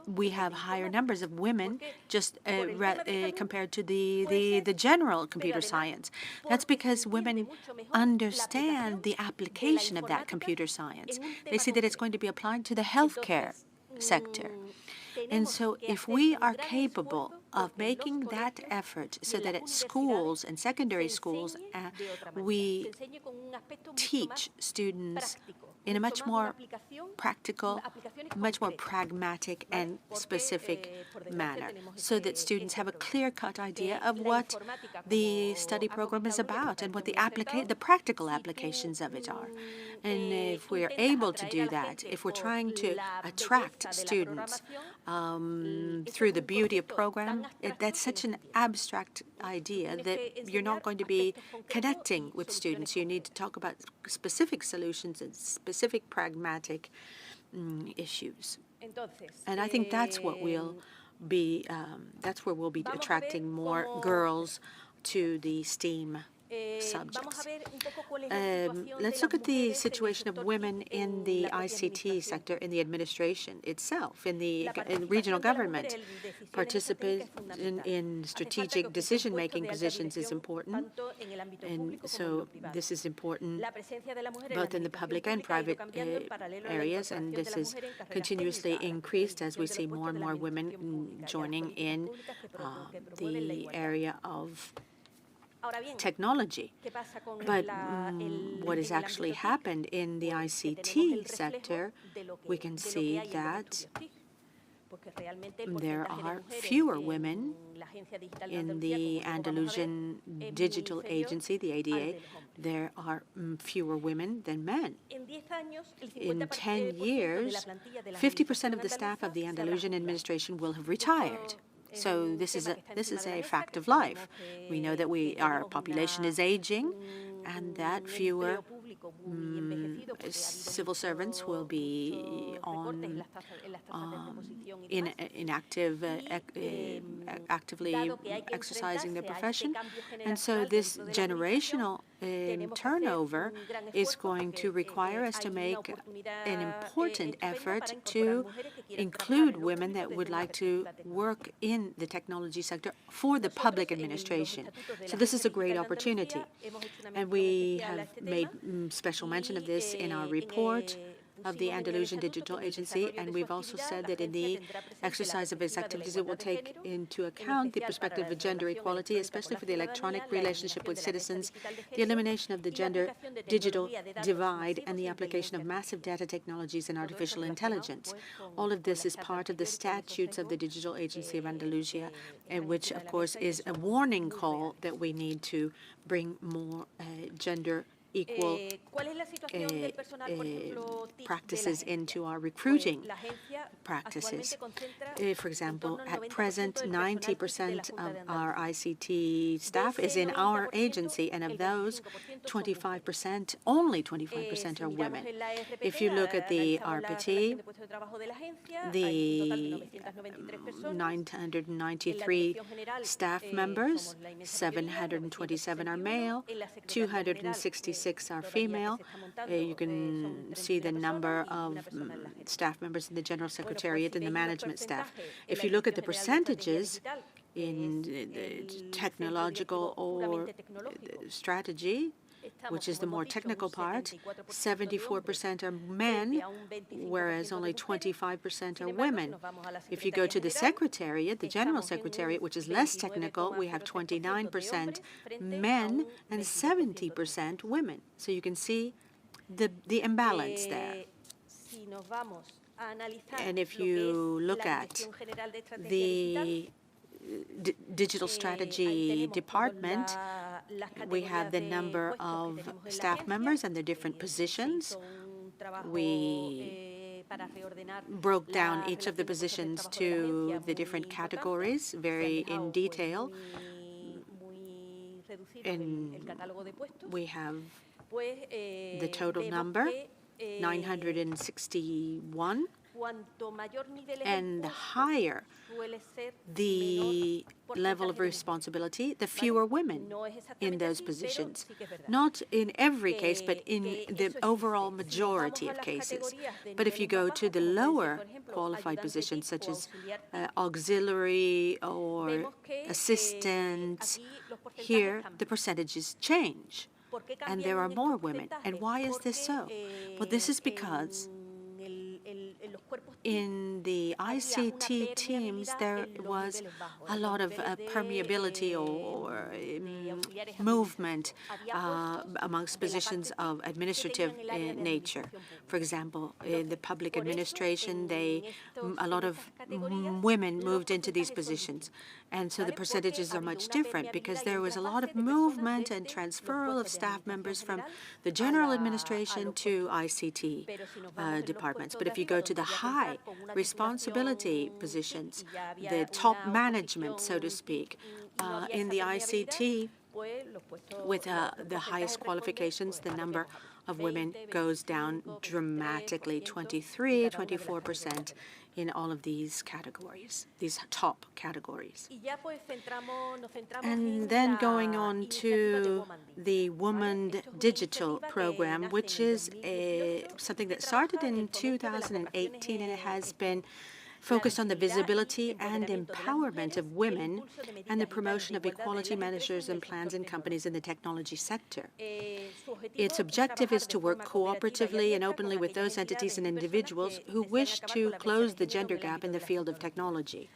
We have higher numbers of women just compared to the general computer science. That's because women understand the application of that computer science. They see that it's going to be applied to the healthcare sector. And so if we are capable of making that effort so that at schools and secondary schools we teach students in a much more practical, much more pragmatic and specific manner, so that students have a clear-cut idea of what the study program is about and what the practical applications of it are. And if we're able to do that, if we're trying to attract students through the beauty of program, that's such an abstract idea that you're not going to be connecting with students. You need to talk about specific solutions and specific pragmatic issues. And I think that's what we'll be, that's where we'll be attracting more girls to the STEAM subjects. Let's look at the situation of women in the ICT sector, in the administration itself, in the regional government. Participation in strategic decision-making positions is important, and so this is important both in the public and private areas, and this is continuously increased as we see more and more women joining in the area of technology. But what has actually happened in the ICT sector, we can see that there are fewer women in the Andalusian Digital Agency, the ADA. There are fewer women than men. In 10 years, 50% of the staff of the Andalusian administration will have retired. So this is a fact of life. We know that our population is aging, and that fewer civil servants will be actively exercising their profession. And so this generational turnover is going to require us to make an important effort to include women that would like to work in the technology sector for the public administration. So this is a great opportunity. And we have made special mention of this in our report of the Andalusian Digital Agency, and we've also said that in the exercise of its activities, it will take into account the perspective of gender equality, especially for the electronic relationship with citizens, the elimination of the gender-digital divide, and the application of massive data technologies and artificial intelligence. All of this is part of the statutes of the Digital Agency of Andalusia, which, of course, is a warning call that we need to bring more gender equal practices into our recruiting practices. For example, at present, 90% of our ICT staff is in our agency, and of those, 25%, only 25% are women. If you look at the RPT, the 993 staff members, 727 are male, 266 are female. You can see the number of staff members in the General Secretariat and the management staff. If you look at the percentages in the technological or strategy, which is the more technical part, 74% are men, whereas only 25% are women. If you go to the Secretariat, the General Secretariat, which is less technical, we have 29% men and 70% women. So you can see the imbalance there. And if you look at the digital strategy department, we have the number of staff members and the different positions. We broke down each of the positions to the different categories very in detail. And we have the total number, 961. And the higher the level of responsibility, the fewer women in those positions. Not in every case, but in the overall majority of cases. But if you go to the lower qualified positions, such as auxiliary or assistant, here the percentages change, and there are more women. And why is this so? Well, this is because in the ICT teams, there was a lot of permeability or movement amongst positions of administrative nature. For example, in the public administration, a lot of women moved into these positions. And so the percentages are much different because there was a lot of movement and transferal of staff members from the general administration to ICT departments. But if you go to the high responsibility positions, the top management, so to speak, in the ICT, with the highest qualifications, the number of women goes down dramatically, 23, 24% in all of these categories, these top categories. And then going on to the Woman Digital program, which is something that started in 2018, and it has been focused on the visibility and empowerment of women and the promotion of equality measures and plans in companies in the technology sector. Its objective is to work cooperatively and openly with those entities and individuals who wish to close the gender gap in the field of technology,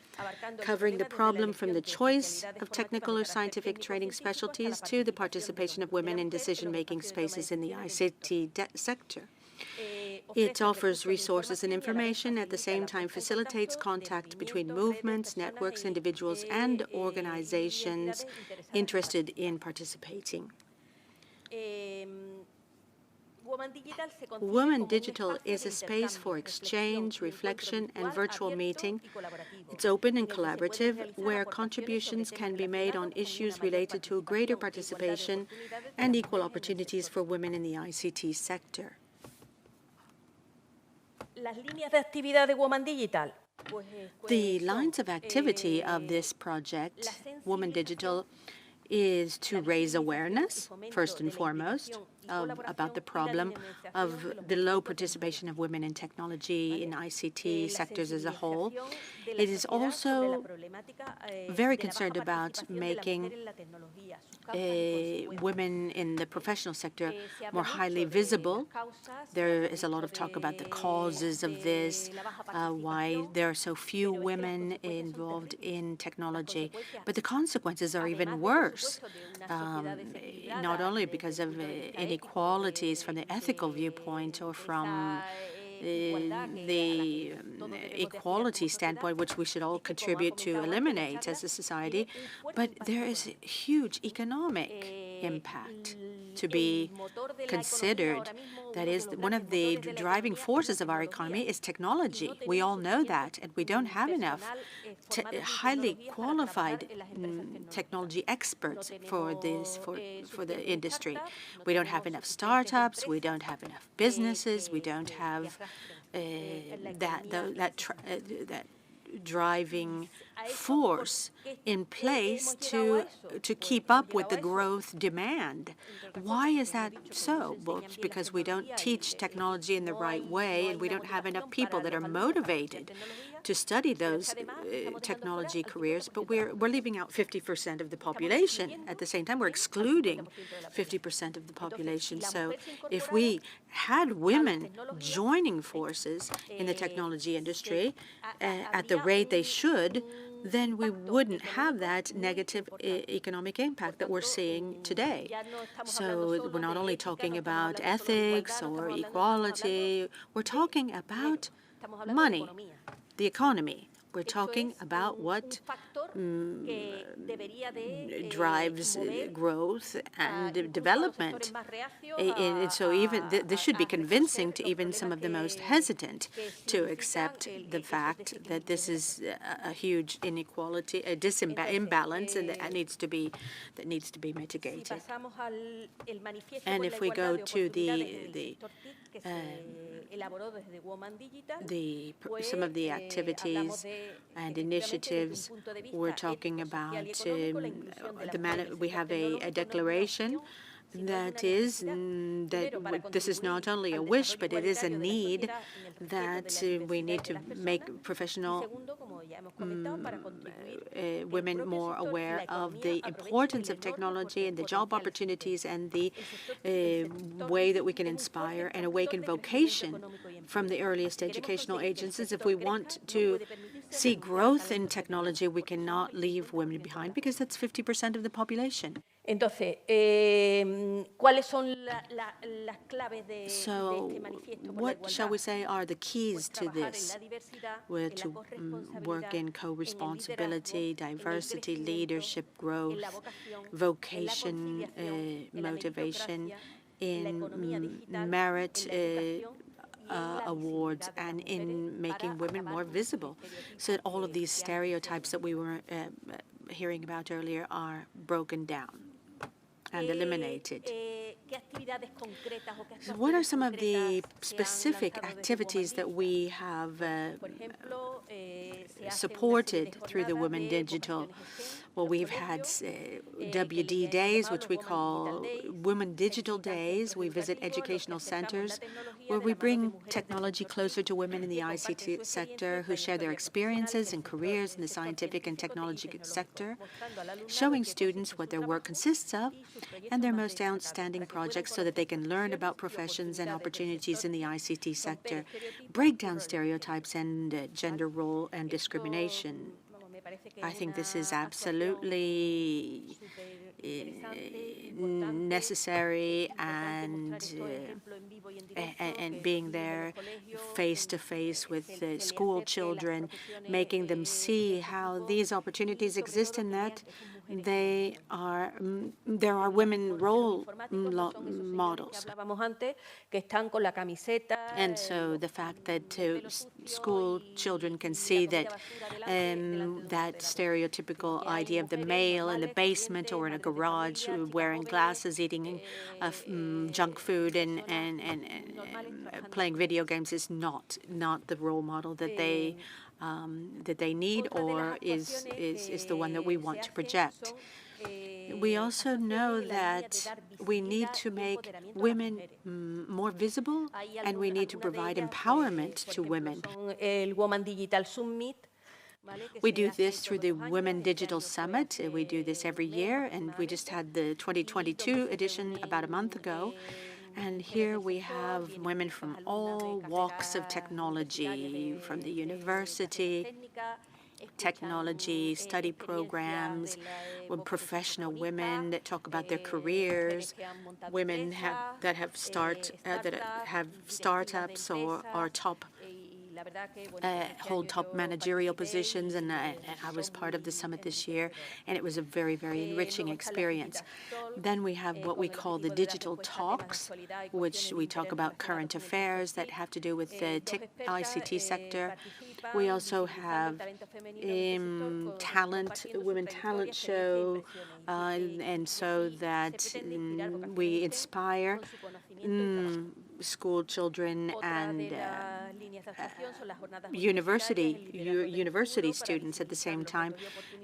covering the problem from the choice of technical or scientific training specialties to the participation of women in decision-making spaces in the ICT sector. It offers resources and information, at the same time facilitates contact between movements, networks, individuals, and organizations interested in participating. Women Digital is a space for exchange, reflection, and virtual meeting. It's open and collaborative, where contributions can be made on issues related to greater participation and equal opportunities for women in the ICT sector. The lines of activity of this project, Woman Digital, is to raise awareness, first and foremost, about the problem of the low participation of women in technology in ICT sectors as a whole. It is also very concerned about making women in the professional sector more highly visible. There is a lot of talk about the causes of this, why there are so few women involved in technology. But the consequences are even worse, not only because of inequalities from the ethical viewpoint or from the equality standpoint, which we should all contribute to eliminate as a society, but there is a huge economic impact to be considered. That is, one of the driving forces of our economy is technology. We all know that, and we don't have enough highly qualified technology experts for this, for the industry. We don't have enough startups. We don't have enough businesses. We don't have that driving force in place to keep up with the growth demand. Why is that so? Well, it's because we don't teach technology in the right way, and we don't have enough people that are motivated to study those technology careers, but we're leaving out 50% of the population. At the same time, we're excluding 50% of the population. So if we had women joining forces in the technology industry at the rate they should, then we wouldn't have that negative economic impact that we're seeing today. So we're not only talking about ethics or equality, we're talking about money, the economy. We're talking about what drives growth and development. And so even this should be convincing to even some of the most hesitant to accept the fact that this is a huge inequality, a imbalance, and that needs to be mitigated. And if we go to some of the activities and initiatives, we're talking about we have a declaration that is that this is not only a wish, but it is a need that we need to make professional women more aware of the importance of technology and the job opportunities and the way that we can inspire and awaken vocation from the earliest educational agencies. If we want to see growth in technology, we cannot leave women behind because that's 50% of the population. Entonces, ¿cuáles son las claves de este manifiesto? What shall we say are the keys to this? We're to work in co-responsibility, diversity, leadership, growth, vocation, motivation, in merit awards, and in making women more visible, so that all of these stereotypes that we were hearing about earlier are broken down and eliminated. So what are some of the specific activities that we have supported through the Women Digital? Well, we've had WD Days, which we call Women Digital Days. We visit educational centers where we bring technology closer to women in the ICT sector who share their experiences and careers in the scientific and technology sector, showing students what their work consists of and their most outstanding projects so that they can learn about professions and opportunities in the ICT sector, break down stereotypes and gender role and discrimination. I think this is absolutely necessary, and being there face to face with the school children, making them see how these opportunities exist and that there are women role models. And so the fact that school children can see that that stereotypical idea of the male in the basement or in a garage wearing glasses, eating junk food and playing video games is not the role model that they need or is the one that we want to project. We also know that we need to make women more visible, and we need to provide empowerment to women. We do this through the Women Digital Summit. We do this every year, and we just had the 2022 edition about a month ago. And here we have women from all walks of technology, from the university, technology, study programs, with professional women that talk about their careers, women that have startups or are top hold top managerial positions, and I was part of the summit this year, and it was a very, very enriching experience. Then we have what we call the digital talks, which we talk about current affairs that have to do with the ICT sector. We also have women talent show, and so that we inspire school children Otra and de las líneas de actuación son las jornadas universitarias, university students at the same time,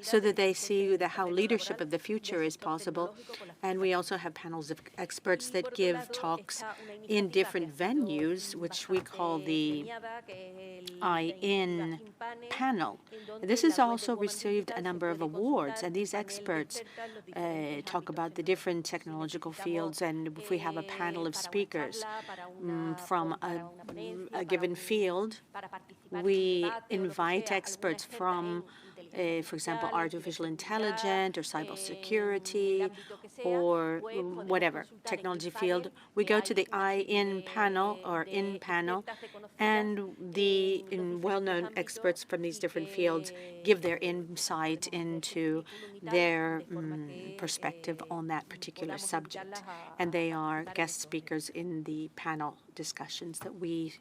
so that they see how leadership of the future is possible. And we also have panels of experts that give talks in different venues, which we call the I-In panel. This has also received a number of awards, and these experts talk about the different technological fields, and if we have a panel of speakers from a given field, we invite experts from, for example, artificial intelligence or cybersecurity or whatever technology field. We go to the I-In panel or in panel, and the well-known experts from these different fields give their insight into their perspective on that particular subject. And they are guest speakers in the panel discussions that we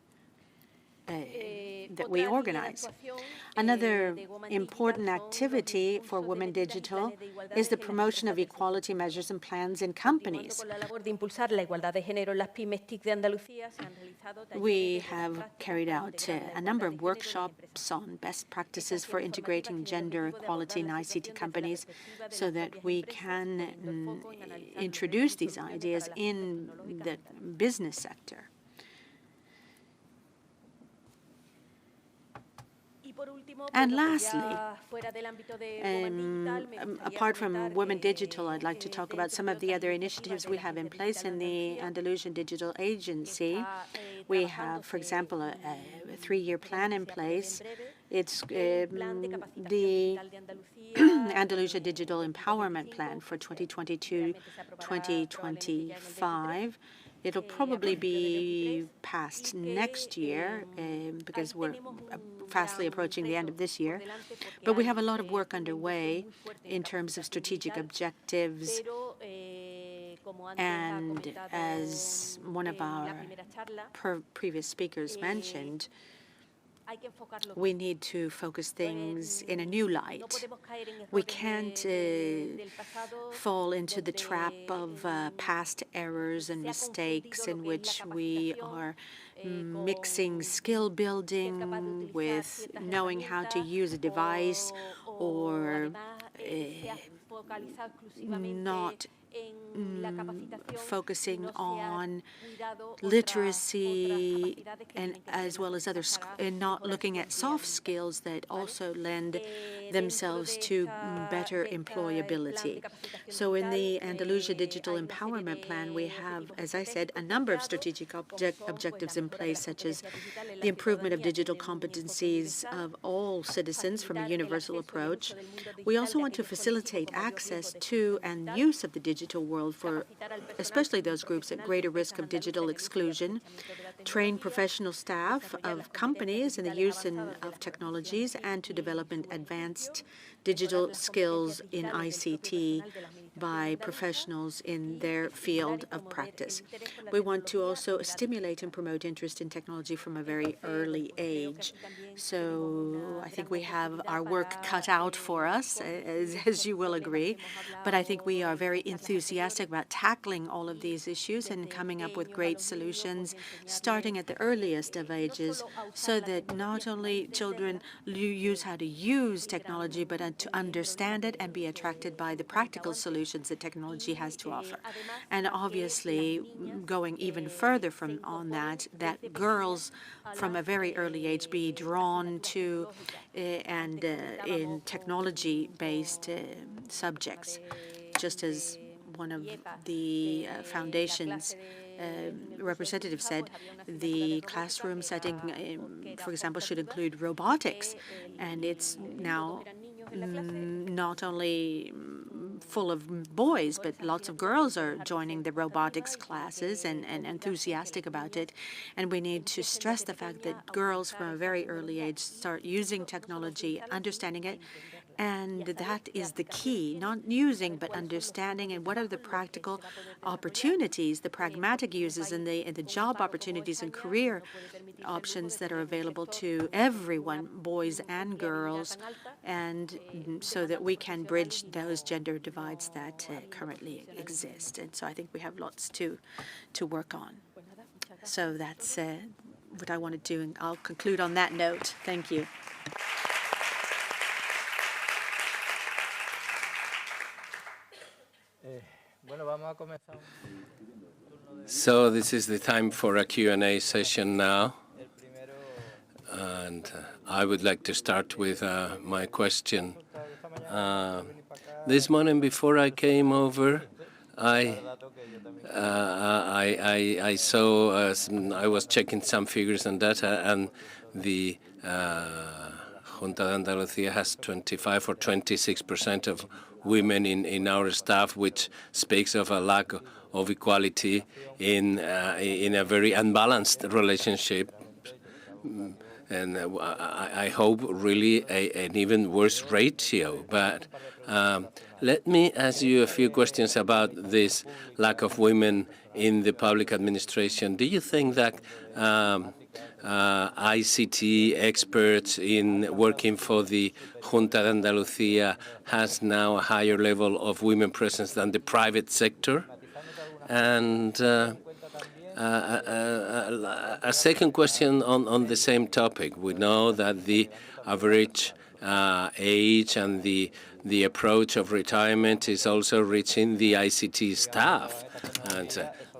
organize. Another important activity for Women Digital is the promotion of equality measures and plans in companies. We have carried out a number of workshops on best practices for integrating gender equality in ICT companies so that we can introduce these ideas in the business sector. And lastly, apart from Women Digital, I'd like to talk about some of the other initiatives we have in place in the Andalusian Digital Agency. We have, for example, a 3-year plan in place. It's the Andalusia Digital Empowerment Plan for 2022-2025. It'll probably be passed next year because we're fastly approaching the end of this year. But we have a lot of work underway in terms of strategic objectives. And as one of our previous speakers mentioned, we need to focus things in a new light. We can't fall into the trap of past errors and mistakes in which we are mixing skill building with knowing how to use a device or not focusing on literacy and as well as others, and not looking at soft skills that also lend themselves to better employability. So in the Andalusia Digital Empowerment Plan, we have, as I said, a number of strategic objectives in place, such as the improvement of digital competencies of all citizens from a universal approach. We also want to facilitate access to and use of the digital world for especially those groups at greater risk of digital exclusion, train professional staff of companies in the use of technologies, and to develop advanced digital skills in ICT by professionals in their field of practice. We want to also stimulate and promote interest in technology from a very early age. So I think we have our work cut out for us, as you will agree. But I think we are very enthusiastic about tackling all of these issues and coming up with great solutions, starting at the earliest of ages, so that not only children use how to use technology, but to understand it and be attracted by the practical solutions that technology has to offer. And obviously, going even further on that girls from a very early age be drawn to and in technology-based subjects, just as one of the foundation's representative said, the classroom setting, for example, should include robotics. And it's now not only full of boys, but lots of girls are joining the robotics classes and enthusiastic about it. And we need to stress the fact that girls from a very early age start using technology, understanding it. And that is the key, not using, but understanding, and what are the practical opportunities, the pragmatic uses, and the job opportunities and career options that are available to everyone, boys and girls, and so that we can bridge those gender divides that currently exist. And so I think we have lots to work on. So that's what I want to do, and I'll conclude on that note. Thank you. So this is the time for a Q&A session now. And I would like to start with my question. This morning, before I came over, I saw, I was checking some figures and data, and the Junta de Andalucía has 25 or 26% of women in our staff, which speaks of a lack of equality in a very unbalanced relationship. And I hope really an even worse ratio. But let me ask you a few questions about this lack of women in the public administration. Do you think that ICT experts in working for the Junta de Andalucía has now a higher level of women presence than the private sector? And a second question on the same topic. We know that the average age and the approach of retirement is also reaching the ICT staff. And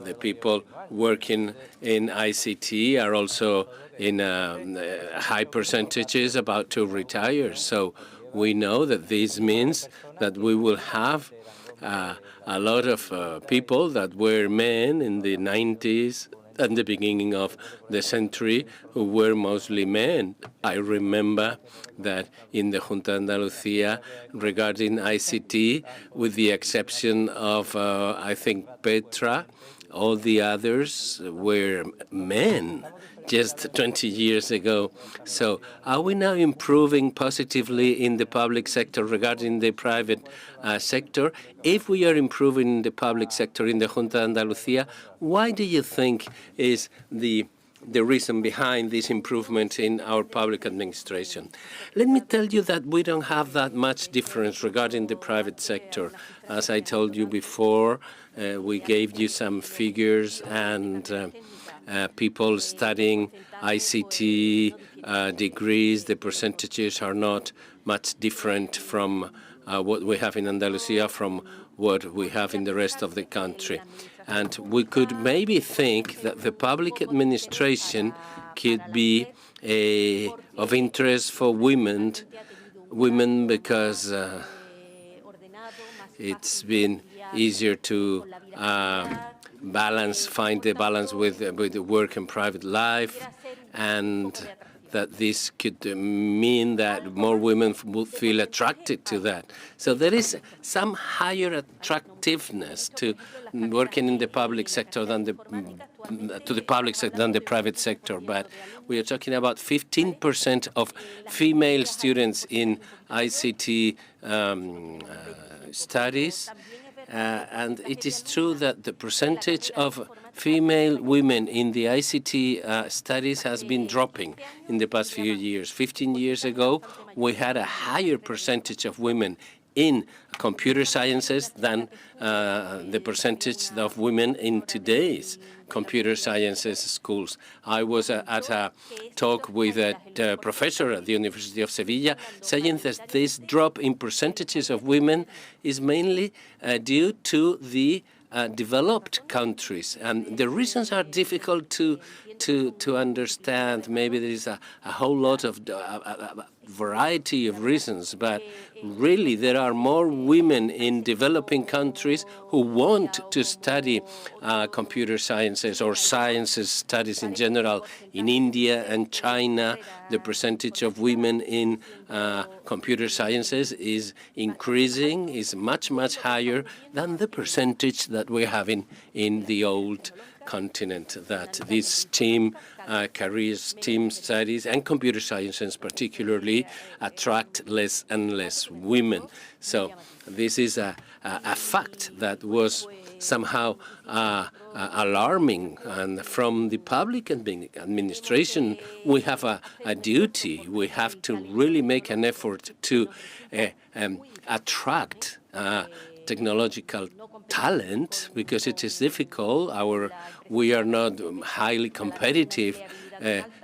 the people working in ICT are also in high percentages about to retire. So we know that this means that we will have a lot of people that were men in the 90s and the beginning of the century who were mostly men. I remember that in the Junta de Andalucía, regarding ICT, with the exception of, I think, Petra, all the others were men just 20 years ago. So are we now improving positively in the public sector regarding the private sector? If we are improving in the public sector in the Junta de Andalucía, why do you think is the reason behind this improvement in our public administration? Let me tell you that we don't have that much difference regarding the private sector. As I told you before, we gave you some figures, and people studying ICT degrees, the percentages are not much different from what we have in Andalusia from what we have in the rest of the country. And we could maybe think that the public administration could be of interest for women because it's been easier to find the balance with the work and private life, and that this could mean that more women would feel attracted to that. So there is some higher attractiveness to working in the public sector than the private sector. But we are talking about 15% of female students in ICT studies. And it is true that the percentage of female women in the ICT studies has been dropping in the past few years. 15 years ago, we had a higher percentage of women in computer sciences than the percentage of women in today's computer sciences schools. I was at a talk with a professor at the University of Sevilla saying that this drop in percentages of women is mainly due to the developed countries. And the reasons are difficult to understand. Maybe there is a whole lot of variety of reasons, but really there are more women in developing countries who want to study computer sciences or sciences studies in general. In India and China, the percentage of women in computer sciences is increasing, is much, much higher than the percentage that we're having in the old continent, that this STEM careers, STEM studies, and computer sciences particularly attract less and less women. So this is a fact that was somehow alarming. And from the public administration, we have a duty. We have to really make an effort to attract technological talent, because it is difficult. We are not highly competitive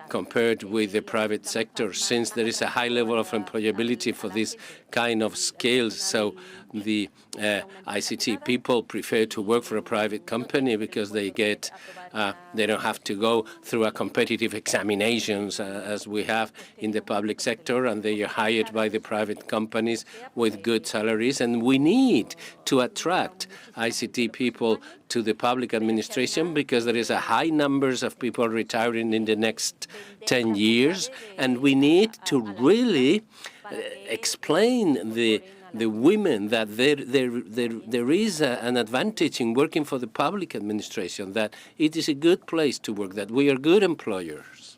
compared with the private sector, since there is a high level of employability for this kind of skills. So the ICT people prefer to work for a private company because they don't have to go through a competitive examinations as we have in the public sector, and they are hired by the private companies with good salaries. And we need to attract ICT people to the public administration because there is a high numbers of people retiring in the next 10 years, and we need to really explain the women that there is an advantage in working for the public administration, that it is a good place to work, that we are good employers.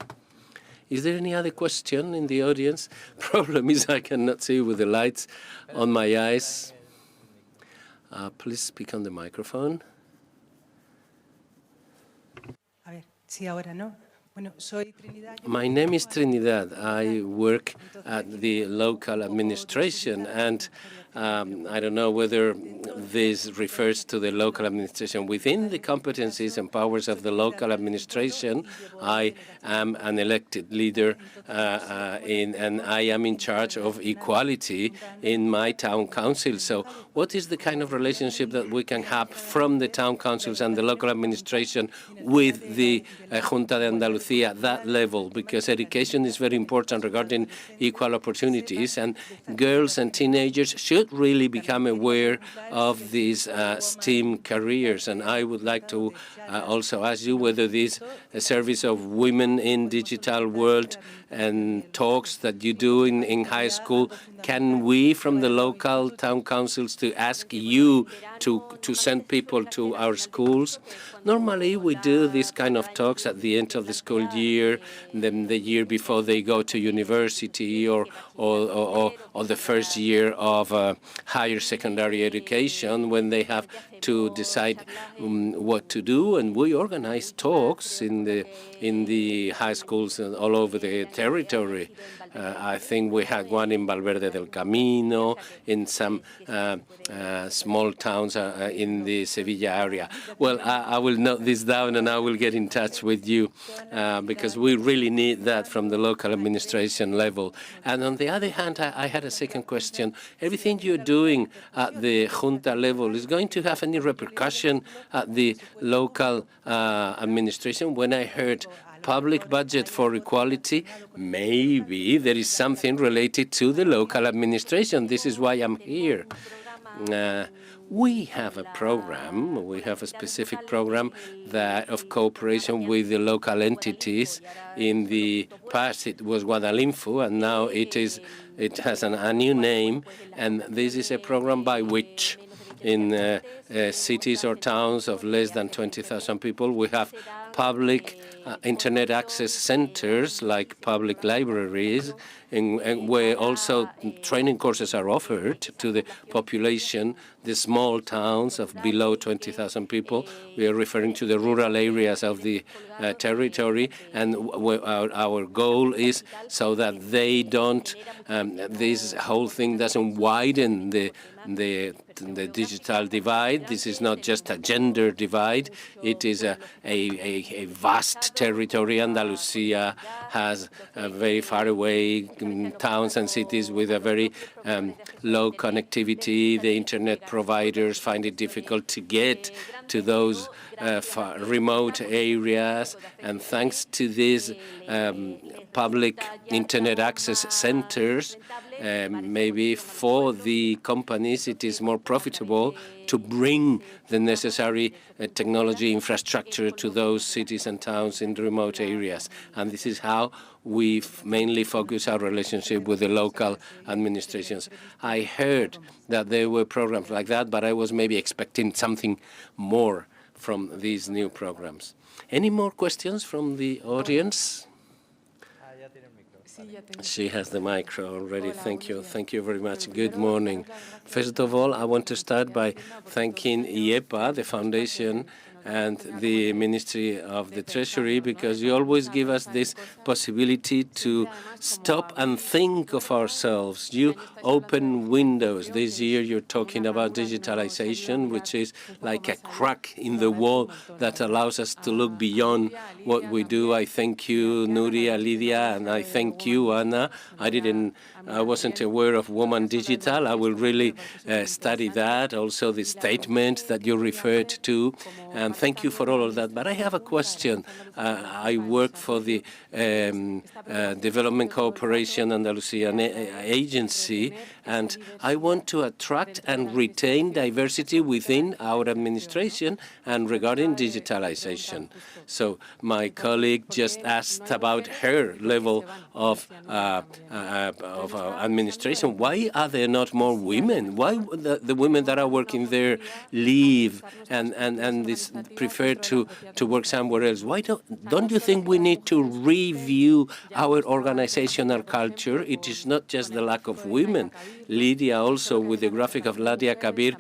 Is there any other question in the audience? Problem is I cannot see with the lights on my eyes. Please speak on the microphone. My name is Trinidad. I work at the local administration, and I don't know whether this refers to the local administration. Within the competencies and powers of the local administration, I am an elected leader, and I am in charge of equality in my town council. So what is the kind of relationship that we can have from the town councils and the local administration with the Junta de Andalucía at that level? Because education is very important regarding equal opportunities, and girls and teenagers should really become aware of these STEAM careers. And I would like to also ask you whether this service of women in digital world and talks that you do in high school, can we from the local town councils to ask you to send people to our schools? Normally we do this kind of talks at the end of the school year, then the year before they go to university, or the first year of higher secondary education, when they have to decide what to do. And we organize talks in the high schools all over the territory. I think we had one in Valverde del Camino, in some small towns in the Sevilla area. Well, I will note this down and I will get in touch with you because we really need that from the local administration level. And on the other hand, I had a second question. Everything you're doing at the junta level is going to have any repercussion at the local administration? When I heard public budget for equality, maybe there is something related to the local administration. This is why I'm here. We have a program, we have a specific program that of cooperation with the local entities. In the past it was Guadalinfo, and now it has a new name, and this is a program by which in cities or towns of less than 20,000 people, we have public internet access centers like public libraries, and where also training courses are offered to the population, the small towns of below 20,000 people. We are referring to the rural areas of the territory, and our goal is so that they don't, this whole thing doesn't widen the digital divide. This is not just a gender divide. It is a vast territory. Andalusia has very far away towns and cities with a very low connectivity. The internet providers find it difficult to get to those remote areas. And thanks to these public internet access centers, maybe for the companies it is more profitable to bring the necessary technology infrastructure to those cities and towns in remote areas. And this is how we mainly focus our relationship with the local administrations. I heard that there were programs like that, but I was maybe expecting something more from these new programs. Any more questions from the audience? She has the micro already. Thank you. Thank you very much. Good morning. First of all, I want to start by thanking IEPA, the foundation, and the Ministry of the Treasury, because you always give us this possibility to stop and think of ourselves. You open windows. This year you're talking about digitalization, which is like a crack in the wall that allows us to look beyond what we do. I thank you, Nuria, Lydia, and I thank you, Anna. I wasn't aware of Woman Digital. I will really study that. Also, the statement that you referred to. And thank you for all of that. But I have a question. I work for the Development Cooperation Andalusian Agency, and I want to attract and retain diversity within our administration and regarding digitalization. So my colleague just asked about her level of administration. Why are there not more women? Why the women that are working there leave and prefer to work somewhere else? Why don't you think we need to review our organizational culture? It is not just the lack of women. Lydia also, with the graphic of Ladia Kabir,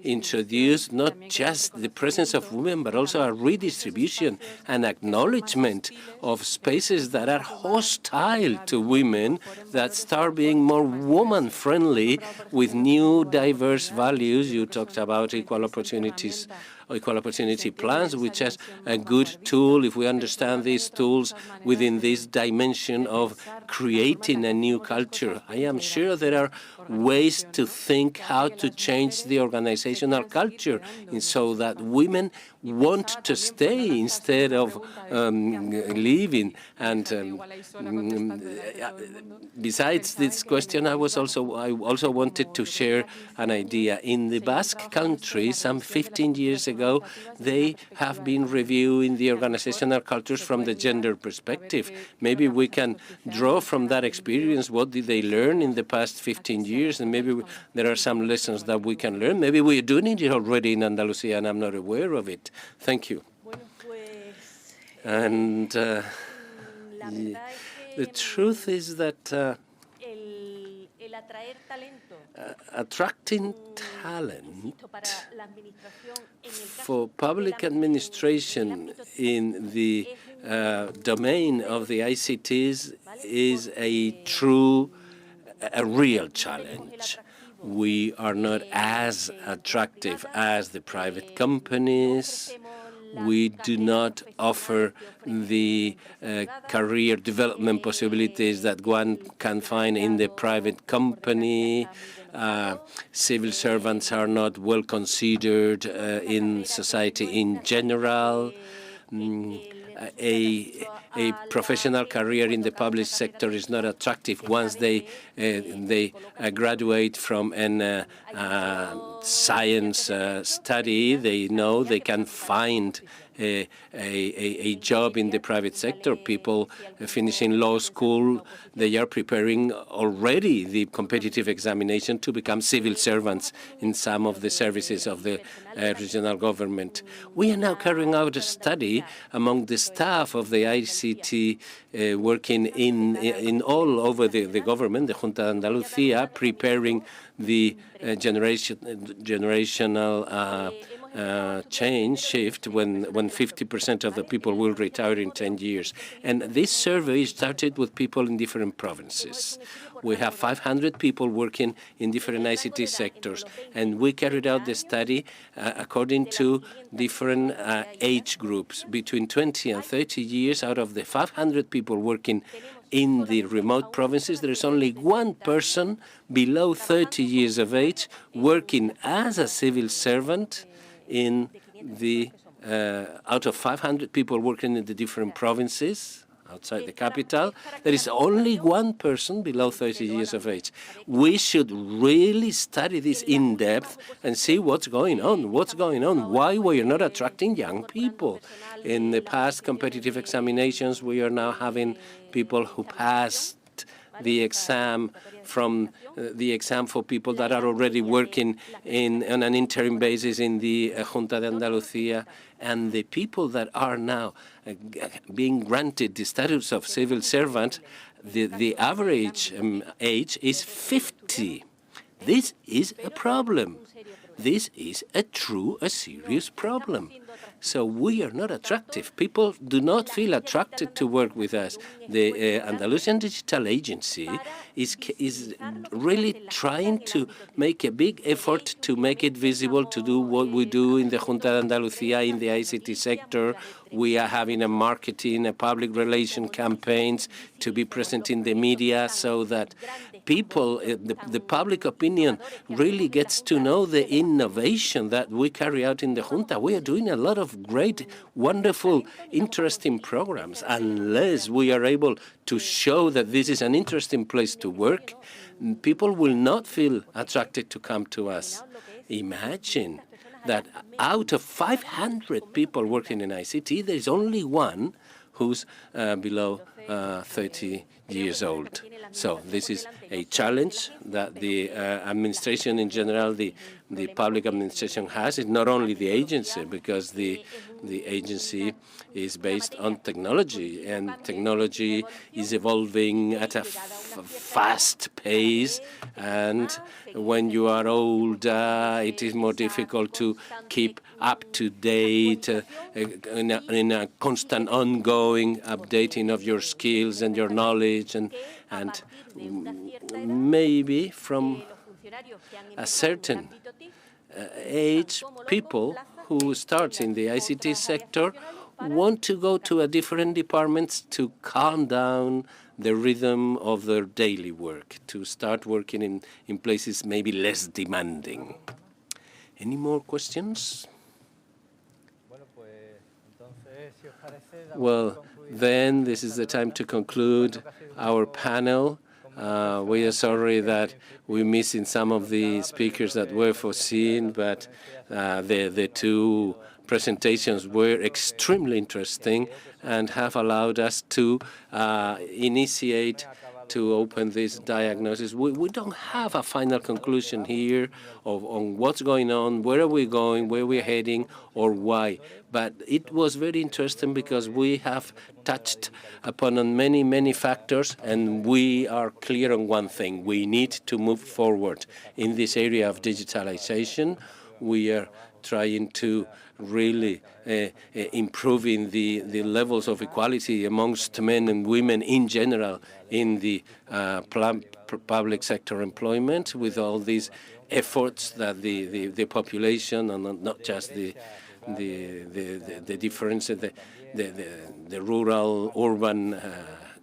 introduced not just the presence of women, but also a redistribution and acknowledgement of spaces that are hostile to women, that start being more woman-friendly with new diverse values. You talked about equal opportunities, equal opportunity plans, which is a good tool if we understand these tools within this dimension of creating a new culture. I am sure there are ways to think how to change the organizational culture so that women want to stay instead of leaving. And besides this question, I also wanted to share an idea. In the Basque Country, some 15 years ago, they have been reviewing the organizational cultures from the gender perspective. Maybe we can draw from that experience. What did they learn in the past 15 years? And maybe there are some lessons that we can learn. Maybe we're doing it already in Andalusia and I'm not aware of it. Thank you. And the truth is that attracting talent for public administration in the domain of the ICTs is a real challenge. We are not as attractive as the private companies. We do not offer the career development possibilities that one can find in the private company. Civil servants are not well considered in society in general. A professional career in the public sector is not attractive once they graduate from a science study. They know they can find a job in the private sector. People finishing law school, they are preparing already the competitive examination to become civil servants in some of the services of the regional government. We are now carrying out a study among the staff of the ICT working in all over the government, the Junta de Andalucía, preparing the generational shift when 50% of the people will retire in 10 years. And this survey started with people in different provinces. We have 500 people working in different ICT sectors, and we carried out the study according to different age groups. Between 20 and 30 years, out of the 500 people working in the remote provinces, there is only one person below 30 years of age working as a civil servant in the out of 500 people working in the different provinces outside the capital. There is only one person below 30 years of age. We should really study this in depth and see what's going on. Why we are not attracting young people. In the past competitive examinations, we are now having people who passed the exam from the exam for people that are already working on an interim basis in the Junta de Andalucía, and the people that are now being granted the status of civil servant, the average age is 50. This is a problem. This is a serious problem. So we are not attractive. People do not feel attracted to work with us. The Andalusian Digital Agency is really trying to make a big effort to make it visible, to do what we do in the Junta de Andalucía in the ICT sector. We are having a marketing, a public relation campaigns to be present in the media so that people, the public opinion really gets to know the innovation that we carry out in the Junta. We are doing a lot of great, wonderful, interesting programs. Unless we are able to show that this is an interesting place to work, people will not feel attracted to come to us. Imagine that out of 500 people working in ICT, there is only one who's below 30 years old. So this is a challenge that the administration in general, the public administration has. It's not only the agency, because the agency is based on technology, and technology is evolving at a fast pace. And when you are older, it is more difficult to keep up to date in a constant ongoing updating of your skills and your knowledge, and maybe from a certain age, people who start in the ICT sector want to go to a different departments to calm down the rhythm of their daily work, to start working in places maybe less demanding. Any more questions? Well, then this is the time to conclude our panel. We are sorry that we're missing some of the speakers that were foreseen, but the two presentations were extremely interesting and have allowed us to initiate, to open this diagnosis. We don't have a final conclusion here on what's going on, where are we going, where we're heading, or why. But it was very interesting because we have touched upon many, many factors, and we are clear on one thing. We need to move forward in this area of digitalization. We are trying to really improving the levels of equality amongst men and women in general in the public sector employment, with all these efforts that the population, and not just the difference, the rural-urban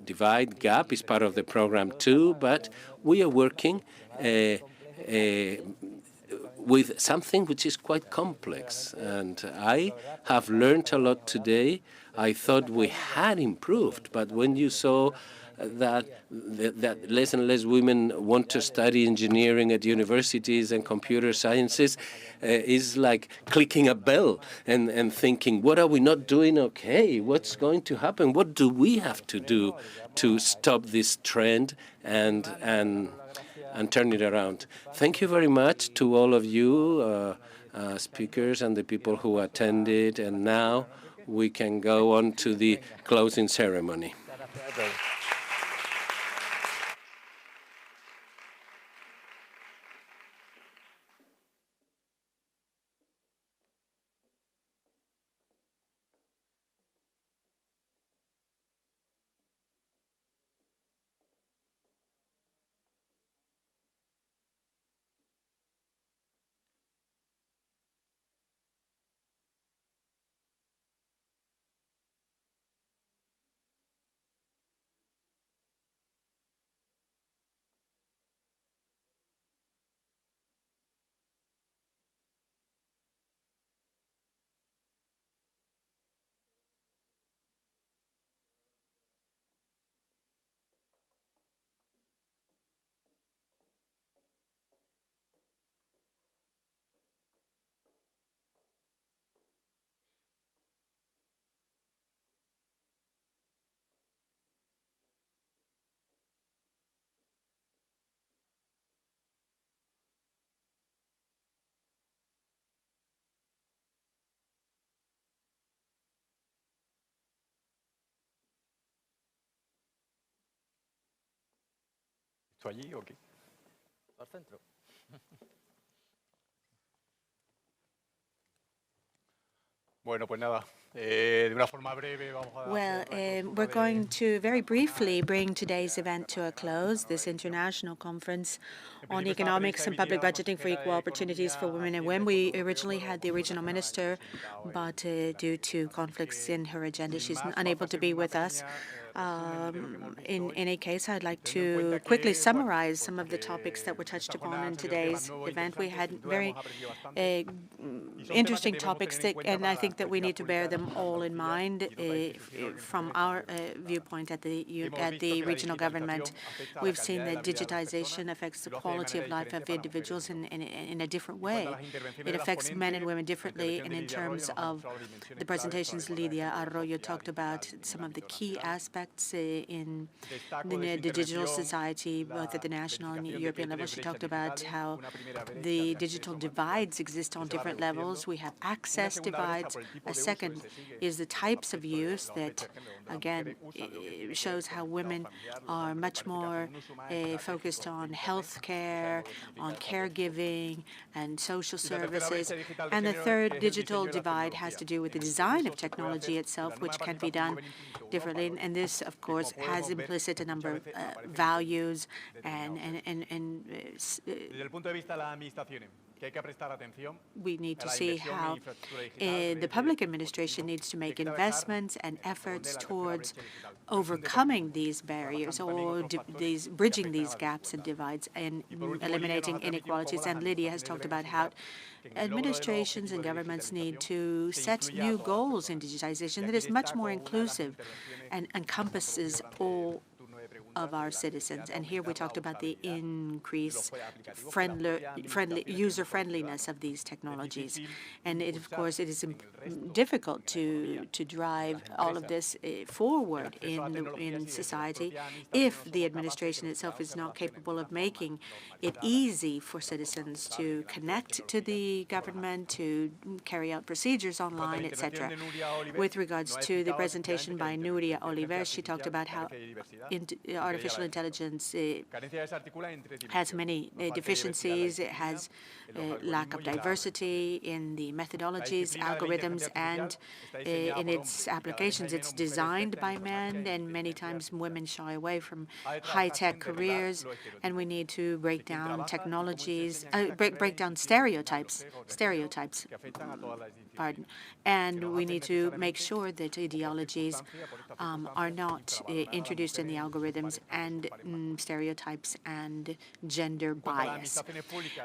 divide gap is part of the program too, but we are working with something which is quite complex. And I have learned a lot today. I thought we had improved, but when you saw that less and less women want to study engineering at universities and computer sciences, is like clicking a bell and thinking, what are we not doing okay? What's going to happen? What do we have to do to stop this trend and turn it around? Thank you very much to all of you speakers and the people who attended. And now we can go on to the closing ceremony. ¿Estoy allí o qué? Al centro. Bueno, pues nada, de una forma breve vamos a... Well, we're going to very briefly bring today's event to a close, this international conference on economics and public budgeting for equal opportunities for women and women. We originally had the regional minister, but due to conflicts in her agenda, she's unable to be with us. In any case, I'd like to quickly summarize some of the topics that were touched upon in today's event. We had very interesting topics, and I think that we need to bear them all in mind from our viewpoint at the regional government. We've seen that digitization affects the quality of life of individuals in a different way. It affects men and women differently, and in terms of the presentations, Lidia Arroyo talked about some of the key aspects in the digital society, both at the national and European level. She talked about how the digital divides exist on different levels. We have access divides. A second is the types of use that, again, shows how women are much more focused on health care, on caregiving, and social services. And the third digital divide has to do with the design of technology itself, which can be done differently. And this, of course, has implicit a number of values and we need to see how the public administration needs to make investments and efforts towards overcoming these barriers or bridging these gaps and divides and eliminating inequalities. And Lydia has talked about how administrations and governments need to set new goals in digitization that is much more inclusive and encompasses all of our citizens. And here we talked about the increased user-friendliness of these technologies. And of course, it is difficult to drive all of this forward in society if the administration itself is not capable of making it easy for citizens to connect to the government, to carry out procedures online, etc. With regards to the presentation by Nuria Oliver, she talked about how artificial intelligence has many deficiencies. It has lack of diversity in the methodologies, algorithms, and in its applications. It's designed by men, and many times women shy away from high-tech careers, and we need to break down technologies, break down stereotypes, pardon, and we need to make sure that ideologies are not introduced in the algorithms and stereotypes and gender bias.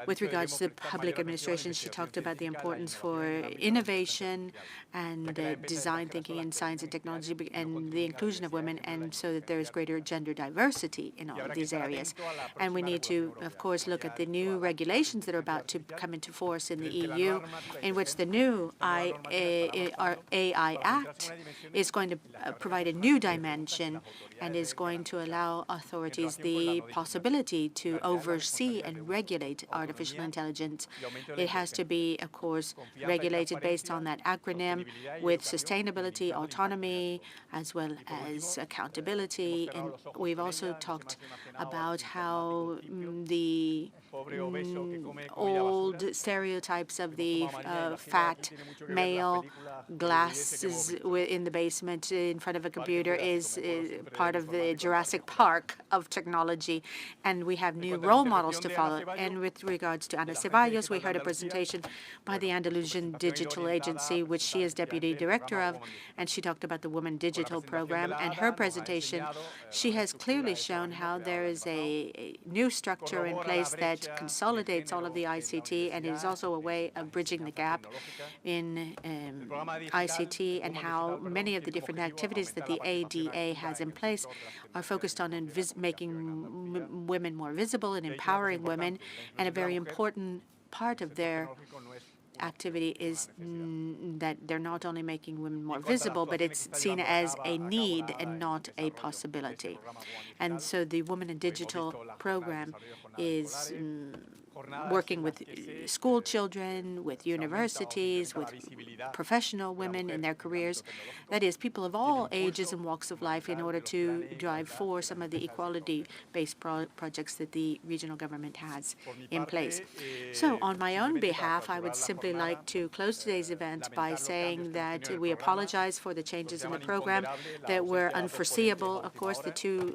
With regards to the public administration, she talked about the importance for innovation and design thinking in science and technology and the inclusion of women, and so that there is greater gender diversity in all of these areas. And we need to, of course, look at the new regulations that are about to come into force in the EU, in which the new AI Act is going to provide a new dimension and is going to allow authorities the possibility to oversee and regulate artificial intelligence. It has to be, of course, regulated based on that acronym with sustainability, autonomy, as well as accountability. And we've also talked about how the old stereotypes of the fat male glasses in the basement in front of a computer is part of the Jurassic Park of technology, and we have new role models to follow. And with regards to Ana Ceballos, we heard a presentation by the Andalusian Digital Agency, which she is deputy director of, and she talked about the Women Digital Program. And her presentation, she has clearly shown how there is a new structure in place that consolidates all of the ICT, and it is also a way of bridging the gap in ICT, and how many of the different activities that the ADA has in place are focused on making women more visible and empowering women. And a very important part of their activity is that they're not only making women more visible, but it's seen as a need and not a possibility. And so the Women in Digital program is working with school children, with universities, with professional women in their careers. That is, people of all ages and walks of life, in order to drive for some of the equality-based projects that the regional government has in place. So on my own behalf, I would simply simply like to close today's event by saying that we apologize for the changes in the program that were unforeseeable. Of course, the two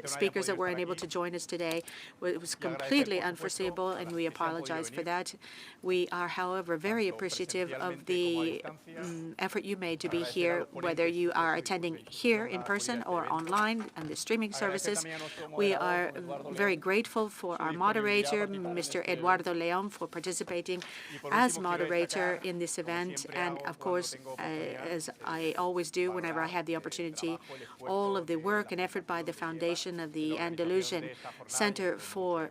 speakers that were unable to join us today, it was completely unforeseeable, and we apologize for that. We are, however, very appreciative of the effort you made to be here, whether you are attending here in person or online on the streaming services. We are very grateful for our moderator, Mr. Eduardo León, for participating as moderator in this event. And of course, as I always do whenever I have the opportunity, all of the work and effort by the foundation of the Andalusian Center for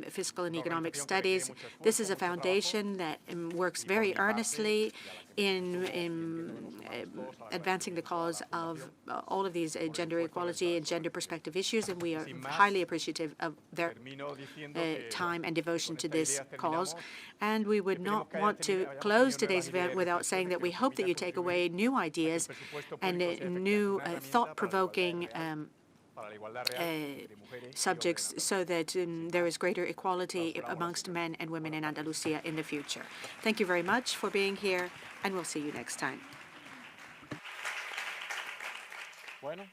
Fiscal and Economic Studies. This is a foundation that works very earnestly in advancing the cause of all of these gender equality and gender perspective issues, and we are highly appreciative of their time and devotion to this cause. And we would not want to close today's event without saying that we hope that you take away new ideas and new thought-provoking subjects so that there is greater equality amongst men and women in Andalusia in the future. Thank you very much for being here, and we'll see you next time. Bueno.